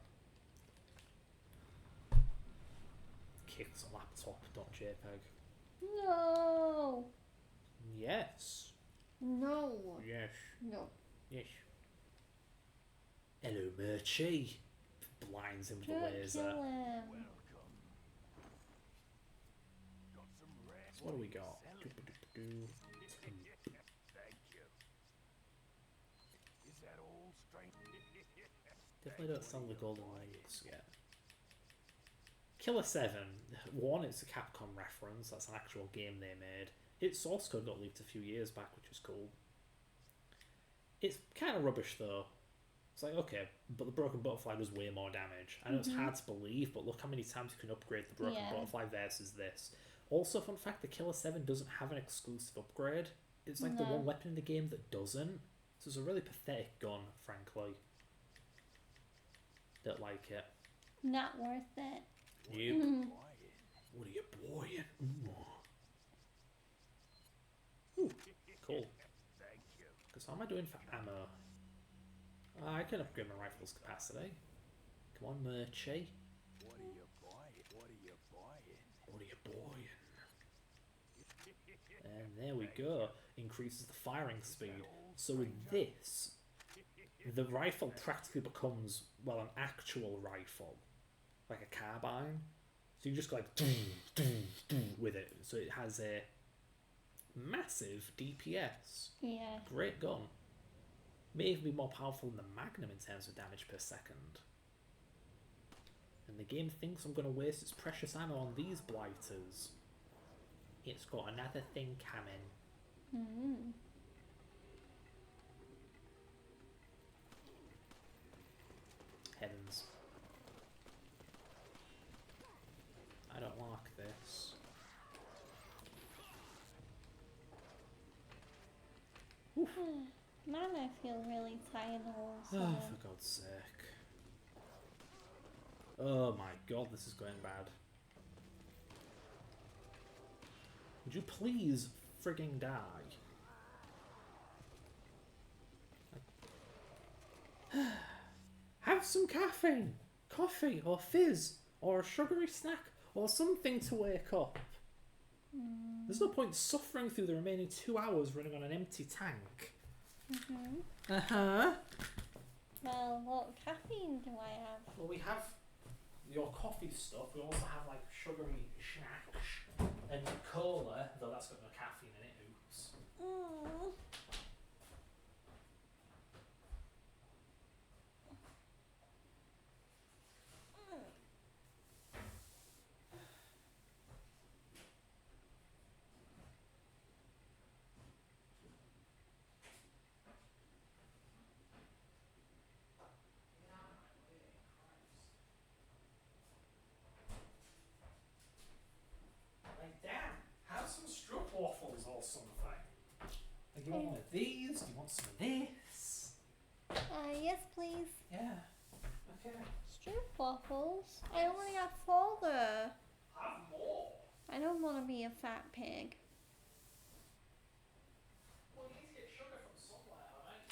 Kicks a laptop.jpg. No. Yes. No. Yes. No. Yes. Hello, Murchie. Blinds him with the Don't laser. kill him. So what do we got? Doo-ba-doo-ba-doo. Definitely don't sell the golden rings yet. Killer 7. One, it's a Capcom reference. That's an actual game they made. Its source code got leaked a few years back, which is cool. It's kind of rubbish though. It's like, okay, but the Broken Butterfly does way more damage. I know it's hard to believe, but look how many times you can upgrade the Broken Butterfly versus this. Also, fun fact, the Killer 7 doesn't have an exclusive upgrade. It's like the one weapon in the game that doesn't. So it's a really pathetic gun, frankly. Don't like it. Not worth it. You. What are you boying? Ooh, cool. Because how am I doing for ammo? I can upgrade my rifle's capacity. Come on, Murchie. What are you buying? What are you buying? What are you boying? And there we go. Increases the firing speed. So with this, the rifle practically becomes, well, an actual rifle. Like a carbine. So you just go like with it. So it has a massive DPS. Yeah. Great gun. May even be more powerful than the Magnum in terms of damage per second. And the game thinks I'm going to waste its precious ammo on these blighters. It's got another thing coming. Heavens. I don't like this. Man, I feel really tired also. Oh, for God's sake. Oh my God, this is going bad. Would you please frigging die? Have some caffeine, coffee, or fizz, or a sugary snack, or something to wake up. There's no point suffering through the remaining 2 hours running on an empty tank. Well, what caffeine do I have? Well, we have your coffee stuff. We also have like sugary snacks and cola, though that's got no caffeine in it. Oops. Like, damn, have some stroopwafels or something. Like, do you want one of these? Do you want some of this? Yes, please. Yeah. Okay. Stroop waffles. I only have 4 there. Have more. I don't want to be a fat pig. Well, you need to get sugar from somewhere, right?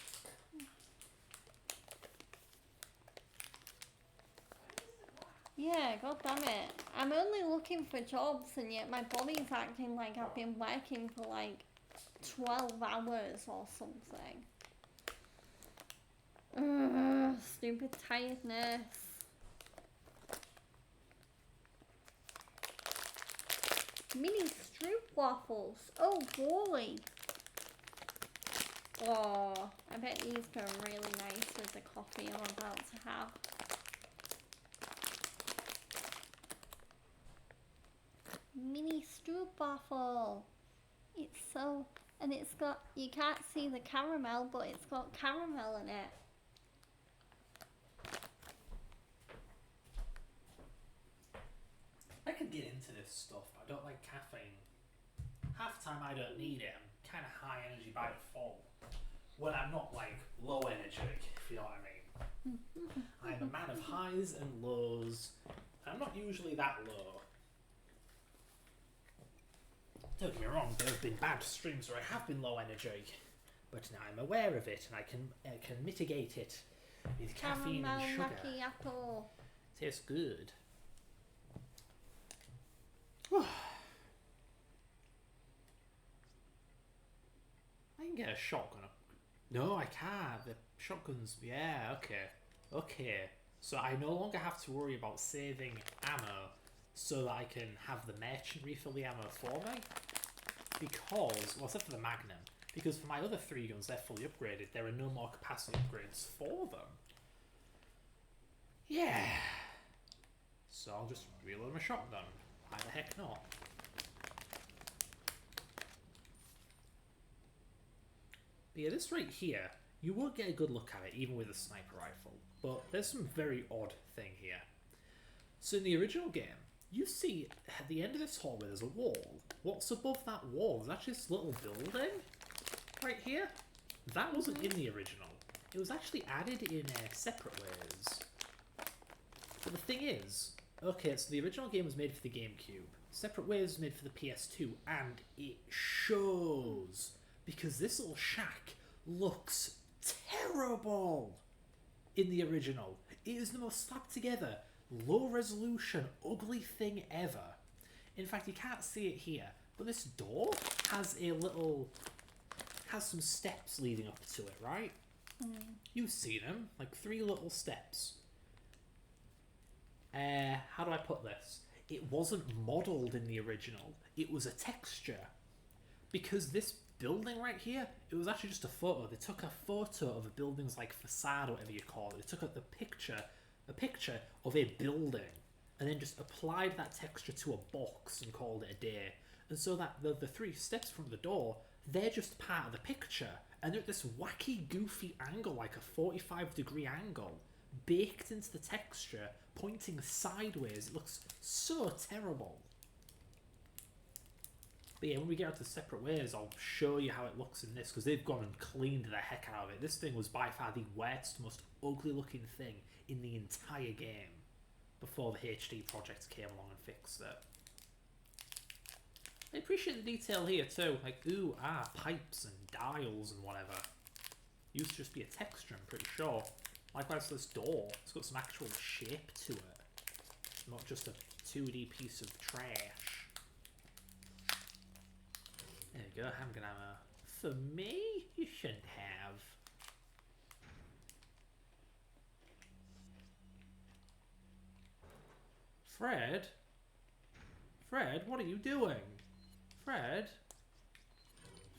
Yeah, god damn it. I'm only looking for jobs and yet my body's acting like I've been working for like 12 hours or something. Ugh, stupid tiredness. Mini stroop waffles. Oh boy. Oh, I bet these go really nice with the coffee I'm about to have. Mini stroop waffle. It's so, and it's got, you can't see the caramel, but it's got caramel in it. I could get into this stuff, but I don't like caffeine. Half the time I don't need it, I'm kind of high energy by default when I'm not like low energy, if you know what I mean. I'm a man of highs and lows. I'm not usually that low. Don't get me wrong, there have been bad streams where I have been low energy, but now I'm aware of it and I can mitigate it with caffeine and Caramel sugar. macchiato. Tastes good. I can get a shotgun. No, I can't. The shotguns. Yeah, okay. Okay. So I no longer have to worry about saving ammo so that I can have the merchant refill the ammo for me. Because, well, except for the Magnum. Because for my other 3 guns, they're fully upgraded. There are no more capacity upgrades for them. Yeah. So I'll just reload my shotgun. Why the heck not? But yeah, this right here, you won't get a good look at it even with a sniper rifle. But there's some very odd thing here. So in the original game, you see at the end of this hallway there's a wall. What's above that wall? There's actually this little building right here. That wasn't in the original. It was actually added in separate ways. But the thing is, okay, so the original game was made for the GameCube. Separate Ways was made for the PS2, and it shows. Because this little shack looks terrible in the original. It is the most slapped together, low resolution, ugly thing ever. In fact, you can't see it here, but this door has some steps leading up to it, right? You see them, like 3 little steps. How do I put this? It wasn't modelled in the original. It was a texture. Because this building right here, it was actually just a photo. They took a photo of a building's like facade or whatever you call it. They took a picture of a building and then just applied that texture to a box and called it a day. And so that the 3 steps from the door, they're just part of the picture. And they're at this wacky, goofy angle, like a 45-degree angle, baked into the texture, pointing sideways. It looks so terrible. But yeah, when we get out to Separate Ways, I'll show you how it looks in this, because they've gone and cleaned the heck out of it. This thing was by far the worst, most ugly-looking thing in the entire game before the HD projects came along and fixed it. I appreciate the detail here too, like, ooh, pipes and dials and whatever. Used to just be a texture, I'm pretty sure. Likewise, this door, it's got some actual shape to it. Not just a 2D piece of trash. There we go, I'm gonna have a... For me? You shouldn't have. Fred? Fred, what are you doing? Fred?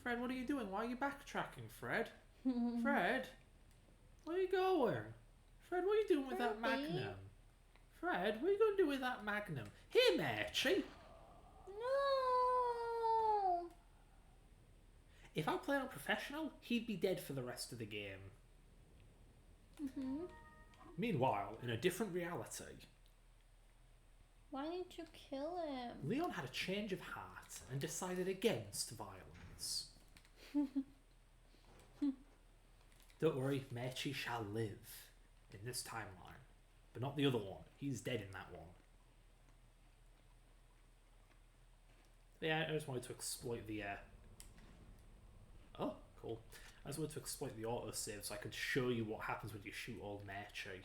Fred, what are you doing? Why are you backtracking, Fred? Fred? Where are you going? Fred, what are you doing with that Magnum? Fred, what are you going to do with that Magnum? Here, Matey! No! If I played on professional, he'd be dead for the rest of the game. Meanwhile, in a different reality... Why did you kill him? Leon had a change of heart and decided against violence. Don't worry, Mechi shall live in this timeline, but not the other one. He's dead in that one. Yeah, I just wanted to exploit the... Oh, cool. I just wanted to exploit the autosave so I could show you what happens when you shoot old Mechi.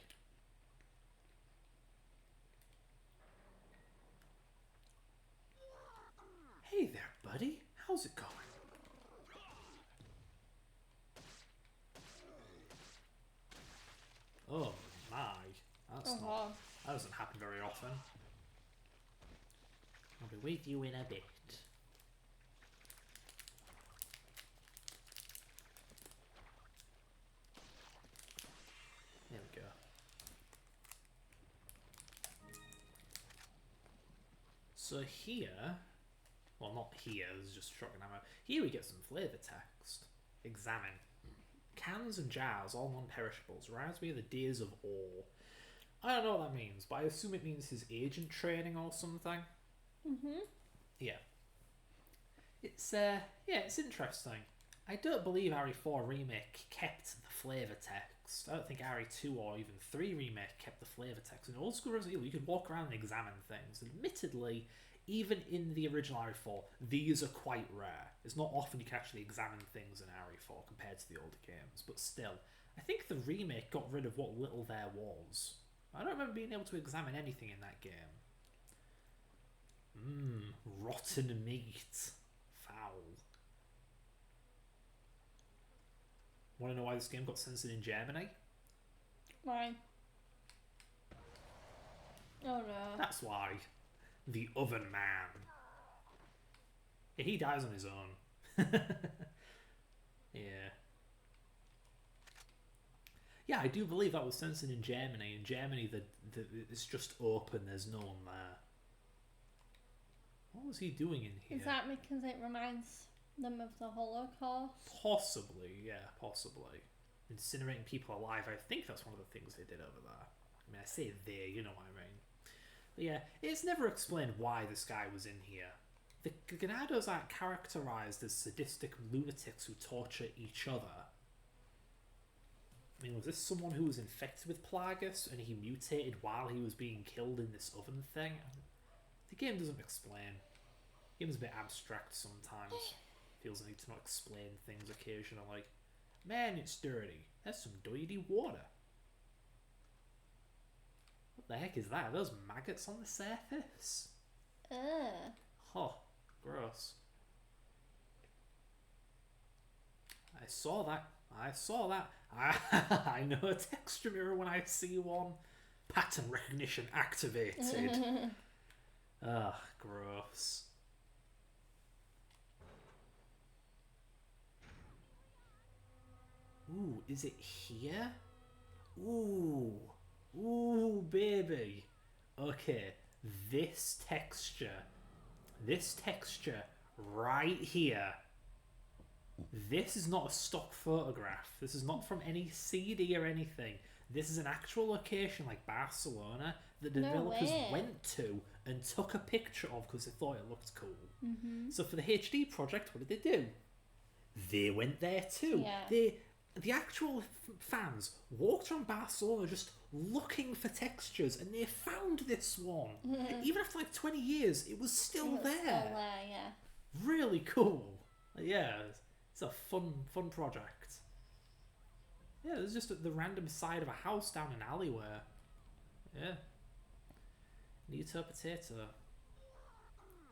Hey there, buddy. How's it going? Oh my. That doesn't happen very often. I'll be with you in a bit. There we go. So here... Well, not here, there's just shotgun ammo. Here we get some flavour text. Examine. Cans and jars, all non-perishables. Reminds me of the days of ore. I don't know what that means, but I assume it means his agent training or something. Yeah. It's yeah, it's interesting. I don't believe RE4 Remake kept the flavour text. I don't think RE2 or even 3 Remake kept the flavour text. In old school Resident Evil, you could walk around and examine things. Admittedly, even in the original RE4, these are quite rare. It's not often you can actually examine things in RE4 compared to the older games, but still, I think the remake got rid of what little there was. I don't remember being able to examine anything in that game. Rotten meat. Foul. Want to know why this game got censored in Germany? Why? Oh no. That's why. The Oven Man. Yeah, he dies on his own. Yeah. Yeah, I do believe that was censored in Germany. In Germany, it's just open, there's no one there. What was he doing in here? Is that because it reminds them of the Holocaust? Possibly, yeah, possibly. Incinerating people alive, I think that's one of the things they did over there. I mean, I say they, you know what I mean. But yeah, it's never explained why this guy was in here. The Ganados aren't characterised as sadistic lunatics who torture each other. I mean, was this someone who was infected with Plagueis and he mutated while he was being killed in this oven thing? The game doesn't explain. The game's a bit abstract sometimes. Feels like to not explain things occasionally. Man, it's dirty. That's some dirty water. What the heck is that? Are those maggots on the surface? Ugh. Huh. Gross. I saw that. I saw that. I know a texture mirror when I see one. Pattern recognition activated. Ugh, gross. Ooh, is it here? Ooh. Ooh, baby. Okay, this texture right here. This is not a stock photograph. This is not from any CD or anything. This is an actual location like Barcelona that the developers went to and took a picture of because they thought it looked cool. So for the HD project, what did they do? They went there too. Yeah. The actual fans walked around Barcelona just looking for textures, and they found this one. Even after like 20 years, it was still there. Still there, yeah. Really cool. Yeah, it's a fun project. Yeah, it was just at the random side of a house down an alleyway. Yeah. Neato potato.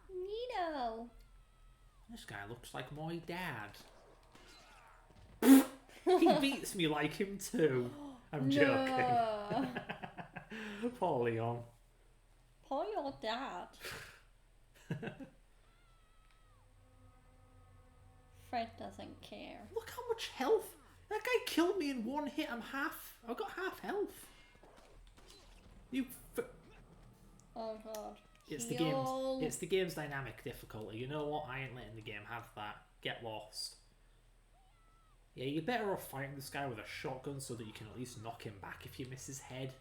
Neato. This guy looks like my dad. He beats me like him too. I'm joking. Poor Leon. Poor your dad. Fred doesn't care. Look how much health. That guy killed me in one hit. I've got half health. Oh god. It's the game's dynamic difficulty. You know what? I ain't letting the game have that. Get lost. Yeah, you're better off fighting this guy with a shotgun so that you can at least knock him back if you miss his head.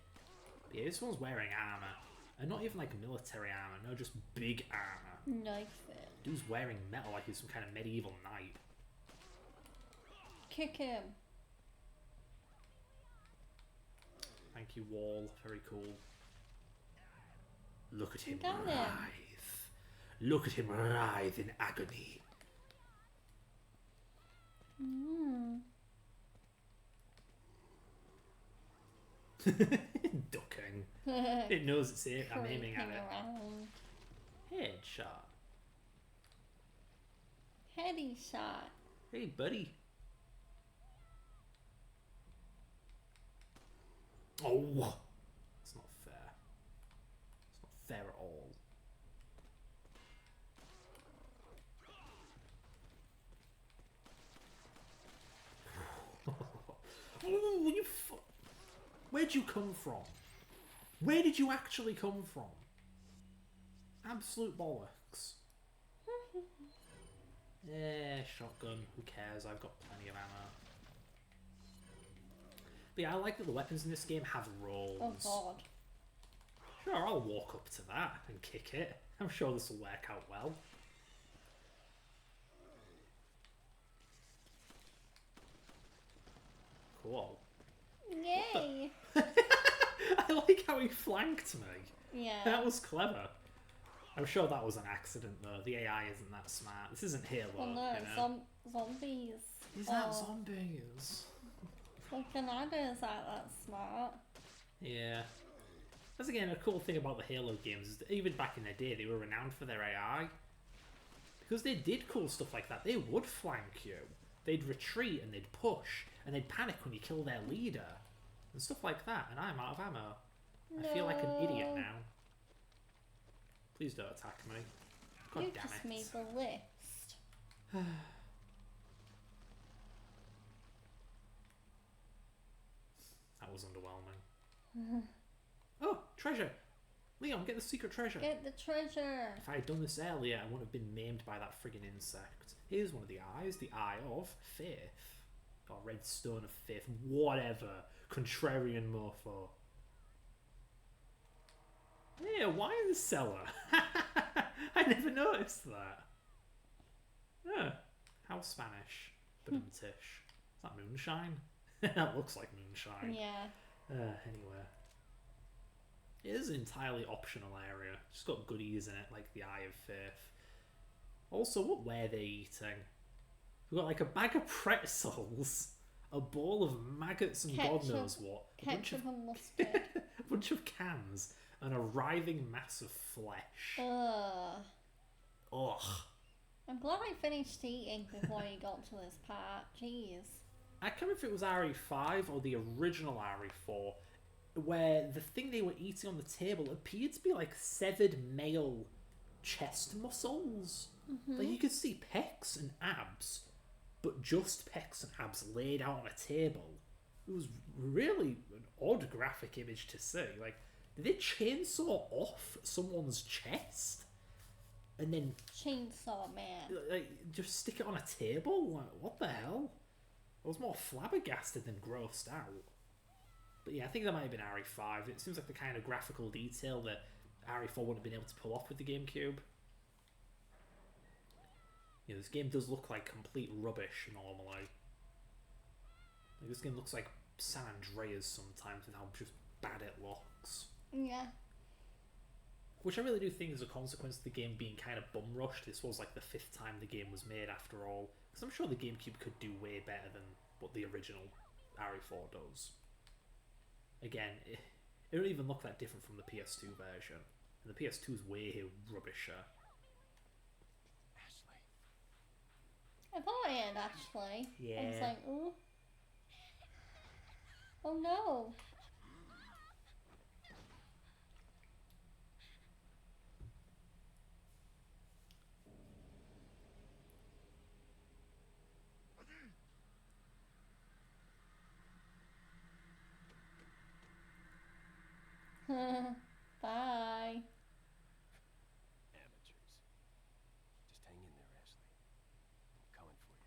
But yeah, this one's wearing armor. And not even like military armor, no, just big armor. Knife it. Dude's wearing metal like he's some kind of medieval knight. Kick him. Thank you, Wall. Very cool. Look at him Got writhe. him. Look at him writhe in agony. Ducking. It knows it's it. I'm aiming at it. Around. Headshot. Heady shot. Hey, buddy. Oh, it's not fair. It's not fair at all. Oh, where'd you come from? Where did you actually come from? Absolute bollocks. Yeah, shotgun. Who cares? I've got plenty of ammo. But yeah, I like that the weapons in this game have rolls. Oh god. Sure, I'll walk up to that and kick it. I'm sure this will work out well. Cool. Yay! I like how he flanked me. Yeah. That was clever. I'm sure that was an accident, though. The AI isn't that smart. This isn't Halo, Well, no, you know? zombies. These aren't zombies. Fucking others aren't that smart. Yeah. That's again a cool thing about the Halo games is that even back in the day they were renowned for their AI. Because they did cool stuff like that. They would flank you. They'd retreat and they'd push and they'd panic when you kill their leader and stuff like that. And I'm out of ammo. I feel like an idiot now. Please don't attack me. God You damn just it. made the list. That was underwhelming. Oh, treasure! Leon, get the secret treasure! Get the treasure. If I had done this earlier, I wouldn't have been maimed by that friggin' insect. Here's one of the eyes, the Eye of Faith. Or Red Stone of Faith, whatever. Contrarian mofo. Yeah, why in the cellar? I never noticed that. Yeah. How Spanish. Tish. Is that moonshine? That looks like moonshine. Yeah. Anyway. It is an entirely optional area. Just got goodies in it, like the Eye of Faith. Also, what were they eating? We've got like a bag of pretzels, a bowl of maggots and God Ketchup. knows what, a bunch of, Ketchup and mustard. a bunch of cans, and a writhing mass of flesh. Ugh. Ugh. I'm glad I finished eating before you got to this part. Jeez. I can't remember if it was RE5 or the original RE4, where the thing they were eating on the table appeared to be like severed male chest muscles. Like you could see pecs and abs, but just pecs and abs laid out on a table. It was really an odd graphic image to see. Like, did they chainsaw off someone's chest and then Chainsaw Man. like just stick it on a table? Like, what the hell? I was more flabbergasted than grossed out. But yeah, I think that might have been RE5. It seems like the kind of graphical detail that RE4 wouldn't have been able to pull off with the GameCube. You know, this game does look like complete rubbish normally. Like, this game looks like San Andreas sometimes with how just bad it looks. Yeah. Which I really do think is a consequence of the game being kind of bum rushed. This was like the 5th time the game was made after all. Because I'm sure the GameCube could do way better than what the original RE4 does. Again, it don't even look that different from the PS2 version. And the PS2 is way rubbisher. Ashley. I thought I had actually. I was Yeah. like, ooh. Oh no. Bye. Amateurs. Just hang in there, Ashley. I'm coming for you.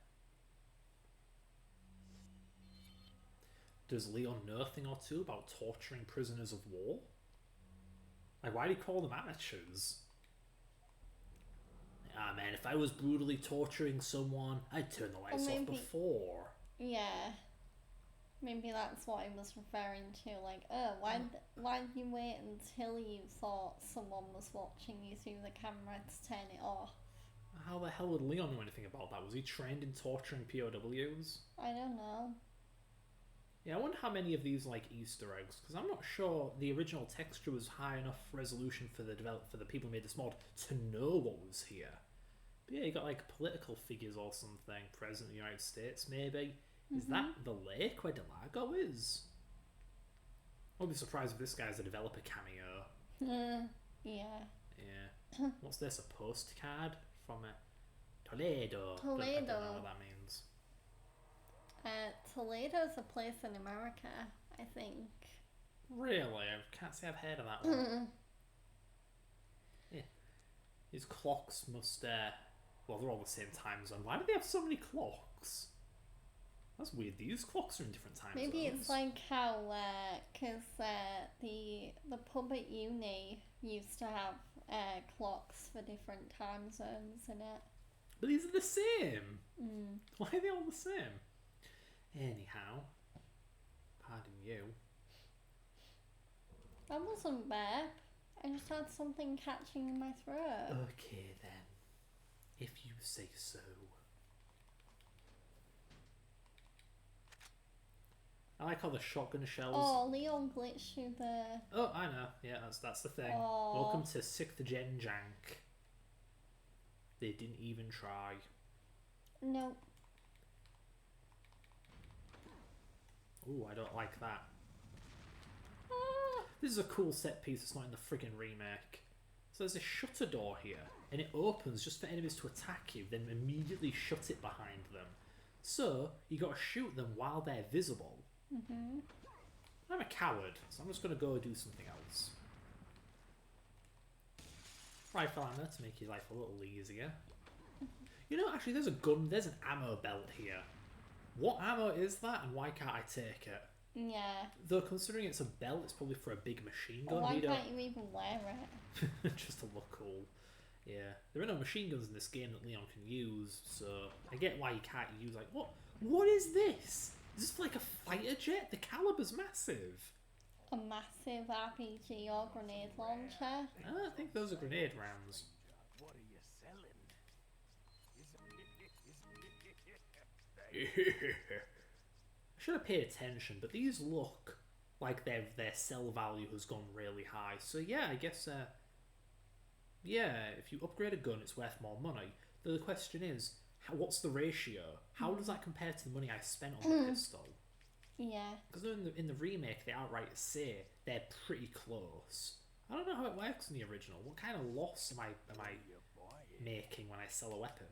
Does Leon know a thing or two about torturing prisoners of war? Like, why do you call them amateurs? Ah man, if I was brutally torturing someone, I'd turn the lights off maybe- before. Yeah. Maybe that's what I was referring to. Like, why'd you wait until you thought someone was watching you through the camera to turn it off? How the hell would Leon know anything about that? Was he trained in torturing POWs? I don't know. Yeah, I wonder how many of these are like Easter eggs, because I'm not sure the original texture was high enough resolution for the people who made this mod to know what was here. But yeah, you got like political figures or something, President of the United States maybe. Is that the lake where Delago is? I'll be surprised if this guy's a developer cameo. Yeah. Yeah. What's this? A postcard from Toledo. I don't know Toledo. what that means. Toledo's a place in America, I think. Really? I can't say I've heard of that one. Yeah. These clocks must, well, they're all the same time zone. Why do they have so many clocks? That's weird. These clocks are in different time Maybe zones. it's like how, because the pub at uni used to have clocks for different time zones in it. But these are the same. Why are they all the same? Anyhow. Pardon you. I wasn't burp. I just had something catching in my throat. Okay then, if you say so. I like how the shotgun shells. Oh, Leon glitched you there. Oh, I know. Yeah, that's the thing. Oh. Welcome to 6th Gen Jank. They didn't even try. No. Ooh, I don't like that. Ah. This is a cool set piece that's not in the friggin' remake. So there's a shutter door here, and it opens just for enemies to attack you, then immediately shut it behind them. So, you gotta shoot them while they're visible. Mhm. I'm a coward, so I'm just gonna go do something else. Rifle ammo to make your life a little easier. You know, actually, there's an ammo belt here. What ammo is that, and why can't I take it? Yeah. Though, considering it's a belt, it's probably for a big machine gun. Why can't you even wear it? Just to look cool. Yeah. There are no machine guns in this game that Leon can use, so I get why you can't use, like, what? What is this? Is this like a fighter jet? The caliber's massive. A massive RPG or grenade launcher. I don't think those are grenade rounds. What are you selling? I should have paid attention, but these look like their sell value has gone really high. So yeah, I guess yeah, if you upgrade a gun, it's worth more money. The question is, what's the ratio? How does that compare to the money I spent on the pistol? Yeah. Because in the remake, they outright say they're pretty close. I don't know how it works in the original. What kind of loss am I making when I sell a weapon?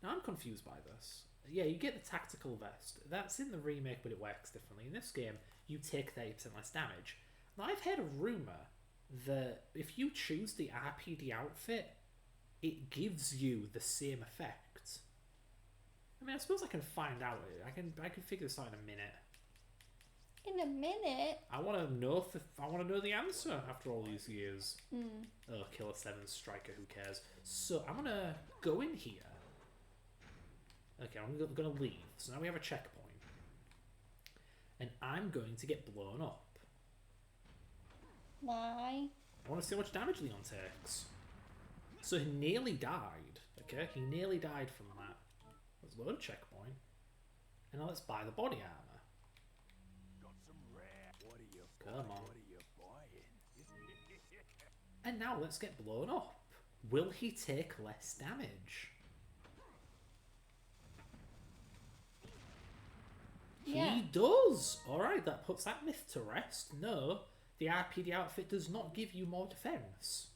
Now I'm confused by this. Yeah, you get the tactical vest. That's in the remake, but it works differently. In this game, you take 30% less damage. Now I've heard a rumour that if you choose the RPD outfit, it gives you the same effect. I mean, I suppose I can find out. I can figure this out in a minute. In a minute. I want to know. I want to know the answer after all these years. Mm. Oh, Killer 7 Striker. Who cares? So I'm gonna go in here. Okay, I'm gonna leave. So now we have a checkpoint, and I'm going to get blown up. Why? I want to see how much damage Leon takes. So he nearly died. Okay, he nearly died from that. Let's load a checkpoint, and now let's buy the body armor. Got some rare. What are you? Come on. What are you buying? And now let's get blown up. Will he take less damage? Yeah. He does! Alright, that puts that myth to rest. No, the RPD outfit does not give you more defense.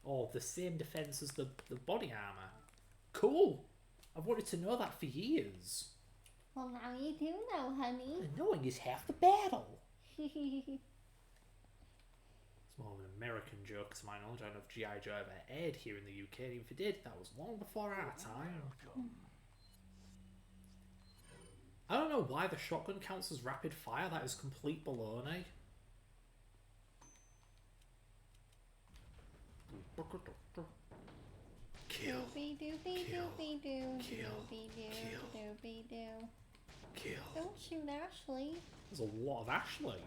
Or the same defense as the body armor. Cool! I've wanted to know that for years. Well, now you do know, honey. And knowing is half the battle. It's more of an American joke to my knowledge. I don't know if G.I. Joe ever aired here in the UK, and if it did, that was long before our time. I don't know why the shotgun counts as rapid fire. That is complete baloney. Kill. Doobie doobie Kill. doobie doo. Kill. Doobie doo. Kill. Doobie doo. Kill. Don't shoot Ashley. There's a lot of Ashley.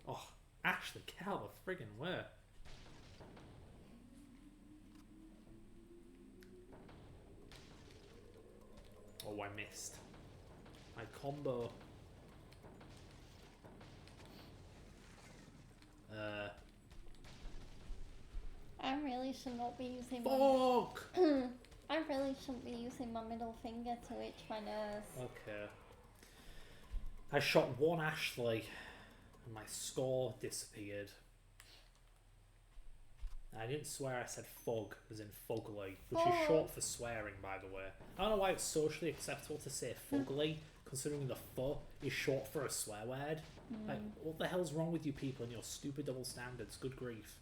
Oh, Ashley, get out of the friggin' way. Oh, I missed. My combo. I really should not be using Fuck! I really shouldn't be using my middle finger to itch my nose. Okay. I shot one Ashley and my score disappeared. I didn't swear, I said fug, as in fugly, which is short for swearing, by the way. I don't know why it's socially acceptable to say fugly, considering the fu is short for a swear word. Like, what the hell's wrong with you people and your stupid double standards? Good grief.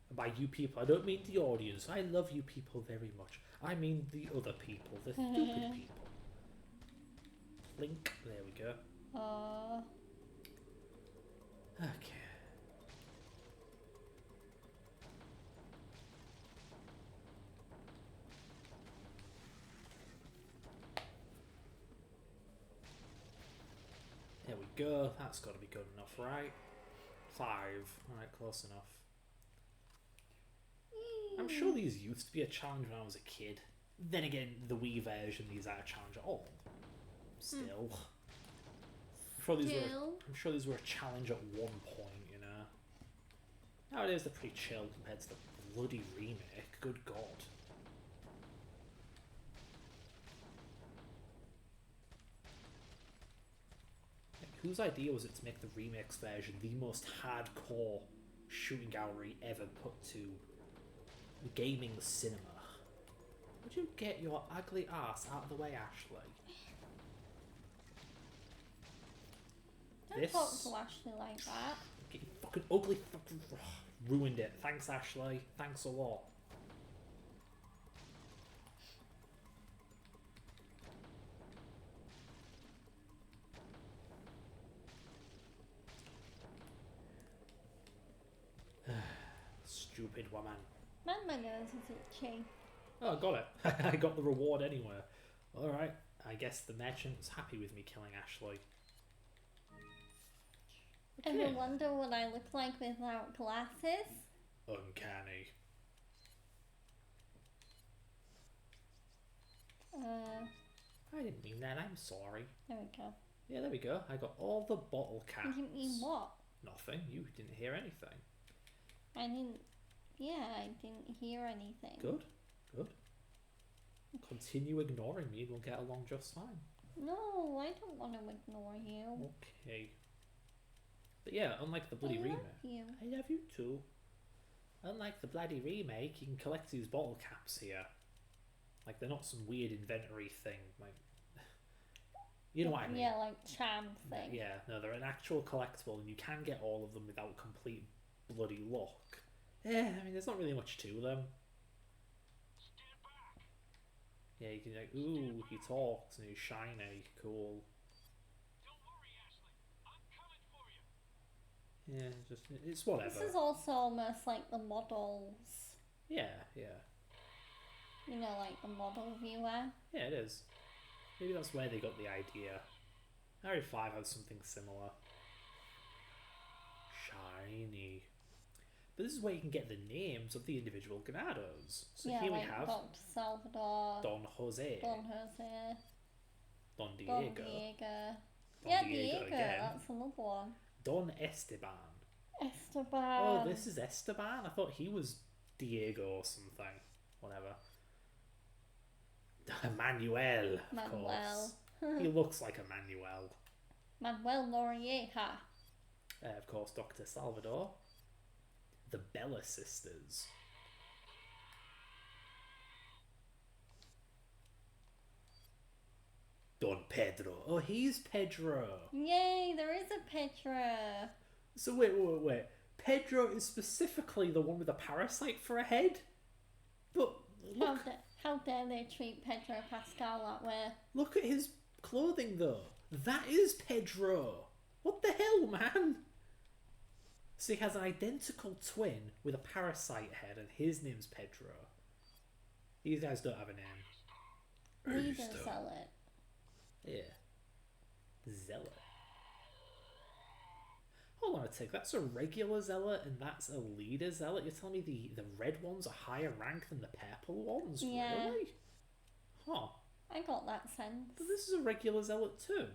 And by you people, I don't mean the audience. I love you people very much. I mean the other people, the stupid people. Link, there we go. Okay. go. That's got to be good enough, right? 5. Alright, close enough. I'm sure these used to be a challenge when I was a kid. Then again, the Wii version, these are a challenge at all. Still. I'm sure these were a challenge at one point, you know. Nowadays they're pretty chill compared to the bloody remake. Good God. Like, whose idea was it to make the remix version the most hardcore shooting gallery ever put to gaming cinema? Would you get your ugly ass out of the way, Ashley? Don't talk to Ashley like that. Get your fucking ugly fucking... ruined it. Thanks, Ashley. Thanks a lot. Stupid woman. Man, my nose is itchy. Oh, I got it. I got the reward anyway. Alright. I guess the merchant was happy with me killing Ashley. Okay. Ever wonder what I look like without glasses? Uncanny. I didn't mean that. I'm sorry. There we go. Yeah, there we go. I got all the bottle caps. You didn't mean what? Nothing. You didn't hear anything. I didn't... Yeah, I didn't hear anything. Good. Good. Continue ignoring me and we'll get along just fine. No, I don't want to ignore you. Okay. But yeah, unlike the bloody remake. You. I love you too. Unlike the bloody remake, you can collect these bottle caps here. Like, they're not some weird inventory thing. Like, you know what I mean? Yeah, like charm thing. Yeah, no, they're an actual collectible and you can get all of them without complete bloody luck. Yeah, I mean, there's not really much to them. Yeah, you can like, ooh, he talks and he's shiny, cool. Yeah, just it's whatever. This is also almost like the models. Yeah, yeah. You know, like the model viewer. Yeah, it is. Maybe that's where they got the idea. RE5 has something similar. Shiny. But this is where you can get the names of the individual Ganados. So yeah, here like we have Dr. Salvador, Don Jose, Don Jose, Don Don Diego, Diego. Don Yeah, Diego again, that's another one. Don Esteban. Esteban. Oh, this is Esteban? I thought he was Diego or something. Whatever. Manuel, of course. He looks like a Manuel. Manuel Noriega. Of course, Dr. Salvador. The Bella sisters. Don Pedro. Oh, he's Pedro. Yay, there is a Pedro. So wait. Pedro is specifically the one with a parasite for a head? But look, How dare they treat Pedro Pascal that way? look at his clothing though. That is Pedro. What the hell, man? So he has an identical twin with a parasite head and his name's Pedro. These guys don't have a name. Leader Zealot. Yeah. Zealot. Hold on a tick, that's a regular zealot and that's a leader zealot? You're telling me the red ones are higher rank than the purple ones? Yeah. Really? Huh. I got that sense. But this is a regular zealot too.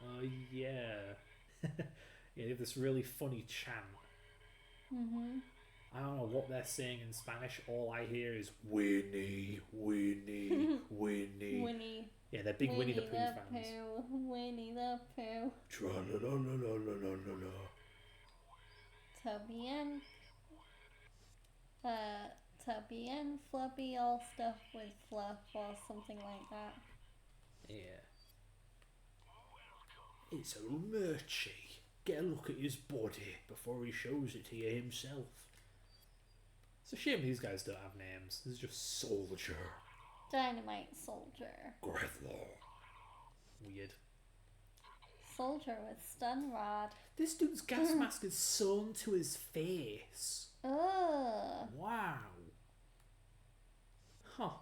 Oh yeah. Yeah, they have this really funny chant. Mm-hmm. I don't know what they're saying in Spanish. All I hear is Winnie, Winnie, Winnie. Winnie. Yeah, they're big Winnie the Pooh fans. Pooh. Winnie the Pooh. Tra-la-la-la-la-la-la-la. To bien fluffy all stuff with fluff or something like that. Yeah. It's a Murchie. Get a look at his body before he shows it to you himself. It's a shame these guys don't have names. This is just Soldier. Dynamite Soldier. Grethel. Weird. Soldier with stun rod. This dude's gas mask is sewn to his face. Ugh. Wow. Huh.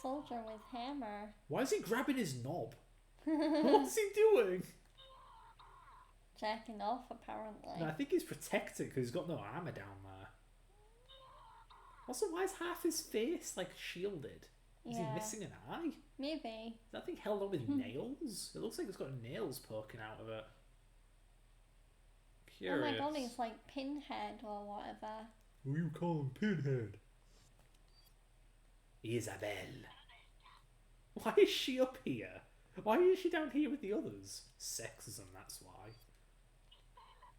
Soldier with hammer. Why is he grabbing his knob? What's he doing? Jacking off, apparently. No, I think he's protected because he's got no armor down there. Also, why is half his face like shielded? Is he missing an eye? Maybe. Is that thing held on with nails? It looks like it's got nails poking out of it. Curious. Oh my god, he's like Pinhead or whatever. Who you call him Pinhead? Isabel. Why is she up here? Why is she down here with the others? Sexism, that's why.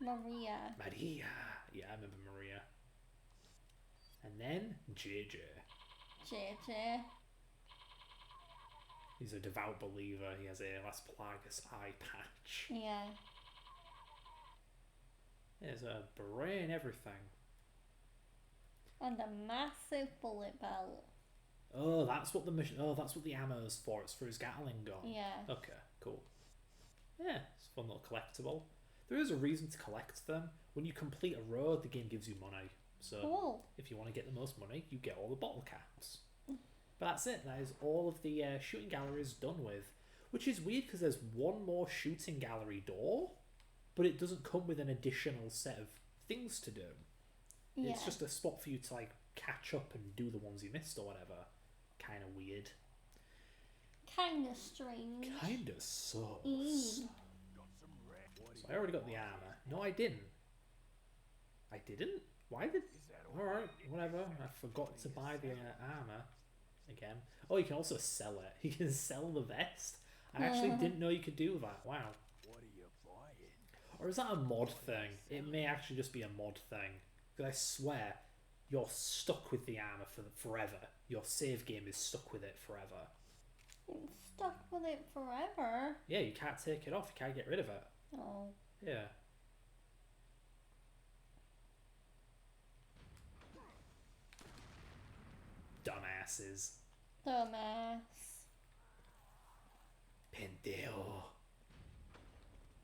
Maria. Maria. Yeah, I remember Maria. And then JJ. JJ. He's a devout believer. He has a Las Plagas eye patch. Yeah. There's a beret and everything. And a massive bullet belt. Oh, that's what the mission. Oh, that's what the ammo's for. It's for his Gatling gun. Yeah. Okay, cool. Yeah, it's a fun little collectible. There is a reason to collect them. When you complete a road, the game gives you money. So Cool. if you want to get the most money, you get all the bottle caps. But that's it. That is all of the shooting galleries done with. Which is weird because there's one more shooting gallery door, but it doesn't come with an additional set of things to do. Yeah. It's just a spot for you to like catch up and do the ones you missed or whatever. Kind of weird. Kind of strange. Kind of sucks. Mm. So I already got the armor. No, I didn't. I didn't? Why did... Alright, whatever. I forgot to buy the armor again. Oh, you can also sell it. You can sell the vest. I actually didn't know you could do that. Wow. What are you buying? Or is that a mod thing? It may actually just be a mod thing. Because I swear, you're stuck with the armor for forever. Your save game is stuck with it forever. It's stuck with it forever. Yeah, you can't take it off. You can't get rid of it. Oh. Yeah. Dumbasses. Dumbass. Pendejo.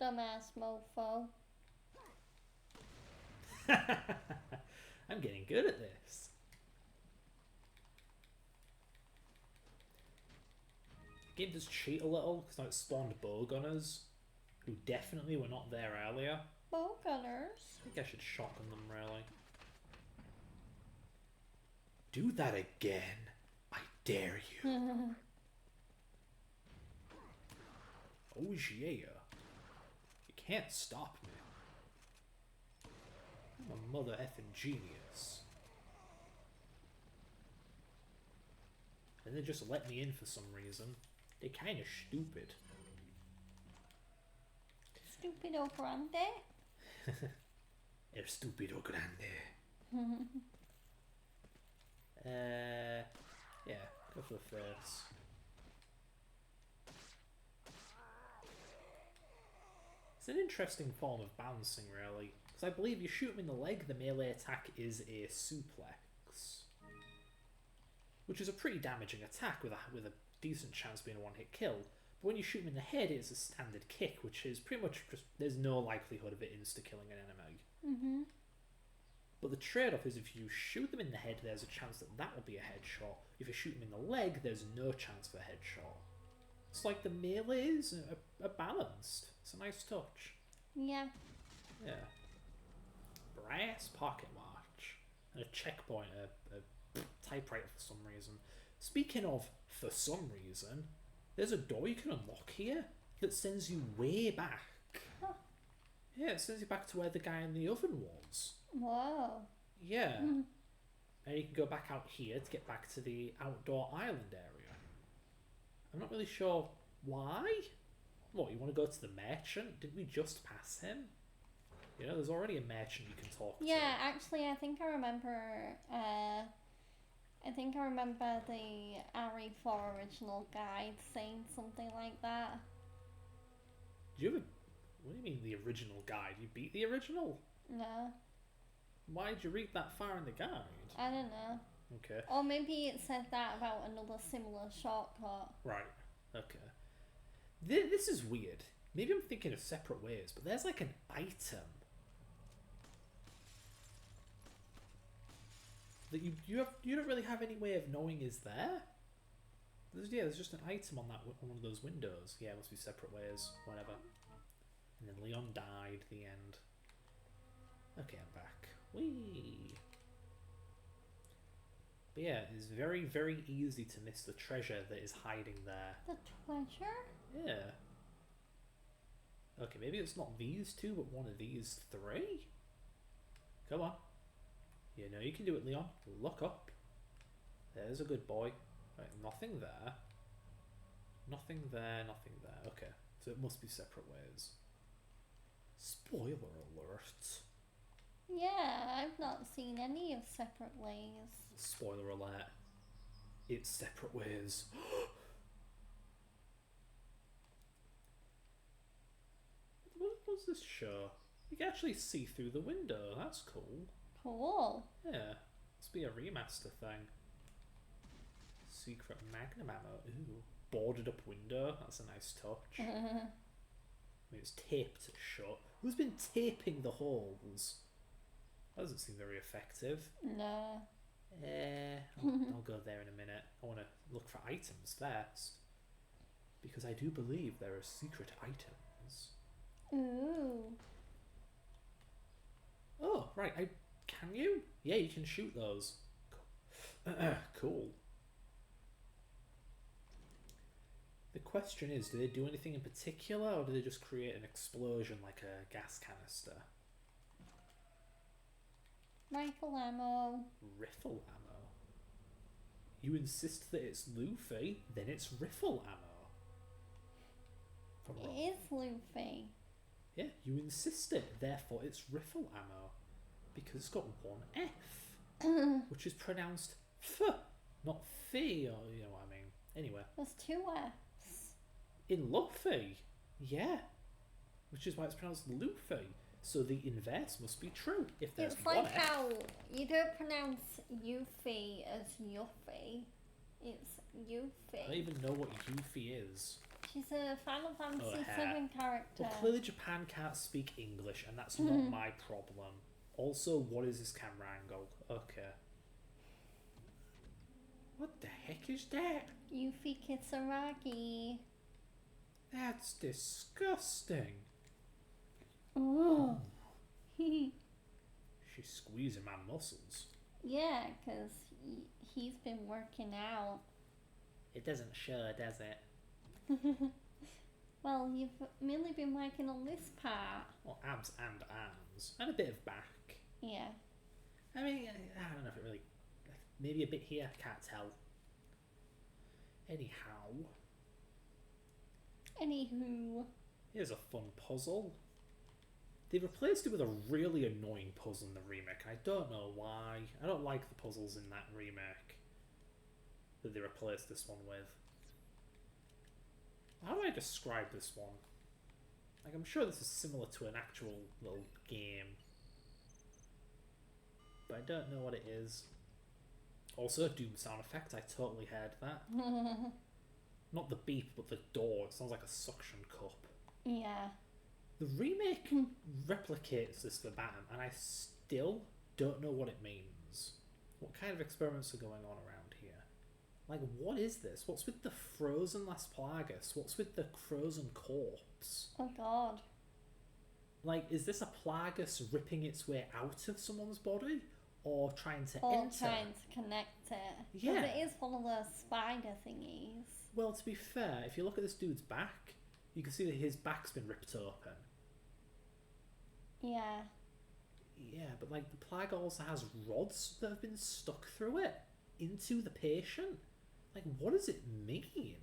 Dumbass mofo. I'm getting good at this. The game does cheat a little because now it spawned bowgunners who definitely were not there earlier. Bowgunners. I think I should shotgun them really. Do that again. I dare you. Oh yeah. You can't stop me. I'm a mother effing genius. And they just let me in for some reason. They're kind of stupid. Stupido grande. El stupido grande. Yeah, go for the face. It's an interesting form of bouncing, really. Because I believe you shoot him in the leg, the melee attack is a suplex. Which is a pretty damaging attack with a decent chance of being a one-hit kill. But when you shoot him in the head, it's a standard kick, which is pretty much just... There's no likelihood of it insta-killing an enemy. Mm-hmm. But the trade-off is if you shoot them in the head, there's a chance that that will be a headshot. If you shoot them in the leg, there's no chance for a headshot. It's like the melees are balanced. It's a nice touch. Yeah. Yeah. Brass pocket watch. And a checkpoint, a typewriter for some reason. Speaking of for some reason, there's a door you can unlock here that sends you way back. Huh. Yeah, it sends you back to where the guy in the oven was. Whoa. Yeah. And you can go back out here to get back to the outdoor island area. I'm not really sure why. What, you want to go to the merchant? Did we just pass him? You know, there's already a merchant you can talk to. Yeah, actually, I think I remember. I think I remember the RE4 original guide saying something like that. Do you ever... What do you mean the original guide? You beat the original? No, Why did you read that far in the guide? I don't know. Okay. Or maybe it said that about another similar shortcut. Right. Okay. This is weird. Maybe I'm thinking of separate ways, but there's like an item that you don't really have any way of knowing is there. There's just an item on that on one of those windows. Yeah, it must be separate ways, whatever. And then Leon died. The end. Okay, I'm back. Whee! But yeah, it's very, very easy to miss the treasure that is hiding there. The treasure? Yeah. Okay, maybe it's not these two, but one of these three? Come on. You know you can do it, Leon. Look up. There's a good boy. Right, nothing there. Nothing there, nothing there. Okay, so it must be separate ways. Spoiler alert. Yeah, I've not seen any of Separate Ways. Spoiler alert. It's separate ways. What does this show? You can actually see through the window. That's cool. Cool. Yeah. Must be a remaster thing. Secret Magnum ammo. Ooh. Boarded up window. That's a nice touch. I mean, it's taped shut. Who's been taping the holes? That doesn't seem very effective. No. I'll go there in a minute. I want to look for items first. Because I do believe there are secret items. Ooh. Oh, right. Can you? Yeah, you can shoot those. Cool. The question is, do they do anything in particular, or do they just create an explosion like a gas canister? Rifle ammo. Riffle ammo? You insist that it's Luffy, then it's riffle ammo. If I'm wrong. It is Luffy. Yeah, you insist it, therefore it's riffle ammo. Because it's got one F, which is pronounced F, not Fee, or you know what I mean. Anyway. There's two F's. In Luffy, yeah. Which is why it's pronounced Luffy. So the inverse must be true. If there's It's one like F. how you don't pronounce Yuffie as Yuffie. It's I don't Yuffie. even know what Yuffie is. She's a Final Fantasy hair. VII character. Well, clearly Japan can't speak English, and that's not my problem. Also, what is this camera angle? Okay. What the heck is that? Yuffie Kitsuragi. That's disgusting. Ooh. She's squeezing my muscles. Yeah, because he's been working out. It doesn't show, does it? Well, you've mainly been working on this part. Well, abs and arms. And a bit of back. Yeah. I mean, I don't know if it really... Maybe a bit here, can't tell. Anyhow. Anywho. Here's a fun puzzle. They replaced it with a really annoying puzzle in the remake. I don't know why. I don't like the puzzles in that remake that they replaced this one with. How do I describe this one? Like, I'm sure this is similar to an actual little game, but I don't know what it is. Also, Doom sound effect. I totally heard that. Not the beep, but the door. It sounds like a suction cup. Yeah. The remake replicates this verbatim, and I still don't know what it means. What kind of experiments are going on around here? Like, what is this? What's with the frozen Las Plagas? What's with the frozen corpse? Oh god. Like, is this a Plagas ripping its way out of someone's body? Or trying to Or enter? trying to connect it. Because Yeah. it is one of those spider thingies. Well, to be fair, if you look at this dude's back, you can see that his back's been ripped open. Yeah. Yeah, but like the plague also has rods that have been stuck through it into the patient. Like, what does it mean?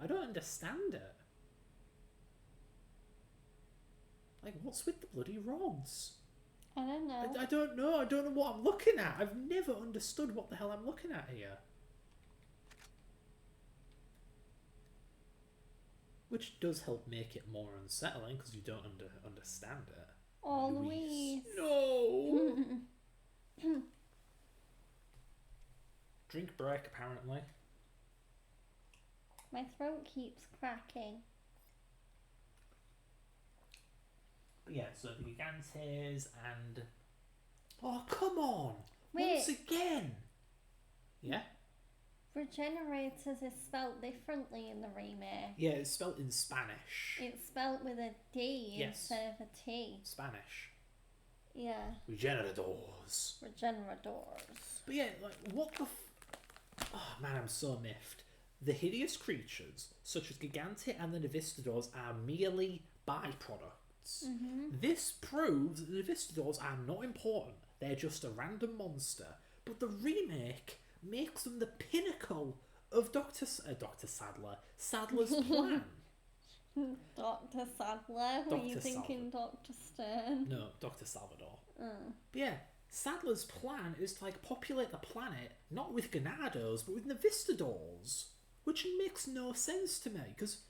I don't understand it. Like, what's with the bloody rods? I don't know. I don't know. I don't know what I'm looking at. I've never understood what the hell I'm looking at here. Which does help make it more unsettling because you don't understand it. Oh, Louise. No! Drink break, apparently. My throat keeps cracking. Yeah, so the Gigantes and... Oh, come on! Wait. Once again! Yeah? Regenerators is spelled differently in the remake. Yeah, it's spelt in Spanish. It's spelled with a D Yes. instead of a T. Spanish. Yeah, Regenerators. regenerators. But yeah, like, what the oh man, I'm so miffed. The hideous creatures, such as Gigante and the Navistadors, are merely byproducts. This proves that the Navistadors are not important. They're just a random monster. But the remake makes them the pinnacle of Dr. Sadler's plan. Dr. Sadler, were you Dr. thinking Dr. Stern? No, Dr. Salvador. But yeah, Sadler's plan is to like populate the planet not with Ganados but with Navistadors, which makes no sense to me because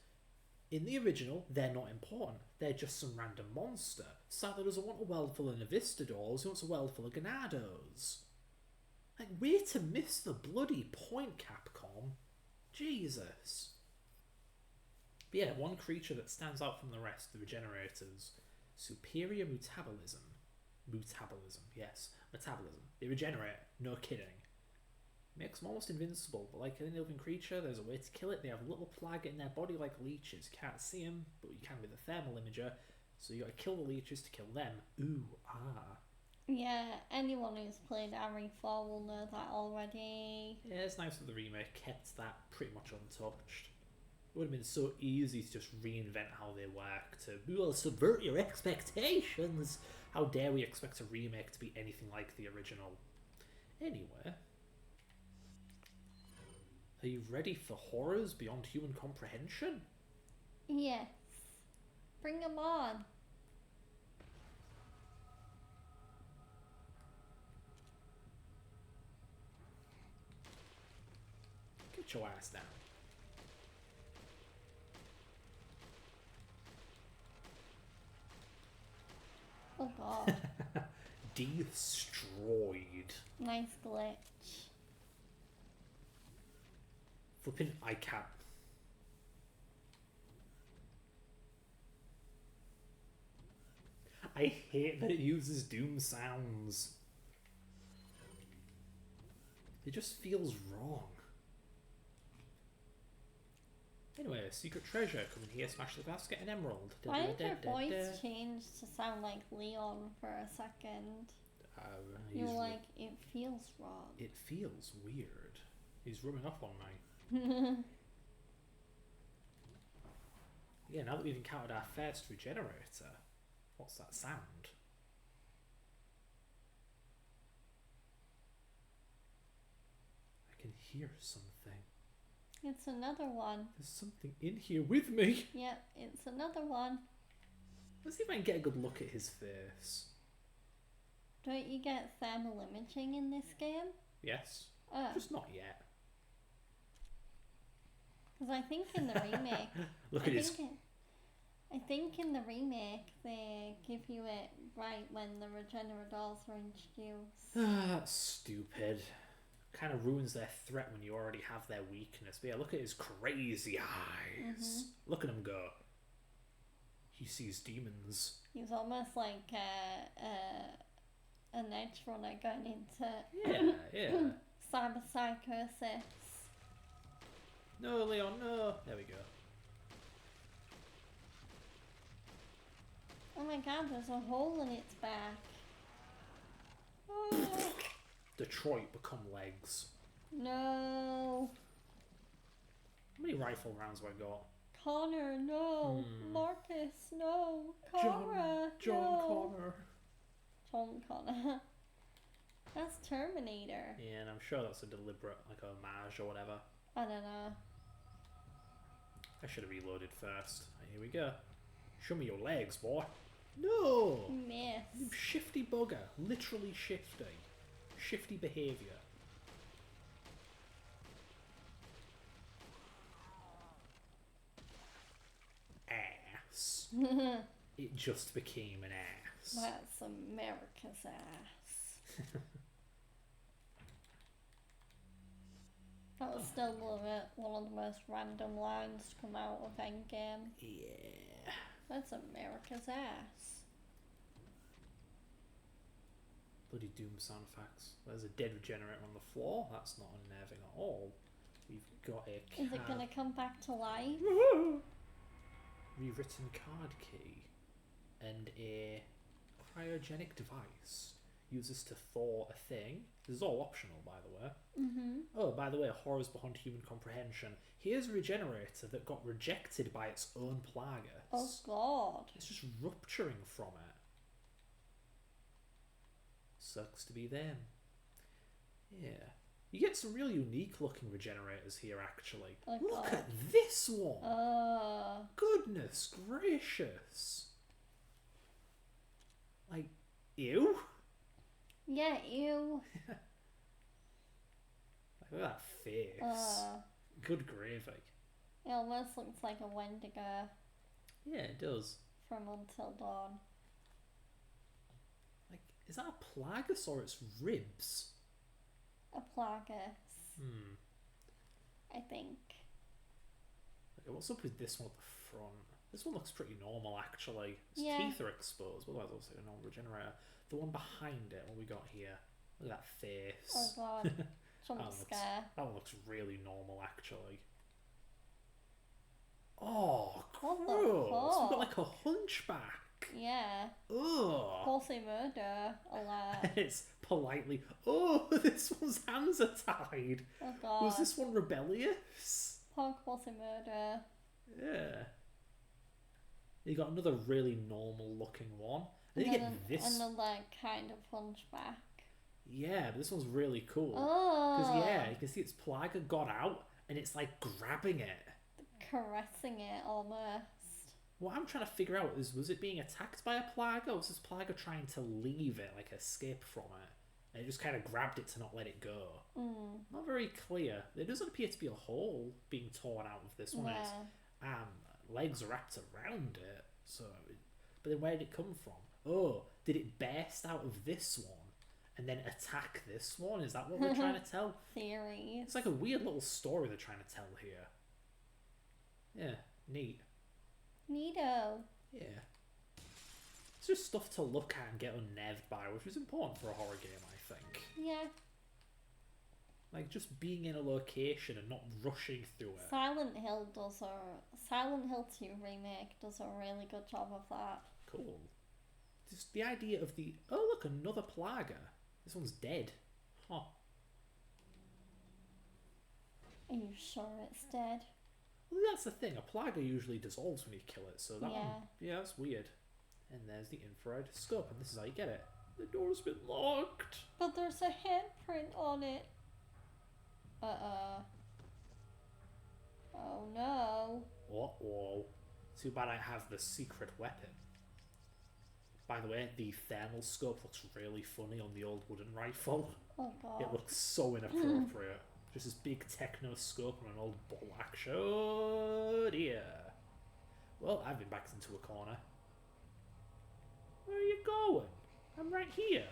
in the original they're not important. They're just some random monster. Sadler doesn't want a world full of Navistadors. He wants a world full of Ganados. Like, way to miss the bloody point, Capcom. Jesus. But yeah, one creature that stands out from the rest, the Regenerators. Superior metabolism. Metabolism, yes. Metabolism. They regenerate, no kidding. Makes them almost invincible, but like any living creature, there's a way to kill it. They have a little plug in their body like leeches. You can't see them, but you can with a thermal imager. So you gotta kill the leeches to kill them. Ooh, ah. Yeah, anyone who's played Harry 4 will know that already. Yeah, it's nice that the remake kept that pretty much untouched. It would have been so easy to just reinvent how they work, to subvert your expectations. How dare we expect a remake to be anything like the original? Anyway, are you ready for horrors beyond human comprehension? Yes. Bring them on. Get your ass down. Oh god. Destroyed. Nice glitch. Flipping ICAP. I hate that it uses Doom sounds. It just feels wrong. Anyway, secret treasure. Come in here, smash the glass, get an emerald. Why did your voice change to sound like Leon for a second? You were like, it feels wrong. It feels weird. He's rubbing off on me. Yeah, now that we've encountered our first regenerator, what's that sound? I can hear something. It's another one. There's something in here with me. Yep, it's another one. Let's see if I can get a good look at his face. Don't you get thermal imaging in this game? Yes. Oh, Just not yet. because I think in the remake, Look at his... I think in the remake they give you it right when the Regenerators are introduced. That's stupid. Kind of ruins their threat when you already have their weakness. But yeah, look at his crazy eyes. Look at him go. He sees demons. He's almost like an edge runner going into Yeah. cyber psychosis. No, Leon, no. There we go. Oh my god, there's a hole in its back. Oh, Detroit become legs. no. How many rifle rounds have I got? Connor, no. Marcus, no. Connor, John no. Connor. John Connor. That's Terminator. Yeah, and I'm sure that's a deliberate, like, homage or whatever. I don't know. I should have reloaded first. Here we go. Show me your legs, boy. No! You Miss. shifty bugger. Literally shifty. Shifty behaviour. Ass. It just became an ass. That's America's ass. That was still one of the most random lines to come out of Endgame. Yeah. That's America's ass. Bloody Doom sound effects. There's a dead regenerator on the floor. That's not unnerving at all. We've got a Is it gonna come back to life? rewritten card key and a cryogenic device. Uses to thaw a thing. This is all optional, by the way. Mm-hmm. Oh, by the way, horrors beyond human comprehension. Here's a regenerator that got rejected by its own Plagas. Oh god. It's just rupturing from it. Sucks to be them. Yeah. You get some really unique looking regenerators here, actually. Oh Look god. at this one! Goodness gracious! Like, ew? Yeah, ew. Like, look at that face. Good gravy. It almost looks like a Wendigo Yeah, it does. from Until Dawn. Like, is that a Plagas or its ribs? A Plagas, I think. Okay, what's up with this one at the front? This one looks pretty normal, actually. Its Yeah. teeth are exposed, otherwise it looks like a normal regenerator. The one behind it, what we got here? Look at that face. Oh god. Jump That looks- scare. That one looks really normal, actually. Oh, What the gross! We've got fuck? like a hunchback. Yeah. Ugh. Quasi-murder alert. It's politely. Oh, this one's hands are tied. Oh god. Was this one rebellious? Poor quasi-murder. Yeah. You got another really normal looking one. Then you And get then this. another kind of hunchback. Yeah, but this one's really cool. Oh. Because, yeah, you can see its Plaga got out and it's like grabbing it. Caressing it almost. What I'm trying to figure out is, was it being attacked by a Plaga, or was this Plaga trying to leave it, like escape from it? And it just kind of grabbed it to not let it go. Not very clear. There doesn't appear to be a hole being torn out of this one. Yeah. Its legs are wrapped around it. So, but then where did it come from? Oh, did it burst out of this one and then attack this one? Is that what they're trying to tell? Theories. It's like a weird little story they're trying to tell here. Yeah, neat. Neato. Yeah. It's just stuff to look at and get unnerved by, which is important for a horror game, I think. Yeah. Like, just being in a location and not rushing through it. Silent Hill 2 remake does a really good job of that. Cool. Just the idea of the... Oh, look, another Plaga. This one's dead. Huh. Are you sure it's dead? Well, that's the thing. A Plaga usually dissolves when you kill it, so that one... Yeah, that's weird. And there's the infrared scope, and this is how you get it. The door's been locked. But there's a handprint on it. Oh no. Uh-oh. Too bad I have the secret weapon. By the way, the thermal scope looks really funny on the old wooden rifle. Oh god. It looks so inappropriate. Just this big techno scope on an old ball action. Oh dear. Well, I've been backed into a corner. Where are you going? I'm right here.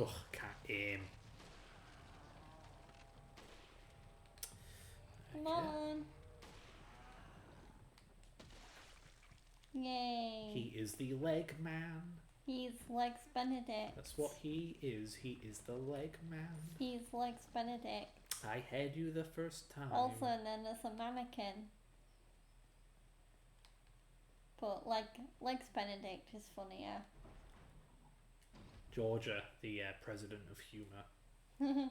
Ugh, can't aim. Come on. Yay. He is the leg man. He's Lex Benedict. That's what he is. He is the leg man. He's Lex Benedict. I had you the first time. Also known as a mannequin. But Lex Benedict is funnier. Georgia, the president of humour.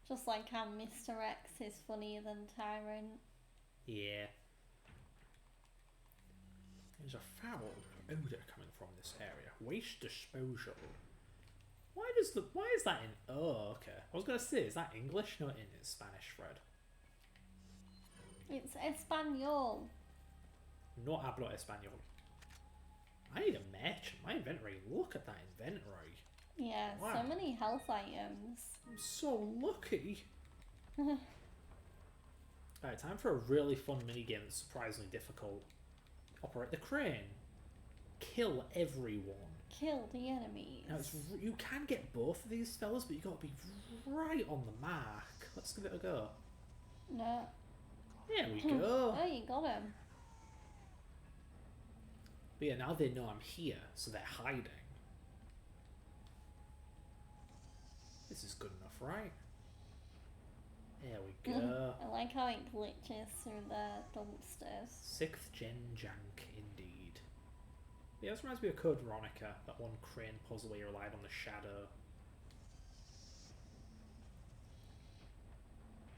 Just like how Mr. X is funnier than Tyrant. Yeah. There's a foul odour coming from this area. Waste disposal. Why is that in... Oh, okay. I was going to say, is that English? No, it's Spanish, Fred. It's Espanol. No hablo español. I need a merchant. My inventory. Look at that inventory. Yeah, Wow. so many health items. I'm so lucky. Alright, time for a really fun minigame that's surprisingly difficult. Operate the crane. Kill everyone. Kill the enemies. Now, you can get both of these spells, but you got to be right on the mark. Let's give it a go. No. There we go. Oh, you got him. But yeah, now they know I'm here, so they're hiding. This is good enough, right? There we go. I like how it glitches through the dumpsters. 6th gen jank, indeed. Yeah, this reminds me of Code Veronica, that one crane puzzle where you relied on the shadow.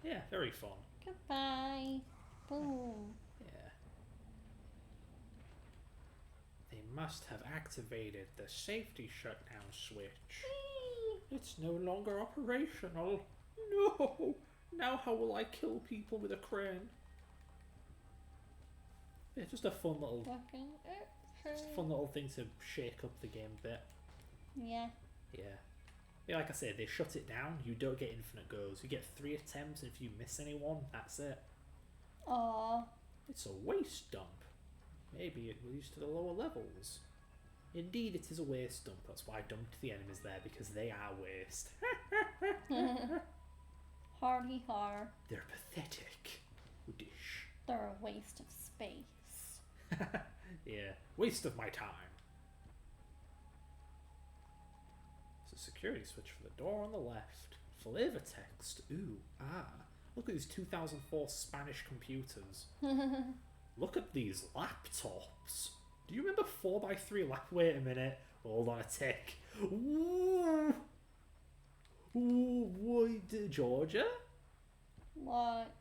Yeah, very fun. Goodbye. Boom. Yeah. They must have activated the safety shutdown switch. It's no longer operational. No! Now how will I kill people with a crane? Yeah, just a fun little thing to shake up the game a bit. Yeah. Yeah. Yeah, like I said, they shut it down. You don't get infinite goes. You get 3 attempts, and if you miss anyone, that's it. Aww. It's a waste dump. Maybe it was used to the lower levels. Indeed, it is a waste dump. That's why I dumped the enemies there, because they are waste. Hardy har. They're pathetic. Dish. They're a waste of space. Yeah, waste of my time. It's a security switch for the door on the left. Flavor text. Ooh, ah. Look at these 2004 Spanish computers. Look at these laptops. Do you remember 4x3 lap? Wait a minute. Hold on a tick. Ooh. Ooh, what, Georgia? What?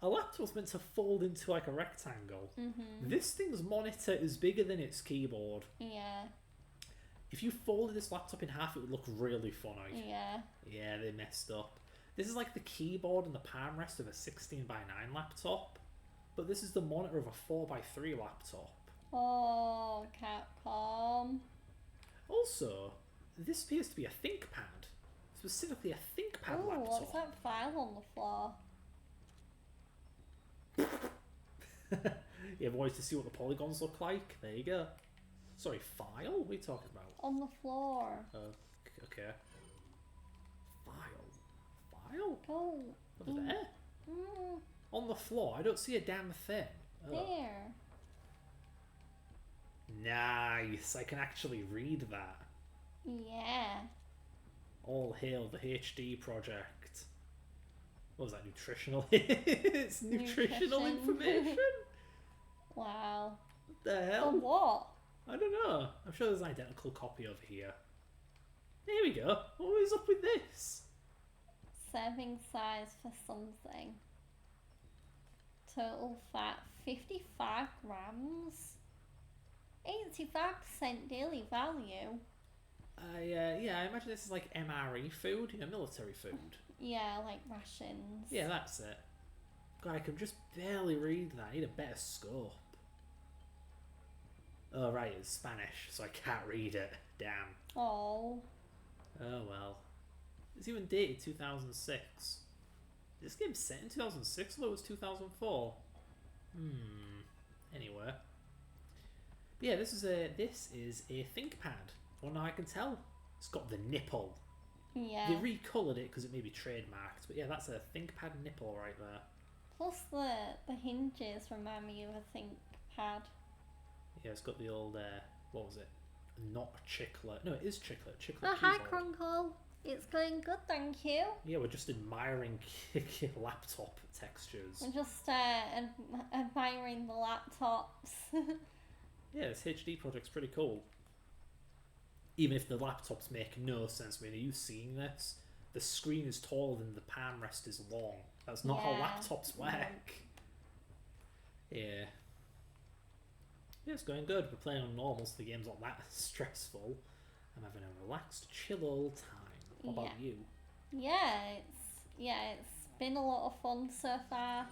A laptop's meant to fold into like a rectangle. Mm-hmm. This thing's monitor is bigger than its keyboard. Yeah. If you folded this laptop in half, it would look really funny. Yeah. Yeah, they messed up. This is like the keyboard and the palm rest of a 16:9 laptop, but this is the monitor of a 4x3 laptop. Oh, Capcom. Also, this appears to be a ThinkPad. Specifically a ThinkPad Oh, laptop. what's that file on the floor? You ever wanted to see what the polygons look like? There you go. Sorry, file? What are you talking about? On the floor. Okay. File? Oh. Over there? Mm, On the floor? I don't see a damn thing. Oh. there. Nice. I can actually read that. Yeah. All hail the HD project. What was that? Nutritional? It's nutritional Nutrition. information? Wow. What the For hell? what? I don't know. I'm sure there's an identical copy over here. There we go. What is up with this? Serving size for something. Total fat 55 grams. 85% daily value. Yeah, I imagine this is like MRE food, military food. Yeah, like rations. Yeah, that's it. God, I can just barely read that. I need a better scope. Oh, right, it's Spanish, so I can't read it. Damn. Oh. Oh, well. It's even dated 2006. This game's set in 2006, although it was 2004. Anyway. But yeah, this is a ThinkPad. Well, now I can tell. It's got the nipple. Yeah. They recoloured it because it may be trademarked, but yeah, that's a ThinkPad nipple right there. Plus the hinges remind me of a ThinkPad. Yeah, it's got the old, what was it? Not chiclet. No, it is chiclet. Chiclet Oh, hi, keyboard. Crunkle. It's going good, thank you. Yeah, we're just admiring laptop textures. I'm just admiring the laptops. Yeah, this HD project's pretty cool. Even if the laptops make no sense. I mean, are you seeing this? The screen is taller than the palm rest is long. That's not how Yeah. laptops work. Yeah. Yeah, it's going good. We're playing on normal, so the game's not that stressful. I'm having a relaxed, chill old time. What about Yeah. you? It's been a lot of fun so far.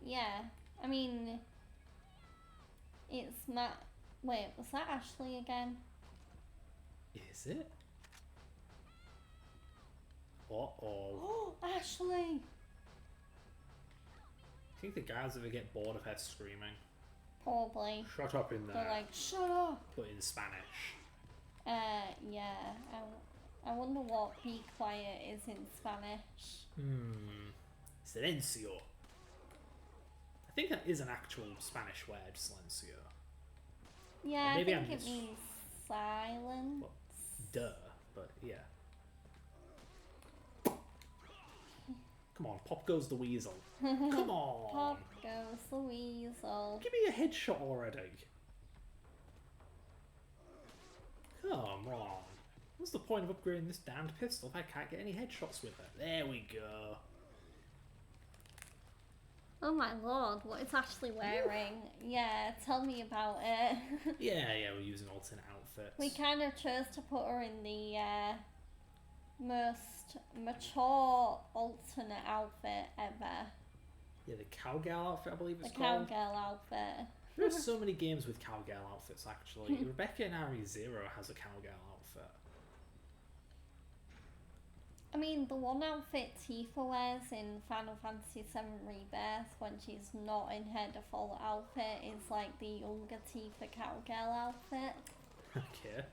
Yeah. I mean, it's not. Wait, was that Ashley again? Is it? Uh-oh. Oh, Ashley! I think the guys ever get bored of her screaming. Probably. Shut up in there. They're like, shut up! But in Spanish. Yeah. I wonder what be quiet is in Spanish. Silencio. I think that is an actual Spanish word, silencio. Yeah, Or maybe I I'm think it mis- means silence. Duh. But yeah. Come on, pop goes the weasel. Come on! Pop goes the weasel. Give me a headshot already. Come on. What's the point of upgrading this damned pistol if I can't get any headshots with it? There we go. Oh my lord, what it's actually wearing. Yeah, tell me about it. Yeah, we're using alternate outfits. We kind of chose to put her in the most mature alternate outfit ever. Yeah, the cowgirl outfit, I believe it's The called. cowgirl outfit. There are so many games with cowgirl outfits, actually. Rebecca in RE0 has a cowgirl outfit. I mean, the one outfit Tifa wears in Final Fantasy VII Rebirth when she's not in her default outfit is like the younger Tifa cowgirl outfit. Okay.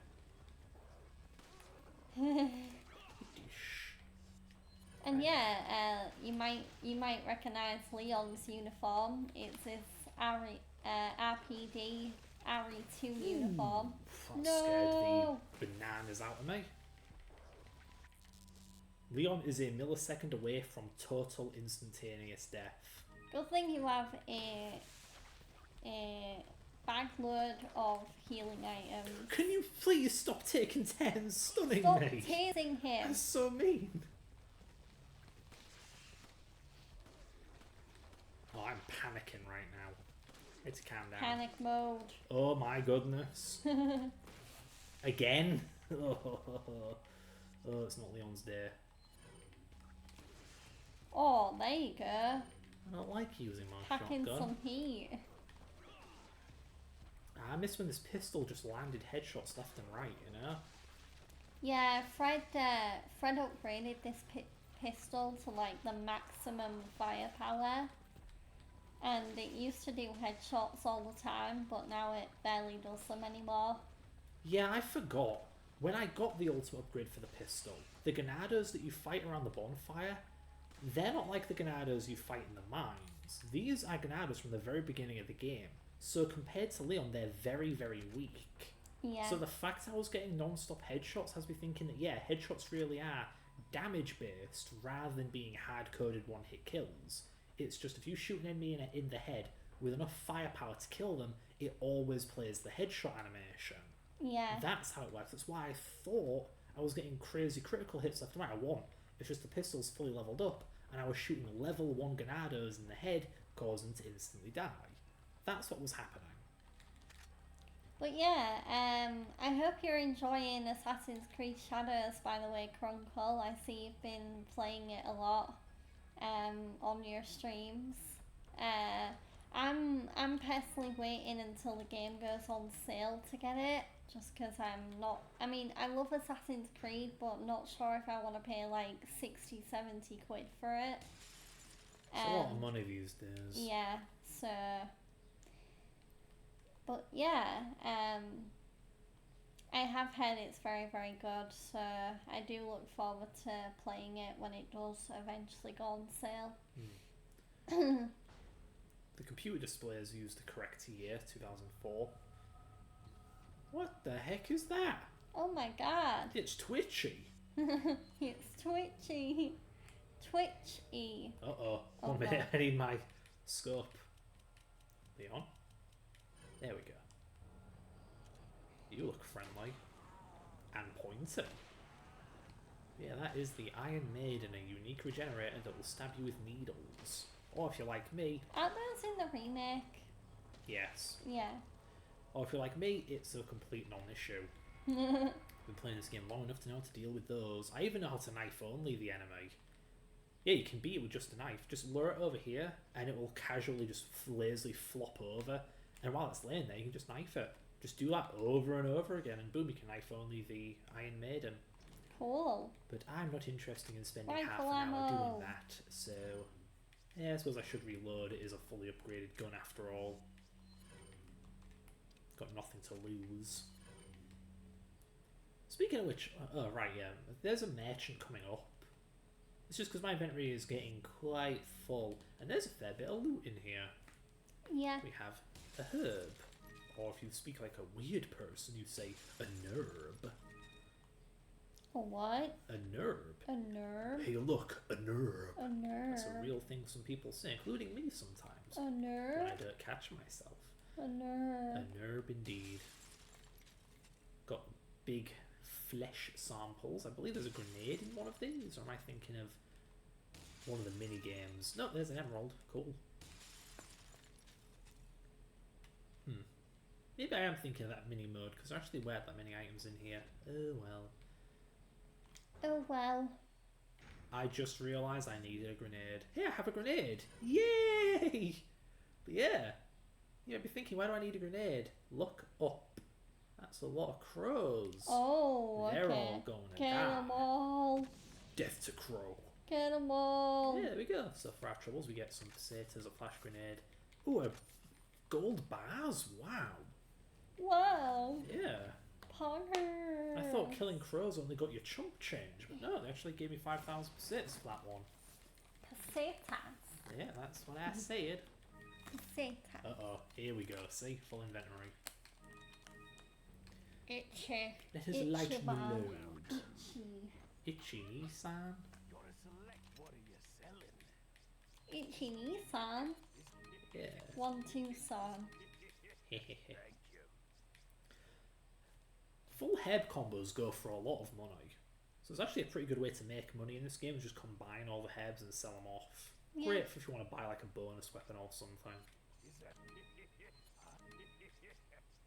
And yeah, you might recognize Leon's uniform. It's his RPD RE2 uniform. That scared the bananas out of me. Leon is a millisecond away from total instantaneous death. Good thing you have a bag load of healing items. Can you please stop taking turns stunning Stop me? tasing him. That's so mean. Oh, I'm panicking right now. I need to calm down. Panic mode. Oh my goodness. Again? Oh, it's not Leon's day. Oh, there you go. I don't like using my Packing shotgun. some heat. I miss when this pistol just landed headshots left and right, you know? Yeah, Fred upgraded this pistol to like the maximum firepower. And it used to do headshots all the time, but now it barely does them anymore. Yeah, I forgot. When I got the ultimate upgrade for the pistol, the Ganados that you fight around the bonfire, they're not like the Ganados you fight in the mines. These are Ganados from the very beginning of the game. So compared to Leon, they're very, very weak. Yeah. So the fact I was getting non-stop headshots has me thinking that, yeah, headshots really are damage-based rather than being hard-coded one-hit kills. It's just if you shoot an enemy in the head with enough firepower to kill them, it always plays the headshot animation. Yeah. That's how it works. That's why I thought I was getting crazy critical hits left and right. I won. It's just the pistol's fully leveled up, and I was shooting level 1 Ganados in the head, causing them to instantly die. That's what was happening. But yeah, I hope you're enjoying Assassin's Creed Shadows, by the way, Crunkle. I see you've been playing it a lot on your streams. I'm personally waiting until the game goes on sale to get it, just because I'm not... I mean, I love Assassin's Creed, but not sure if I want to pay like 60, 70 quid for it. It's a lot of money these days. Yeah, so... But yeah, I have heard it's very, very good, so I do look forward to playing it when it does eventually go on sale. The computer displays use the correct year, 2004. What the heck is that? Oh my god. It's twitchy. It's twitchy. Twitchy. Uh-oh. Oh, One minute, God. I need my scope. Leon? There we go. You look friendly. And pointy. Yeah, that is the Iron Maiden, a unique regenerator that will stab you with needles. Or if you're like me, Are those in the remake? yes. Yeah. Or if you're like me, it's a complete non-issue. Been playing this game long enough to know how to deal with those. I even know how to knife only the enemy. Yeah, you can beat it with just a knife. Just lure it over here, and it will casually just lazily flop over. And while it's laying there, you can just knife it. Just do that over and over again, and boom, you can knife only the Iron Maiden. Cool. But I'm not interested in spending Rifle half an hour ammo. doing that, so... Yeah, I suppose I should reload. It is a fully upgraded gun after all. Got nothing to lose. Speaking of which, oh right, yeah, there's a merchant coming up. It's just because my inventory is getting quite full, and there's a fair bit of loot in here. Yeah. We have a herb, or if you speak like a weird person, you say a nerb. A what? A nerb. A nerve? Hey, look, a nerb. A nerve. That's a real thing some people say, including me sometimes. A When I nerve? don't catch myself. A A nerve. nerb indeed. Got big flesh samples. I believe there's a grenade in one of these, or am I thinking of one of the mini games? No, there's an emerald. Cool. Maybe I am thinking of that mini mode, because there actually weren't that many items in here. Oh well. Oh well. I just realised I needed a grenade. Hey, I have a grenade! Yay! But yeah. You might be thinking, why do I need a grenade? Look up. That's a lot of crows. Oh, They're okay. all going to Get die. 'em all. Death to crow. Get 'em all. Yeah, there we go. So for our troubles, we get some pesetas, a flash grenade. Ooh, a gold bars. Wow. Wow. Yeah. Poggers. I thought killing crows only got you chump change, but no, they actually gave me 5,000 pesetas for that one. Pesetas. Yeah, that's what I said. Pesetas. Uh-oh, here we go. See? Full inventory. Itchy. Let us Itchy light man. load. Itchy. Itchy Nissan. Gotta select what are you selling. Itchy Nissan. Yeah. 1, 2, son. Thank you. Full herb combos go for a lot of money. So it's actually a pretty good way to make money in this game, is just combine all the herbs and sell them off. Yeah. Great if you want to buy like a bonus weapon or something. Is that...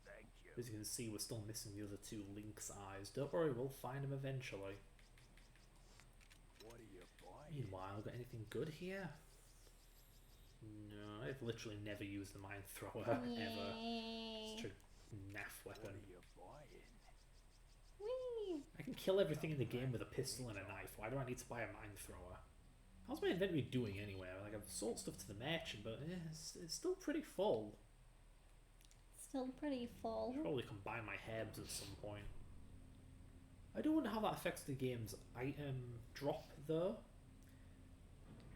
Thank you. As you can see, we're still missing the other two Link's eyes. Don't worry, we'll find them eventually. What are you buying? Meanwhile, got anything good here? No, I've literally never used the mine thrower ever. Yay. Such a naff What weapon. are you buying? Whee. I can kill everything in the game with a pistol and a knife. Why do I need to buy a mine thrower? How's my inventory doing anyway? Like, I've sold stuff to the merchant, but it's still pretty full. Still pretty full. Should probably combine my herbs at some point. I do wonder how that affects the game's item drop, though.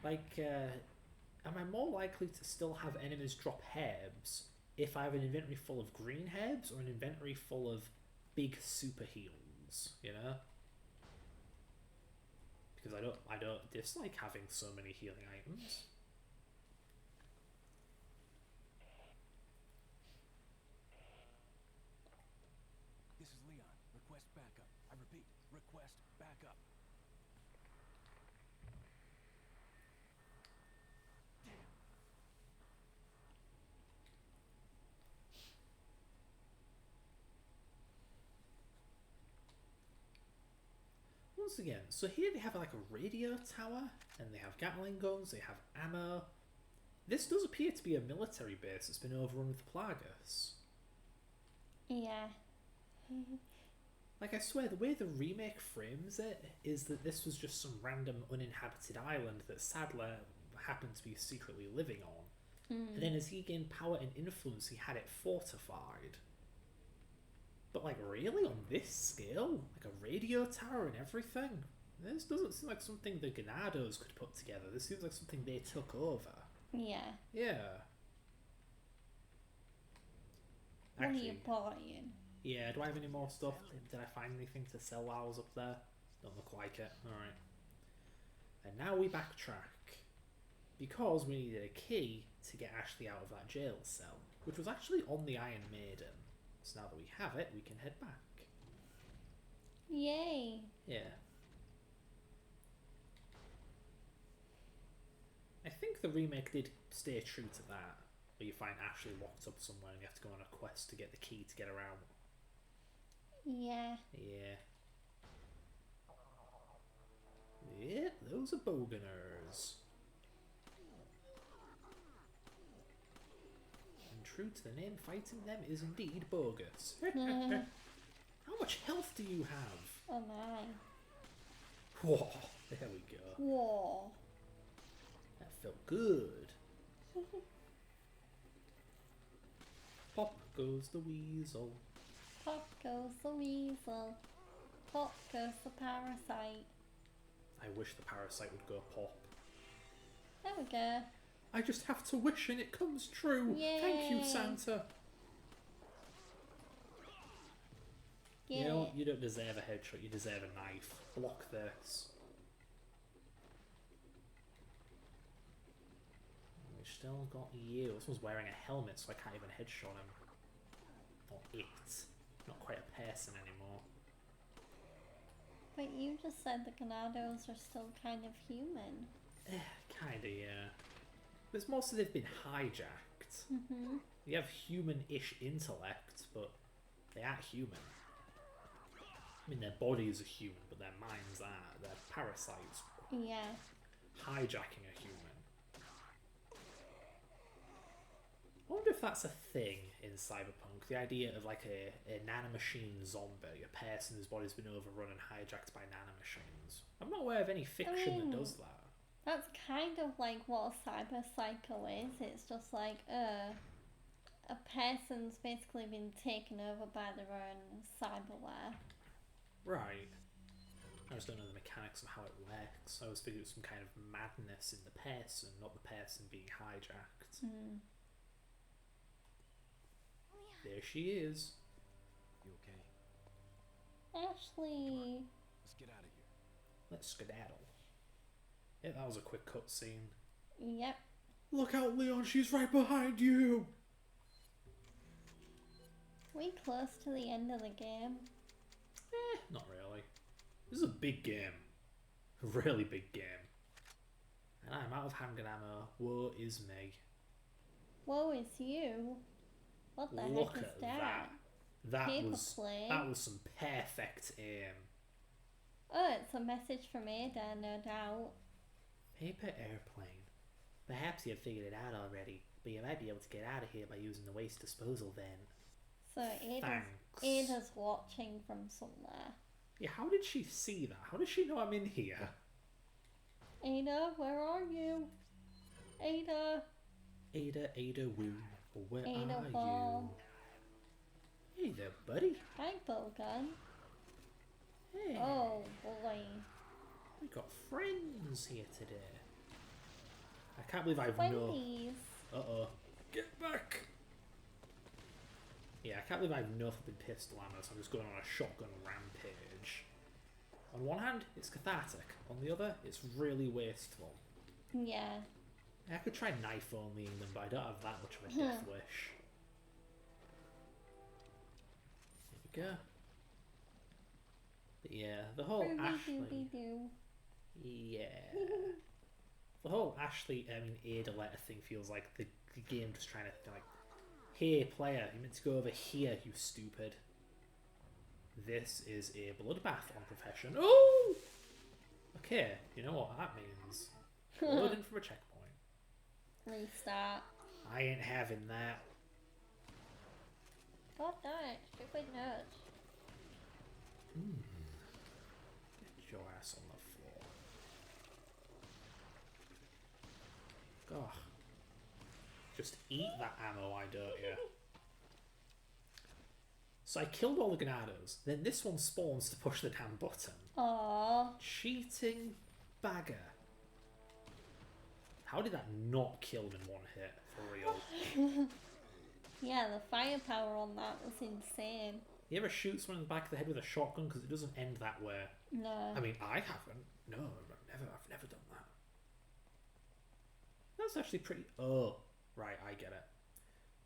Like, am I more likely to still have enemies drop herbs if I have an inventory full of green herbs or an inventory full of big super heals, you know? Because I don't dislike having so many healing items. This is Leon. Request backup. I repeat, request backup. Once again, so here they have like a radio tower, and they have Gatling guns, they have ammo. This does appear to be a military base that's been overrun with Plagas. Yeah. Like, I swear, the way the remake frames it is that this was just some random uninhabited island that Sadler happened to be secretly living on. And then as he gained power and influence, he had it fortified. But, like, really? On this scale? Like a radio tower and everything? This doesn't seem like something the Ganados could put together. This seems like something they took over. Yeah. Yeah. What are you buying? Yeah, do I have any more stuff? Did I find anything to sell while I was up there? Don't look like it. Alright. And now we backtrack. Because we needed a key to get Ashley out of that jail cell, which was actually on the Iron Maiden. So now that we have it, we can head back. Yay. Yeah. I think the remake did stay true to that, where you find Ashley locked up somewhere and you have to go on a quest to get the key to get her out. Yeah. Yeah. Yeah, those are Boganers. And true to the name, fighting them is indeed bogus. How much health do you have? Oh my. Whoa, there we go. Whoa. That felt good. Pop goes the weasel. Pop goes the weasel. Pop goes the parasite. I wish the parasite would go pop. There we go. I just have to wish and it comes true. Thank you, Yay. Santa. Get You know it. what? You don't deserve a headshot, you deserve a knife. Block this. We've still got you. This one's wearing a helmet, so I can't even headshot him. Or it. Not quite a person anymore. But you just said the Ganados are still kind of human. Kinda, yeah. But mostly they've been hijacked. Mm-hmm. They have human-ish intellect, but they aren't human. I mean, their bodies are human, but their minds aren't. They're parasites. Yeah. Hijacking a human. I wonder if that's a thing in Cyberpunk. The idea of like a nanomachine zombie, a person whose body's been overrun and hijacked by nanomachines. I'm not aware of any fiction that does that. That's kind of like what a cyber psycho is. It's just like a person's basically been taken over by their own cyberware. Right. I just don't know the mechanics of how it works. I always figured it was some kind of madness in the person, not the person being hijacked. Mm. There she is. You okay? Ashley. Let's get out of here. Let's skedaddle. Yeah, that was a quick cutscene. Yep. Look out, Leon, she's right behind you! We close to the end of the game. Not really. This is a big game. A really big game. And I'm out of handgun ammo. Woe is me. Woe is you. What the Look heck is at that? That Paper was plane. that was some perfect aim. Oh, it's a message from Ada, no doubt. Paper airplane. Perhaps you've figured it out already, but you might be able to get out of here by using the waste disposal vent. So Thanks. Ada's watching from somewhere. Yeah, how did she see that? How does she know I'm in here? Ada, where are you? Ada. Ada Woo, where Ada are Wall. you? Hey there, buddy. Hi, Bowgun. Hey, Oh, boy. we got friends here today. I can't believe I've no. Wendy's. Uh-oh. Get back! Yeah, I can't believe I've no flipping pistol ammo, so I'm just going on a shotgun rampage. On one hand, it's cathartic. On the other, it's really wasteful. Yeah. I could try knife only them, but I don't have that much of a death wish. There we go. But yeah, the whole Ashley... Yeah. The whole Ashley, Ada letter thing feels like the game just trying to be like, hey player, you meant to go over here, you stupid. This is a bloodbath on profession. Oh! Okay, you know what that means. Loading from a checkpoint. Restart. I ain't having that. God damn, stupid nuts. Get your ass on the floor. Ugh. Just eat that ammo, why don't you? So I killed all the Ganados, then this one spawns to push the damn button. Aww. Cheating bagger. How did that not kill him in one hit, for real? Yeah, the firepower on that was insane. You ever shoot someone in the back of the head with a shotgun? Because it doesn't end that way. No. I mean, I haven't. No, I've never done that. That's actually pretty... Oh, right, I get it.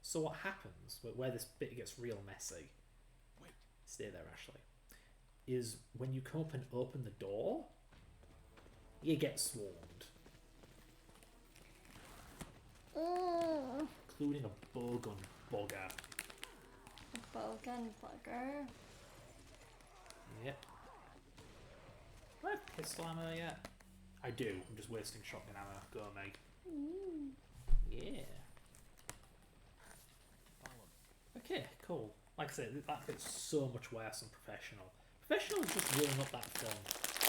So what happens, where this bit gets real messy, Wait. stay there, Ashley, is when you come up and open the door, you get swarmed. Including a bowgun bugger. A Bowgun bugger. Yep. Do I have pistol ammo yet? I do. I'm just wasting shotgun ammo. Go, mate. Yeah. Okay, cool. Like I said, that bit's so much worse than Professional. Professional is just rolling up that fun.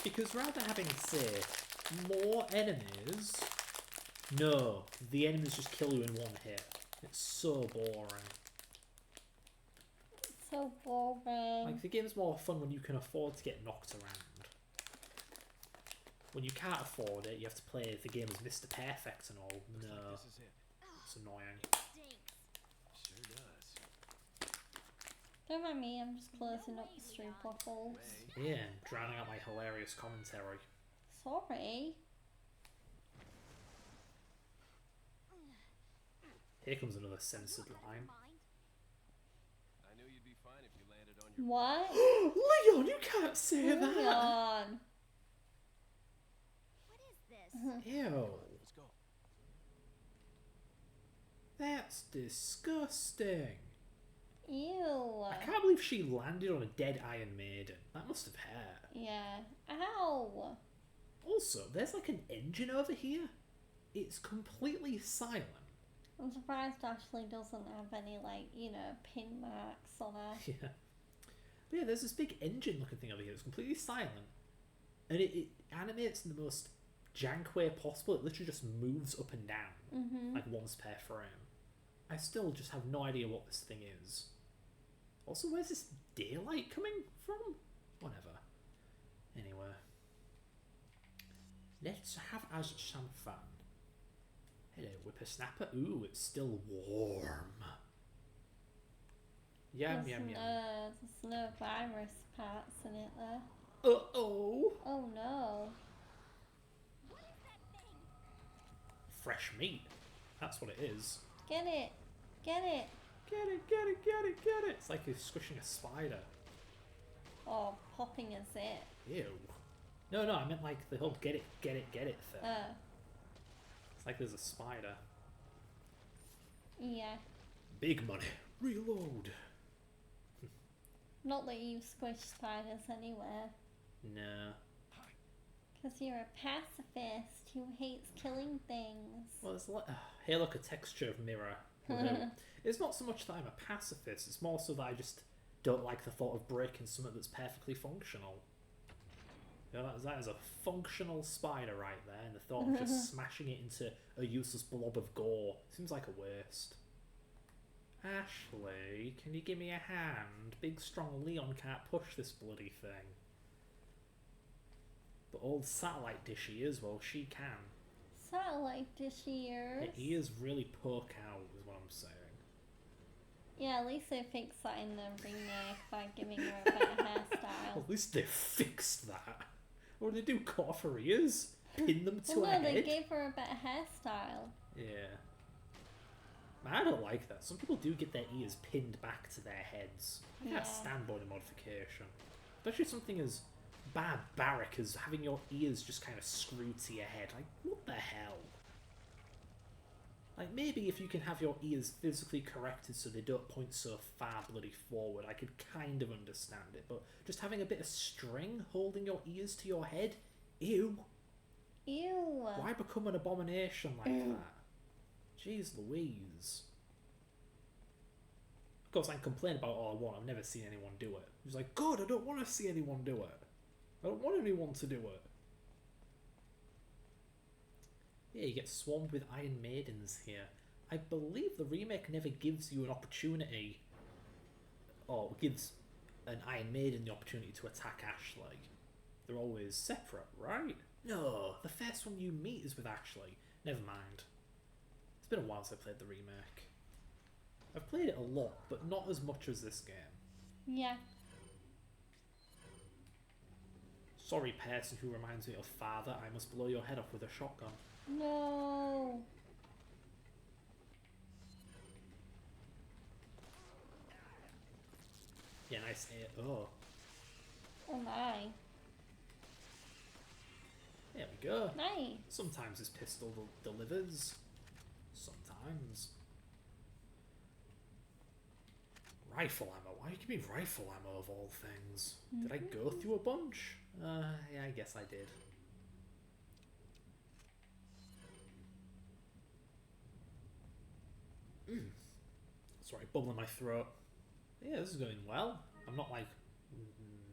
Because rather having, say, more enemies... No, the enemies just kill you in one hit. It's so boring. So boring. Like, the game's more fun when you can afford to get knocked around. When you can't afford it, you have to play the game as Mr. Perfect and all. No, This is it. it's annoying. Sure does. Don't mind me, I'm just closing up the stream waffles. Yeah, and drowning out my hilarious commentary. Sorry. Here comes another censored line. I knew you'd be fine if you landed on your. What? Leon, you can't say that! Leon. What is this? Ew. Let's go. That's disgusting. Ew. I can't believe she landed on a dead Iron Maiden. That must have hurt. Yeah. Ow. Also, there's like an engine over here. It's completely silent. I'm surprised Ashley doesn't have any, like, you know, pin marks on her. Yeah. But yeah, there's this big engine looking thing over here. It's completely silent. And it animates in the most jank way possible. It literally just moves up and down. Mm-hmm. Like once per frame. I still just have no idea what this thing is. Also, where's this daylight coming from? Whatever. Anyway. Let's have us some fun. Hello, whippersnapper. Ooh, it's still warm. Yum, yum, yum. There's no virus parts in it there. Uh-oh. Oh no. Fresh meat. That's what it is. Get it. Get it. Get it, get it, get it, get it. It's like he's squishing a spider. Oh, popping is it. Ew. No, I meant like the whole get it thing. It's like there's a spider. Yeah. Big money. Reload. Not that you squish spiders anywhere. No. Because you're a pacifist who hates killing things. Well, it's like... here, look, a texture of mirror. It's not so much that I'm a pacifist, it's more so that I just don't like the thought of breaking something that's perfectly functional. You know, that is a functional spider right there, and the thought of just smashing it into a useless blob of gore seems like a waste. Ashley, can you give me a hand? Big strong Leon can't push this bloody thing. But old satellite dishy is, well, she can. Satellite dish ears. Her ears really poke out, is what I'm saying. Yeah, at least they fixed that in the remake by giving her a better hairstyle. At least they fixed that. What did they do? Cut off her ears? Pin them to Well, her no, they head? gave her a better hairstyle. Yeah. I don't like that. Some people do get their ears pinned back to their heads. I can't Yeah. stand body modification. Especially something as barbaric as having your ears just kind of screwed to your head. Like, what the hell? Like, maybe if you can have your ears physically corrected so they don't point so far bloody forward, I could kind of understand it. But just having a bit of string holding your ears to your head? Ew. Ew. Why become an abomination like that? Jeez Louise. Of course, I can complain about all I want. I've never seen anyone do it. He's like, good, I don't want to see anyone do it. I don't want anyone to do it. Yeah, you get swarmed with Iron Maidens here. I believe the remake never gives you an opportunity, or gives an Iron Maiden the opportunity to attack Ashley. They're always separate, right? No, the first one you meet is with Ashley. Never mind. It's been a while since I played the remake. I've played it a lot, but not as much as this game. Yeah. Sorry, person who reminds me of father, I must blow your head off with a shotgun. No. Yeah, nice air. Oh, Oh my. there we go. Nice. Sometimes this pistol delivers. Sometimes. Rifle ammo. Why do you give me rifle ammo of all things? Did I go through a bunch? Yeah, I guess I did. Sorry, bubble in my throat. Yeah, this is going well. I'm not like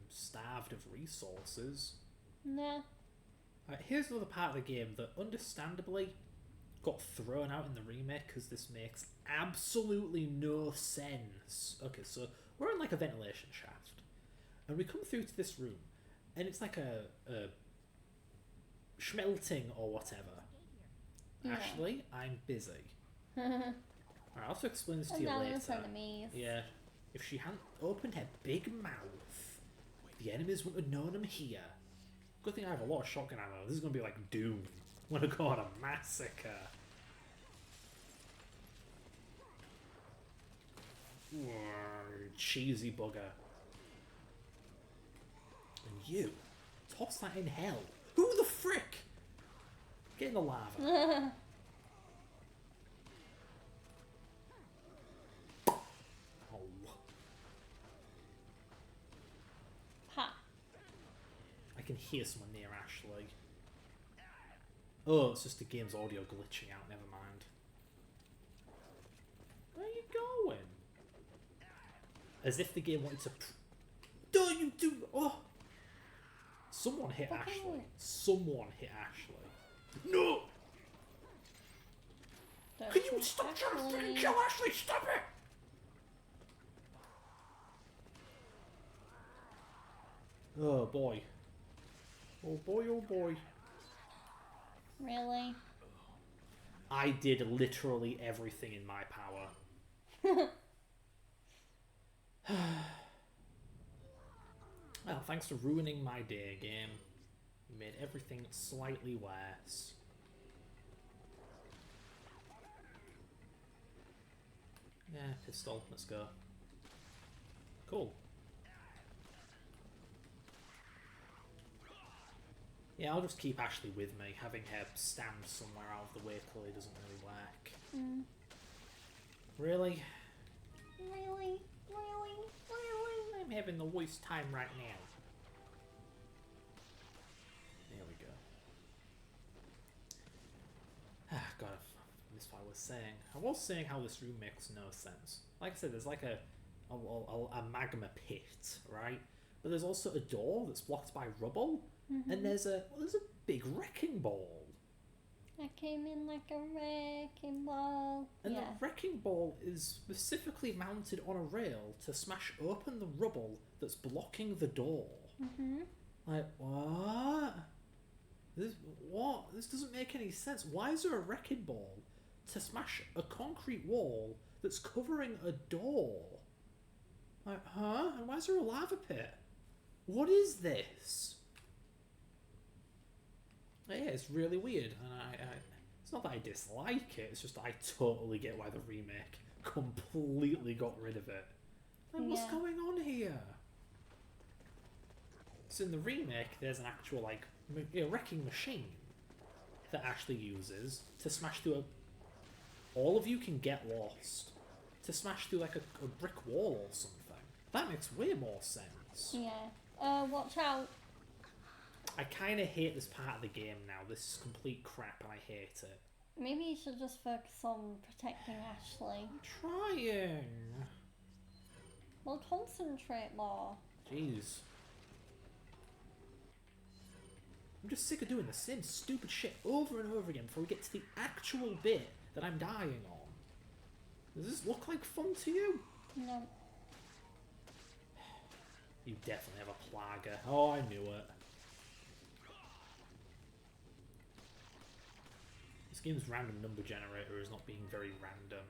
starved of resources. Nah. Right, here's another part of the game that understandably got thrown out in the remake because this makes absolutely no sense. Okay, so we're in like a ventilation shaft, and we come through to this room, and it's like a schmelting or whatever. Yeah. Ashley, I'm busy. Alright, I'll have to explain this to And you now later. there's enemies. Yeah, If she hadn't opened her big mouth, the enemies wouldn't have known I'm here. Good thing I have a lot of shotgun ammo. This is going to be like Doom. I'm going to go on a massacre. Cheesy bugger. And you, toss that in hell. Who the frick? Get in the lava. Oh. Ha. I can hear someone near Ashley. Oh, it's just the game's audio glitching out. Never mind. Where are you going? As if the game wanted to. Don't you do? Oh! Someone hit Okay. Ashley. Someone hit Ashley. No! Don't Can you shoot stop trying to Ashley. freaking kill Ashley? Stop it! Oh boy. Oh boy, oh boy. Really? I did literally everything in my power. Well, thanks for ruining my day, game. You made everything slightly worse. Yeah, pistol, let's go. Cool. Yeah, I'll just keep Ashley with me. Having her stand somewhere out of the way clearly doesn't really work. Mm. Really? Really? I'm having the worst time right now. There we go. Ah, God, I missed what I was saying. I was saying how this room makes no sense. Like I said, there's like a magma pit, right? But there's also a door that's blocked by rubble, and there's a big wrecking ball. I came in like a wrecking ball. And Yeah. the wrecking ball is specifically mounted on a rail to smash open the rubble that's blocking the door. Mhm. Like, what? What? This doesn't make any sense. Why is there a wrecking ball to smash a concrete wall that's covering a door? Like, huh? And why is there a lava pit? What is this? Yeah, it's really weird, and it's not that I dislike it, it's just that I totally get why the remake completely got rid of it. Like, what's Yeah. going on here? So in the remake, there's an actual, like, wrecking machine that Ashley uses to smash through all of you can get lost. To smash through, like, a brick wall or something. That makes way more sense. Yeah. Watch out. I kind of hate this part of the game now. This is complete crap and I hate it. Maybe you should just focus on protecting Ashley. I'm trying. Well, concentrate more. Jeez. I'm just sick of doing the same stupid shit over and over again before we get to the actual bit that I'm dying on. Does this look like fun to you? No. You definitely have a plaga. Oh, I knew it. This game's random number generator is not being very random.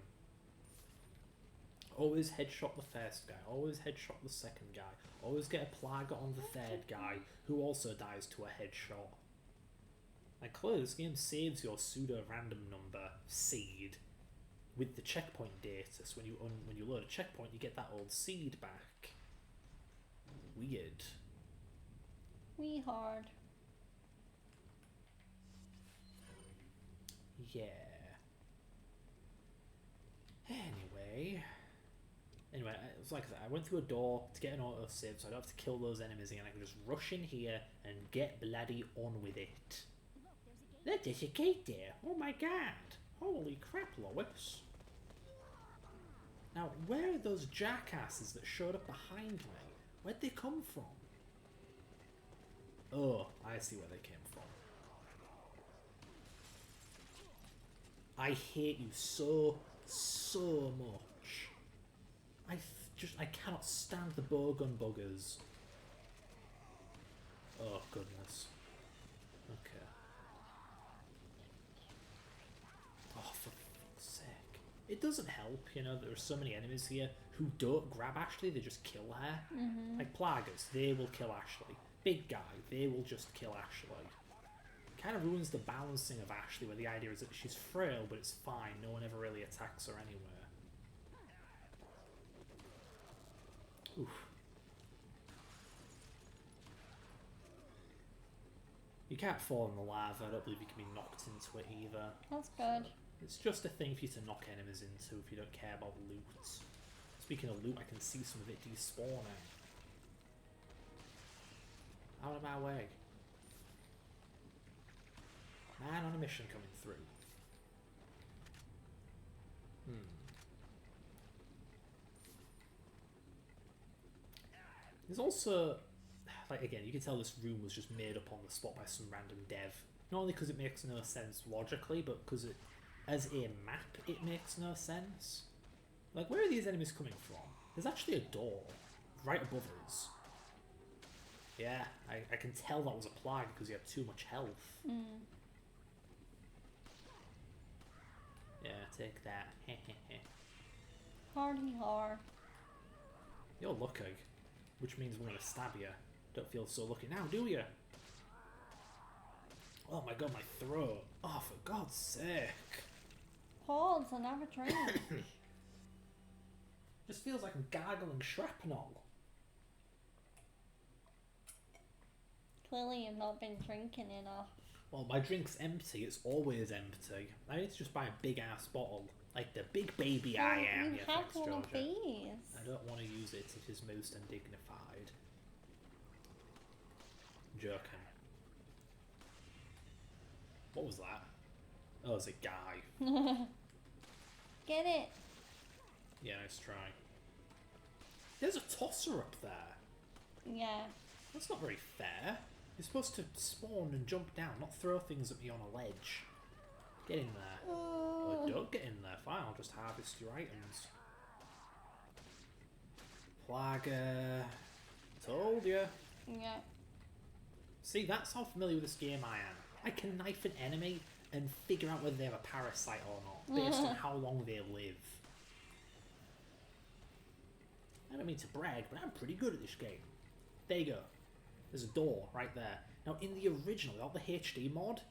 Always headshot the first guy, always headshot the second guy, always get a plaga on the third guy, who also dies to a headshot. Like, clearly this game saves your pseudo-random number, seed, with the checkpoint data, so when you load a checkpoint you get that old seed back. Weird. We hard. Yeah. Anyway, it was like I said, I went through a door to get an autosave, so I don't have to kill those enemies again. I can just rush in here and get bloody on with it. There's a gate there. Oh my god! Holy crap, Lois! Now, where are those jackasses that showed up behind me? Where'd they come from? Oh, I see where they came from. I hate you so much. I cannot stand the bowgun buggers. Oh, goodness. Okay. Oh, for fuck's sake. it doesn't help, you know, there are so many enemies here who don't grab Ashley, they just kill her. Like Plagas, they will kill Ashley. Big guy, they will just kill Ashley. Kind of ruins the balancing of Ashley, where the idea is that she's frail, but it's fine, no one ever really attacks her anywhere. Oof. You can't fall in the lava, I don't believe you can be knocked into it either. That's good. It's just a thing for you to knock enemies into if you don't care about loot. Speaking of loot, I can see some of it despawning. Out of my way. Man on a mission coming through. There's also, like, again, you can tell this room was just made up on the spot by some random dev. Not only because it makes no sense logically, but because it, as a map, it makes no sense. Like, where are these enemies coming from? There's actually a door right above us. Yeah, I can tell that was applied because you have too much health. Yeah, take that. Hardy har. You're lucky, which means we're gonna stab you. Don't feel so lucky now, do you? Oh my god, my throat. Oh, for God's sake. Pause and have a drink. Just feels like I'm gargling shrapnel. Clearly you've not been drinking enough. Well, my drink's empty. It's always empty. I need to just buy a big ass bottle. Like the big baby I am. You Yeah, have thanks, one of Georgia. these. I don't want to use it. It is most undignified. Joking. What was that? Oh, it's a guy. Get it. Yeah, nice try. There's a tosser up there. Yeah. That's not very fair. You're supposed to spawn and jump down, not throw things at me on a ledge. Get in there. Or don't get in there. Fine, I'll just harvest your items. Plaga. Told you. Yeah. See, that's how familiar with this game I am. I can knife an enemy and figure out whether they have a parasite or not, based on how long they live. I don't mean to brag, but I'm pretty good at this game. There you go. There's a door right there. Now, in the original, without the HD mod,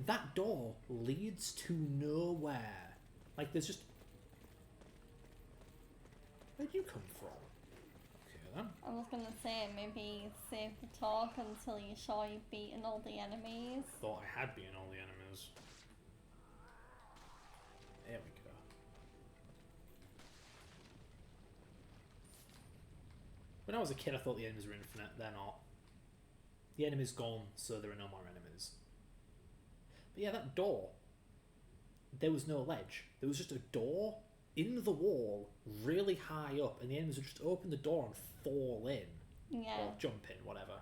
that door leads to nowhere. Like, there's just... Where'd you come from? Okay, then. I was gonna say maybe save the talk until you're sure you've beaten all the enemies. Thought I had beaten all the enemies. There we go. When I was a kid, I thought the enemies were infinite. They're not. The enemy's gone, so there are no more enemies. But yeah, that door. There was no ledge. There was just a door in the wall, really high up, and the enemies would just open the door and fall in. Yeah. Or jump in, whatever.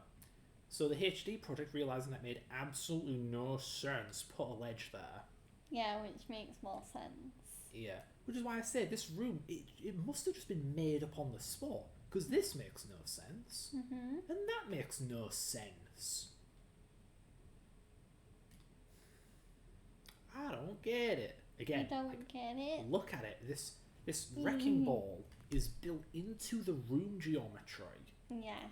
So the HD project, realising that made absolutely no sense, put a ledge there. Yeah, which makes more sense. Yeah. Which is why I say this room, it must have just been made up on the spot. Because this makes no sense. Mm-hmm. And that makes no sense. I don't get it. Again, You don't like, get it? look at it. This wrecking ball is built into the room geometry. Yeah.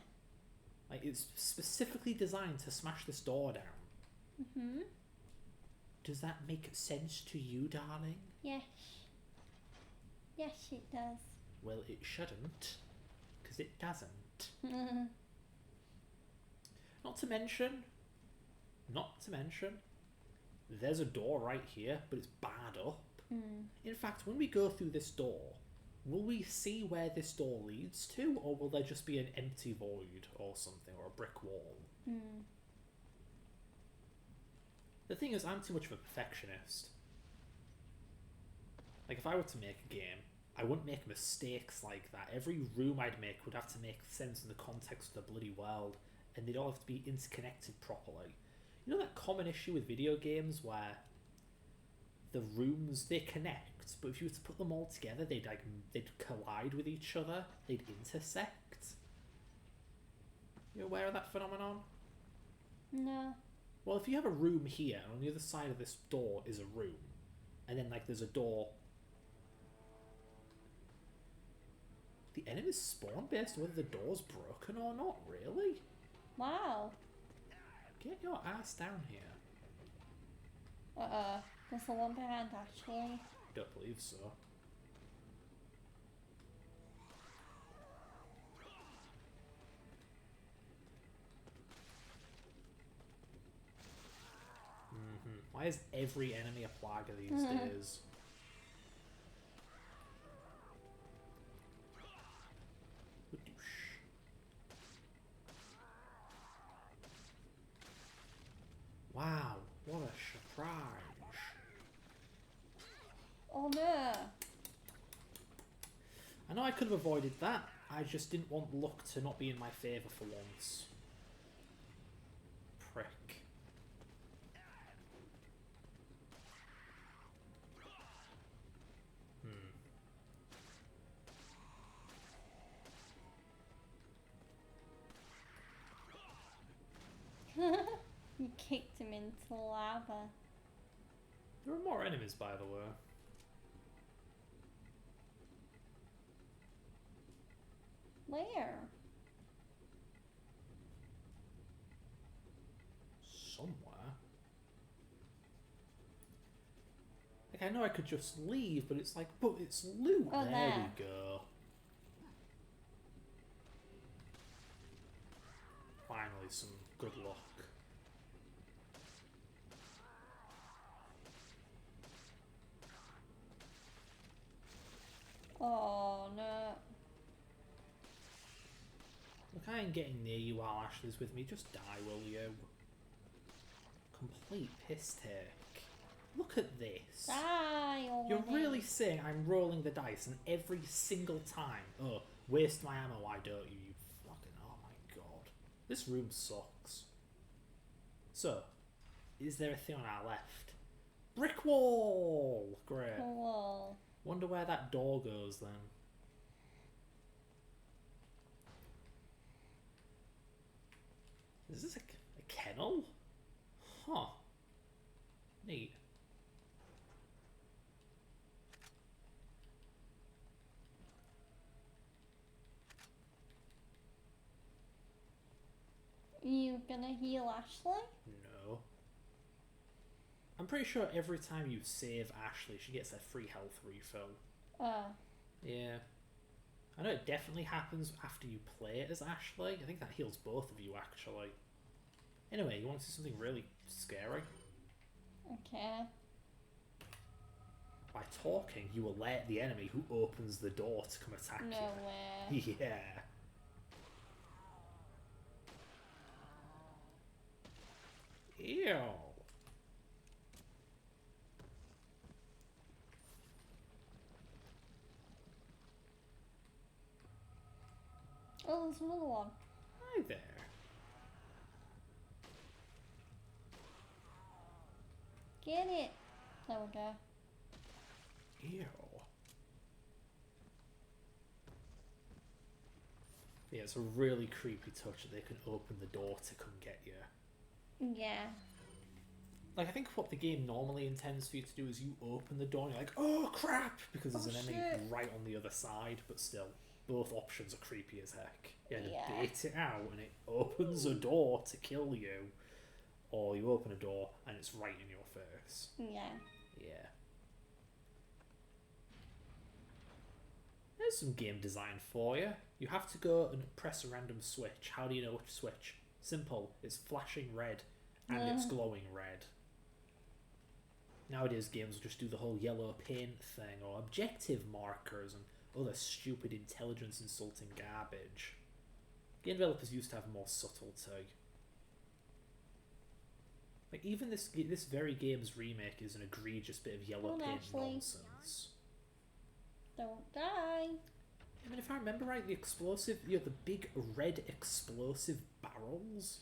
Like, it's specifically designed to smash this door down. Mm-hmm. Does that make sense to you, darling? Yes. Yes, it does. Well, it shouldn't. Because it doesn't. Not to mention, there's a door right here, but it's barred up. In fact, when we go through this door, will we see where this door leads to, or will there just be an empty void or something, or a brick wall? The thing is, I'm too much of a perfectionist. Like, if I were to make a game, I wouldn't make mistakes like that. Every room I'd make would have to make sense in the context of the bloody world, and they'd all have to be interconnected properly. You know that common issue with video games where the rooms, they connect, but if you were to put them all together, they'd collide with each other, they'd intersect? You aware of that phenomenon? No. Well, if you have a room here, and on the other side of this door is a room, and then, like, there's a door The enemies spawn based on whether the door's broken or not, really? Wow. Get your ass down here. There's the one behind Ashley. Don't believe so. Why is every enemy a plaga these days? Wow, what a surprise. Oh no. I know I could have avoided that. I just didn't want luck to not be in my favour for once. Prick. You kicked him into lava. There are more enemies, by the way. Where? Somewhere. Like, I know I could just leave, but it's like, but it's loot. Oh, there there. we go. Finally, some good luck. Oh no. Look, I ain't getting near you while Ashley's with me. Just die, will you? Complete piss take. Look at this. Die already. You're really saying I'm rolling the dice and every single time, oh, waste my ammo, why don't you? You fucking, oh my god. This room sucks. So, is there a thing on our left? Brick wall! Great. Cool. Wonder where that door goes then. Is this a kennel? Huh. Neat. You gonna heal Ashley? No. I'm pretty sure every time you save Ashley, she gets a free health refill. Yeah. I know it definitely happens after you play as Ashley. I think that heals both of you, actually. Anyway, you want to see something really scary? Okay. By talking, you alert the enemy who opens the door to come attack No you. way. Yeah. Ew. Oh, there's another one. Hi there. Get it. There we go. Ew. Yeah, it's a really creepy touch that they can open the door to come get you. Yeah. Like, I think what the game normally intends for you to do is you open the door and you're like, oh crap! Because there's an enemy shit. right on the other side, but still, both options are creepy as heck. You either Yeah. bait it out and it opens a door to kill you, or you open a door and it's right in your face. Yeah. Yeah. There's some game design for you. You have to go and press a random switch. How do you know which switch? Simple. It's flashing red and it's glowing red. Nowadays games will just do the whole yellow paint thing or objective markers and other stupid intelligence insulting garbage. Game developers used to have more subtlety. Like even this very game's remake is an egregious bit of yellow Come on, paint Ashley. nonsense. Don't die. I mean, if I remember right, the explosive, the big red explosive barrels,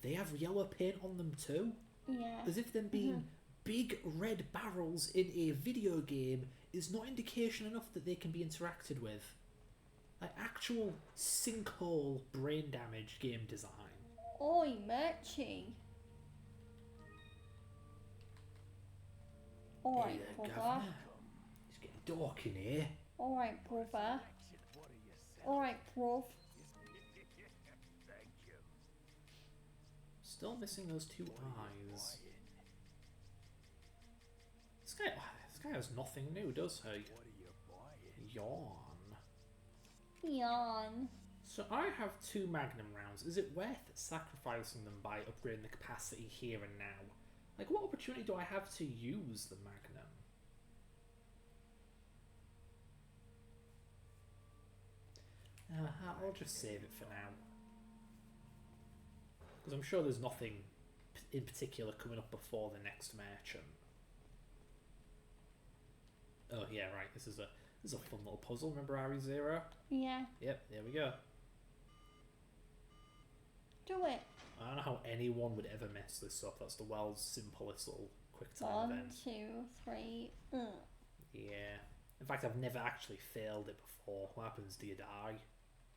they have yellow paint on them too. Yeah. As if them being big red barrels in a video game is not indication enough that they can be interacted with. Like actual sinkhole brain damage game design. Oi, Merchie. Alright, Hey there, brother. Governor. It's getting dark in here. Alright, brother. What do you Alright, bro. Still missing those two eyes. This guy has nothing new, does he? Yawn. Yawn. So I have 2 Magnum rounds. Is it worth sacrificing them by upgrading the capacity here and now? Like, what opportunity do I have to use the Magnum? I'll just save it for now. Because I'm sure there's nothing in particular coming up before the next merchant. Oh yeah, right. This is a fun little puzzle. Remember RE0? Yeah. Yep, there we go. Do it. I don't know how anyone would ever mess this up. That's the world's simplest little quick time 1, event. 2, 3. Yeah. In fact, I've never actually failed it before. What happens? Do you die?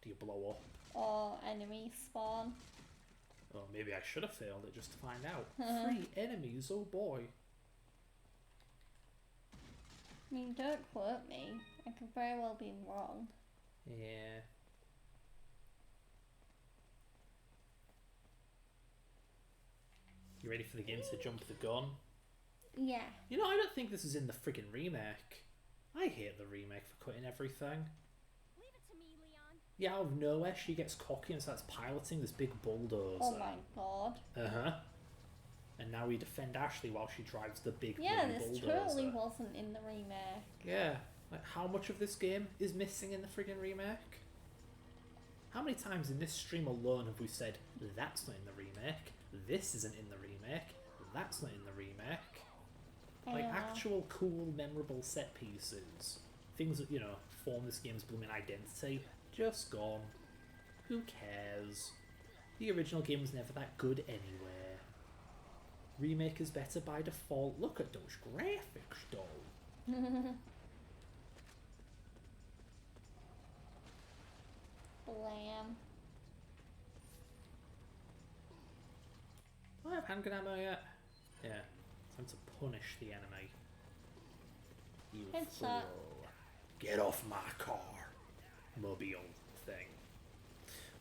Do you blow up? Or enemy spawn. Oh, maybe I should have failed it just to find out. 3 enemies, oh boy. I mean, don't quote me. I could very well be wrong. Yeah. You ready for the game to jump the gun? Yeah. You know, I don't think this is in the friggin' remake. I hate the remake for cutting everything. Leave it to me, Leon. Yeah, out of nowhere, she gets cocky and starts piloting this big bulldozer. Oh my god. Uh-huh. And now we defend Ashley while she drives the big Yeah, bloody this bulldozer. totally wasn't in the remake. Yeah. Like, how much of this game is missing in the friggin' remake? How many times in this stream alone have we said, that's not in the remake, this isn't in the remake, that's not in the remake? Like, actual cool, memorable set pieces. Things that, you know, form this game's blooming identity. Just gone. Who cares? The original game was never that good anyway. Remake is better by default. Look at those graphics, though. Blam. Do I have handgun ammo yet? Yeah. Time to punish the enemy. You Headshot. fool. Get off my car. Mobile thing.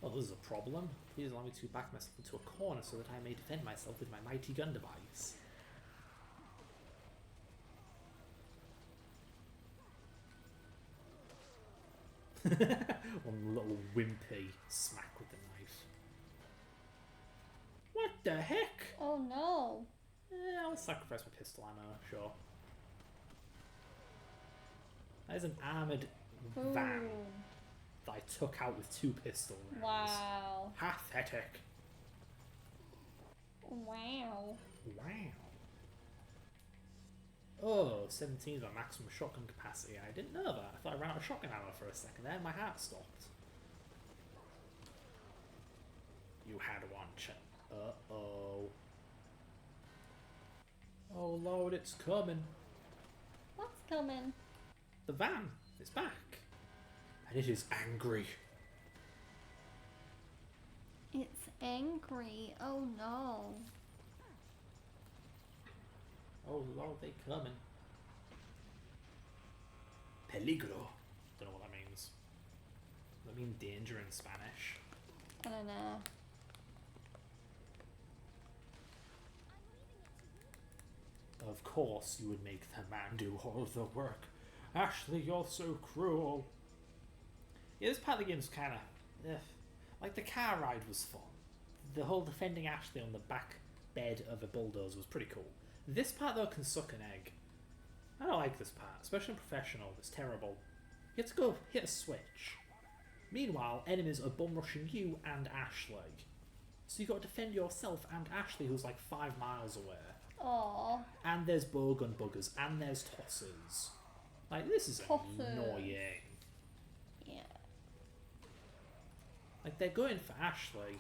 Well, this is a problem. Please allow me to back myself into a corner so that I may defend myself with my mighty gun device. One little wimpy smack with the knife. What the heck? Oh no. I'll sacrifice my pistol ammo, sure. That is an armoured van Boom. that I took out with 2 pistol rounds. Wow. Pathetic. Wow. Wow. Oh, 17 is my maximum shotgun capacity. I didn't know that. I thought I ran out of shotgun ammo for a second there. My heart stopped. You had one chance. Uh-oh. Oh lord, it's coming. What's coming? The van is back. And it is angry. It's angry. Oh no. Oh lord, they coming. Peligro. Don't know what that means. Does that mean danger in Spanish? I don't know. Of course you would make the man do all of the work. Ashley, you're so cruel. Yeah, this part of the game's kind of... Like, the car ride was fun. The whole defending Ashley on the back bed of a bulldozer was pretty cool. This part, though, can suck an egg. I don't like this part, especially in Professional. It's terrible. You have to go hit a switch. Meanwhile, enemies are bum rushing you and Ashley. So you've got to defend yourself and Ashley, who's like 5 miles away. Aww. And there's bowgun buggers, and there's tossers. Like, this is Tossers. annoying. Yeah. Like, they're going for Ashley.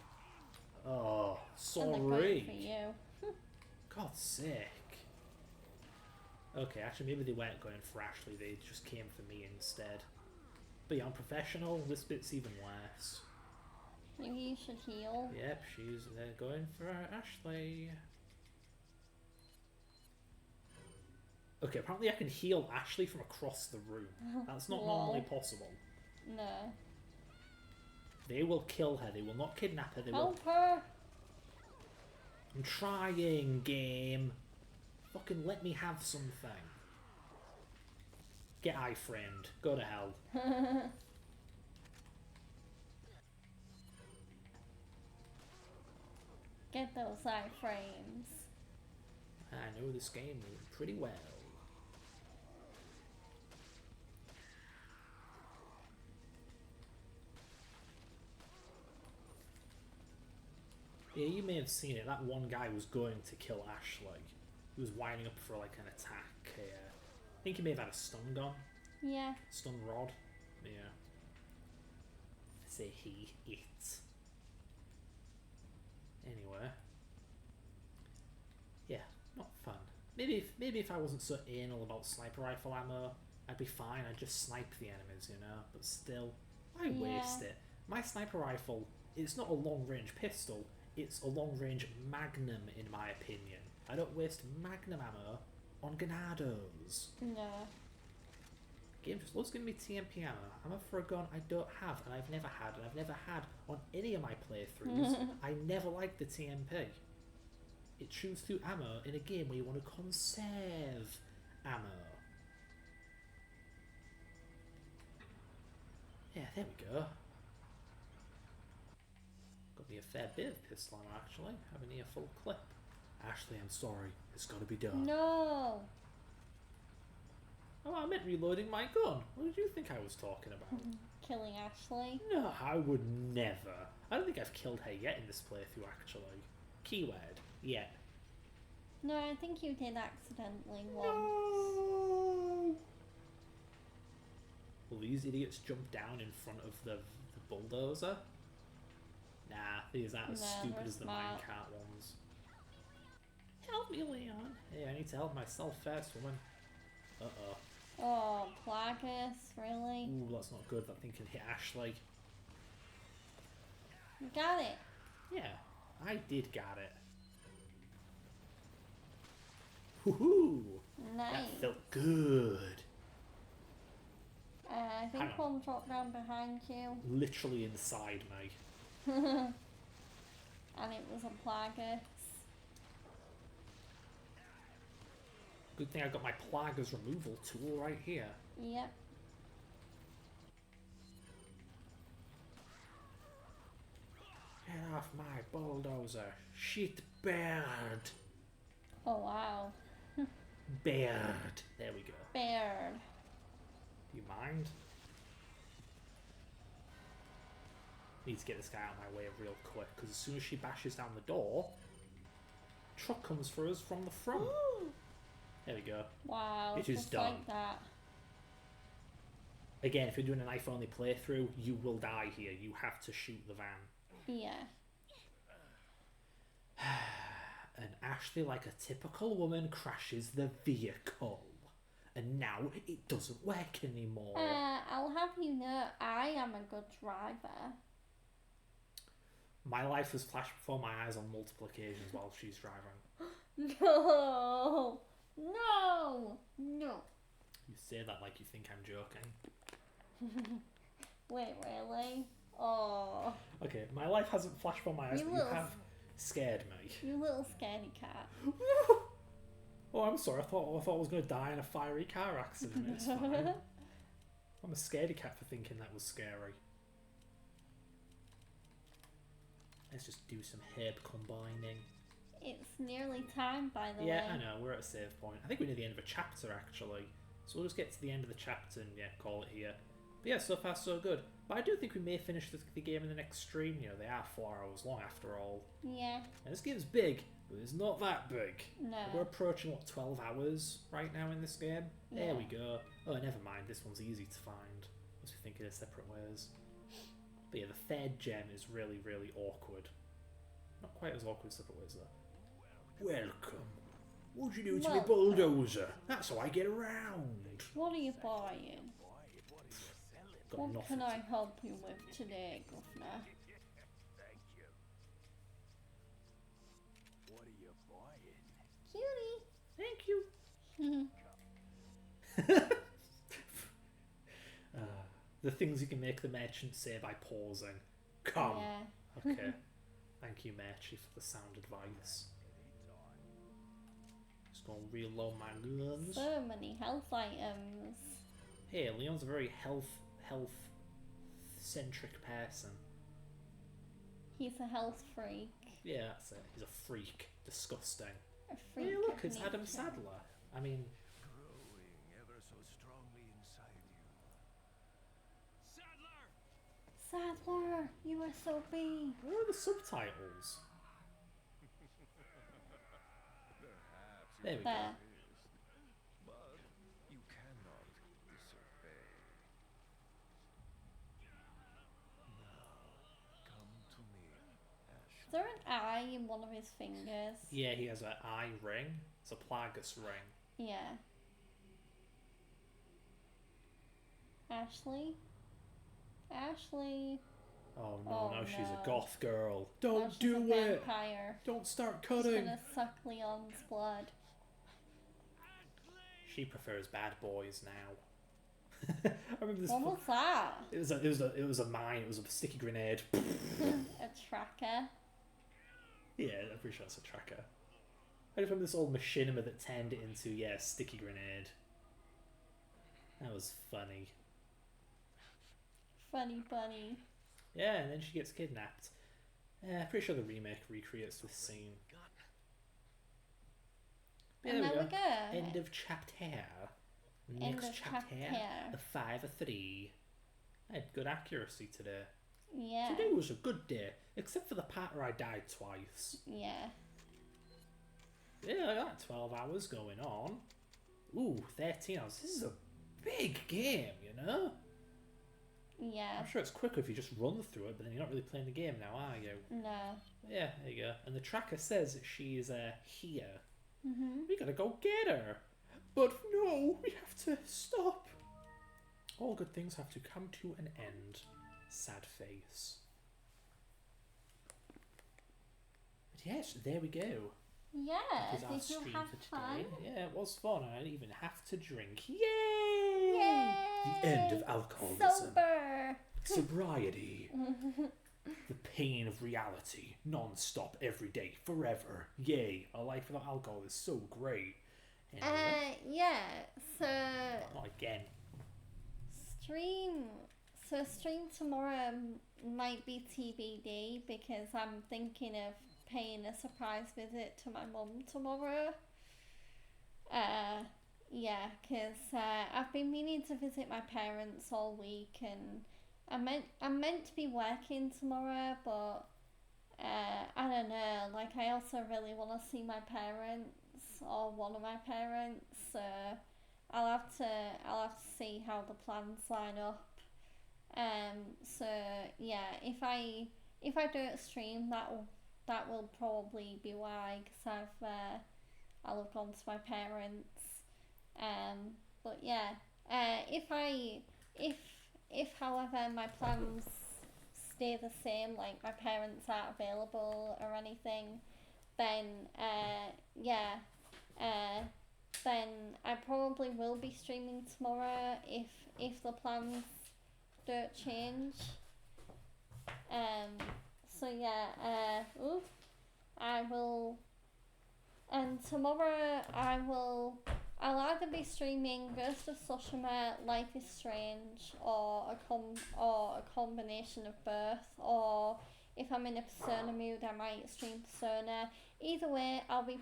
Oh, And they're going sorry. for you. God's sake. Okay, actually, maybe they weren't going for Ashley, they just came for me instead. But yeah, on Professional, this bit's even worse. Maybe you should heal. Yep, they're going for Ashley. Okay, apparently I can heal Ashley from across the room. That's not Lol. normally possible. No. They will kill her. They will not kidnap her. They will. Help her! I'm trying, game. Fucking let me have something. Get iframed. Go to hell. Get those iframes. I know this game pretty well. Yeah, you may have seen it. That one guy was going to kill Ashley. He was winding up for like an attack. I think he may have had a stun gun. Yeah. Stun rod. Yeah. I say he, it. Anyway. Yeah, not fun. Maybe if I wasn't so anal about sniper rifle ammo, I'd be fine. I'd just snipe the enemies, you know? But still, why waste it? My sniper rifle, it's not a long-range pistol. It's a long-range magnum, in my opinion. I don't waste magnum ammo on Ganados. No. Game just loves giving me TMP ammo. Ammo for a gun I don't have, and I've never had, and I've never had on any of my playthroughs. I never liked the TMP. It chews through ammo in a game where you want to conserve ammo. Yeah, there we go. Got me a fair bit of pistol ammo, actually. Have a near full clip. Ashley, I'm sorry. It's got to be done. No! Oh, I meant reloading my gun. What did you think I was talking about? Killing Ashley. No, I would never. I don't think I've killed her yet in this playthrough, actually. Keyword. Yet. No, I think you did accidentally once. No! Will these idiots jump down in front of the bulldozer? Nah, these aren't as No, stupid they're as the smart. minecart ones. Help me, Leon. Hey, I need to help myself first, woman. Uh-oh. Oh, Plagueis, really? Ooh, that's not good. That thing can hit Ashley. You got it. Yeah, I did got it. Woohoo! Nice. That felt good. I think Hang on. one dropped down behind you. Literally inside me. And it was a Plagueis. Good thing I got my Plagueis removal tool right here. Yep. Get off my bulldozer. Shit bird. Oh, wow. Bird. There we go. Baird. You mind? Need to get this guy out of my way real quick, because as soon as she bashes down the door, truck comes for us from the front. There we go. Wow. It is just done. like that. Again, if you're doing a knife-only playthrough, you will die here. You have to shoot the van. Yeah. And Ashley, like a typical woman, crashes the vehicle. And now it doesn't work anymore. I'll have you know, I am a good driver. My life has flashed before my eyes on multiple occasions while she's driving. No! No! No! You say that like you think I'm joking. Wait, really? Oh. Okay, my life hasn't flashed before my eyes, You but you little- have scared me. You little scaredy cat. Oh, I'm sorry. I thought I was going to die in a fiery car accident. It's fine. I'm a scaredy cat for thinking that was scary. Let's just do some herb combining. It's nearly time, by the Yeah, way. I know. We're at a save point. I think we're near the end of a chapter, actually. So we'll just get to the end of the chapter and, yeah, call it here. But yeah, so far so good. But I do think we may finish the game in the next stream. You know, they are 4 hours long after all. Yeah. And this game's big, but it's not that big. No. We're approaching, what, 12 hours right now in this game? There Yeah. we go. Oh, never mind. This one's easy to find. Must be thinking of separate ways. But yeah, the third gem is really, really awkward. Not quite as awkward as separate ways, though. Welcome. What'd you do to my Welcome. bulldozer? That's how I get around. What are you buying? Got What nothing. can I help you with today, Governor? What are you buying? Cutie! Thank you. The things you can make the merchant say by pausing. Come. Yeah. Okay. Thank you, Mechi, for the sound advice. Just gonna reload my guns. So many health items. Hey, Leon's a very health centric person. He's a health freak. Yeah, that's it. He's a freak. Disgusting. A freak. Hey, look, of it's Adam nature. Sadler. I mean, Growing ever so strongly inside you. Sadler, you are so big. where are the subtitles? Perhaps There you we There. go. resist, but you cannot disobey. Now, come to me, Ash. Is there an eye in one of his fingers? Yeah, he has an eye ring. It's a Plagus ring. Yeah. Ashley? Ashley. Oh no, Oh, now she's a no. goth girl. Now Don't she's a do it! vampire. Don't start She's cutting! gonna suck Leon's blood. She prefers bad boys now. I remember this. What was that? It was a mine. It was a sticky grenade. A tracker. Yeah, I'm pretty sure it's a tracker. I remember this old machinima that turned it into a sticky grenade. That was funny. Funny bunny. Yeah, and then she gets kidnapped. Yeah, pretty sure the remake recreates this scene. Yeah, And there there we we go. go. End of chapter. End Next of chapter. chapter. The 5 of 3. I had good accuracy today. Yeah. Today was a good day, except for the part where I died twice. Yeah. Yeah, I got 12 hours going on. Ooh, 13 hours. This is a big game, you know? Yeah. I'm sure it's quicker if you just run through it, but then you're not really playing the game now, are you? No. Yeah, there you go. And the tracker says she's here. Mhm. We gotta go get her. But no, we have to stop. All good things have to come to an end. Sad face. But yes, there we go. Yeah. That is our Did you stream have for fun? today. Yeah, it was fun. I didn't even have to drink. Yay! Yay! The end of alcoholism. Sober. Sobriety. The pain of reality. Non-stop, every day, forever. Yay! A life without alcohol is so great. Anyway, Yeah. So not again. stream. So stream tomorrow might be TBD because I'm thinking of paying a surprise visit to my mum tomorrow. Yeah, because I've been meaning to visit my parents all week, and I'm meant to be working tomorrow, but I don't know. Like, I also really want to see my parents, or one of my parents. So I'll have to see how the plans line up. So yeah, if I don't stream, that will probably be why, because I'll have gone to my parents. But yeah, if however my plans stay the same, like my parents aren't available or anything, then then I probably will be streaming tomorrow if the plans don't change. So yeah, I will, and tomorrow I'll either be streaming Ghost of Tsushima, Life is Strange, or a combination of both, or if I'm in a Persona mood, I might stream Persona. Either way, I'll be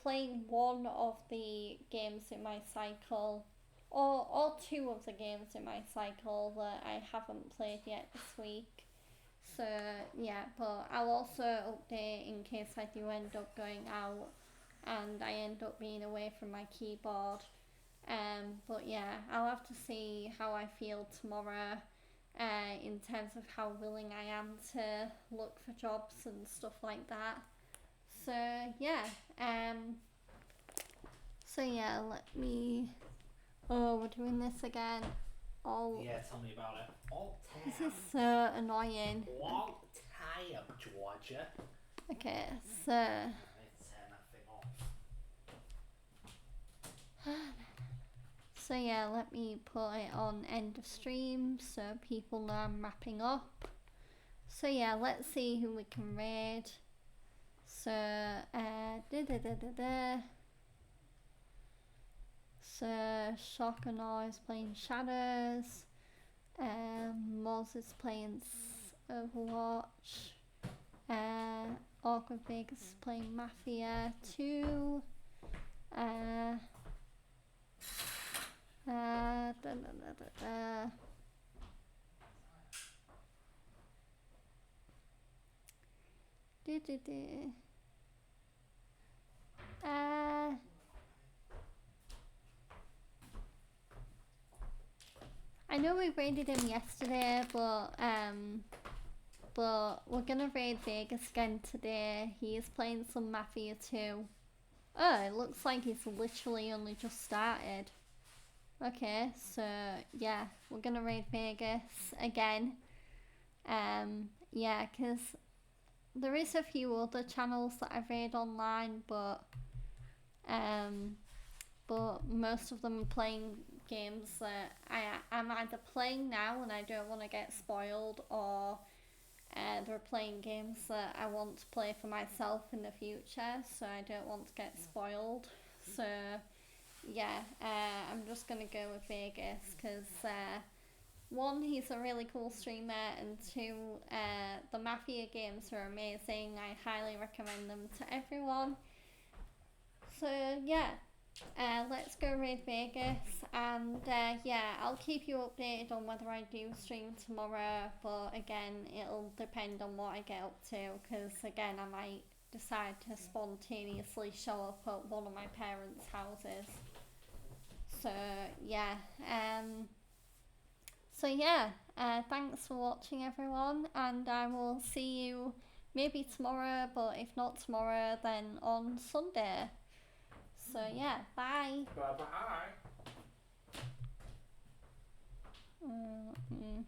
playing one of the games in my cycle, or two of the games in my cycle that I haven't played yet this week. So yeah, but I'll also update in case I do end up going out and I end up being away from my keyboard. But yeah, I'll have to see how I feel tomorrow, in terms of how willing I am to look for jobs and stuff like that. So yeah, let me. Oh, we're doing this again. Oh, Yeah, tell me about it. All this time. is so annoying. All time, Georgia. Okay, so Let's turn that thing off. So yeah, let me put it on end of stream so people know I'm wrapping up. So yeah, let's see who we can raid. So So Shock and Awe is playing Shadows. Moz is playing Overwatch. Awkward Vegas is playing Mafia 2. I know we raided him yesterday, but we're gonna raid Vegas again today. He is playing some Mafia 2. Oh, it looks like he's literally only just started. Okay, so yeah, we're gonna raid Vegas again. Yeah, because there is a few other channels that I raid online, but most of them are playing games that I'm either playing now and I don't want to get spoiled, or they're playing games that I want to play for myself in the future, so I don't want to get spoiled. So yeah, I'm just gonna go with Vegas because one, he's a really cool streamer, and two, the Mafia games are amazing. I highly recommend them to everyone. So yeah, let's go raid Vegas, and yeah, I'll keep you updated on whether I do stream tomorrow, but again, it'll depend on what I get up to, because again, I might decide to spontaneously show up at one of my parents' houses. So yeah, thanks for watching everyone, and I will see you maybe tomorrow, but if not tomorrow, then on Sunday. So yeah, bye. Bye bye.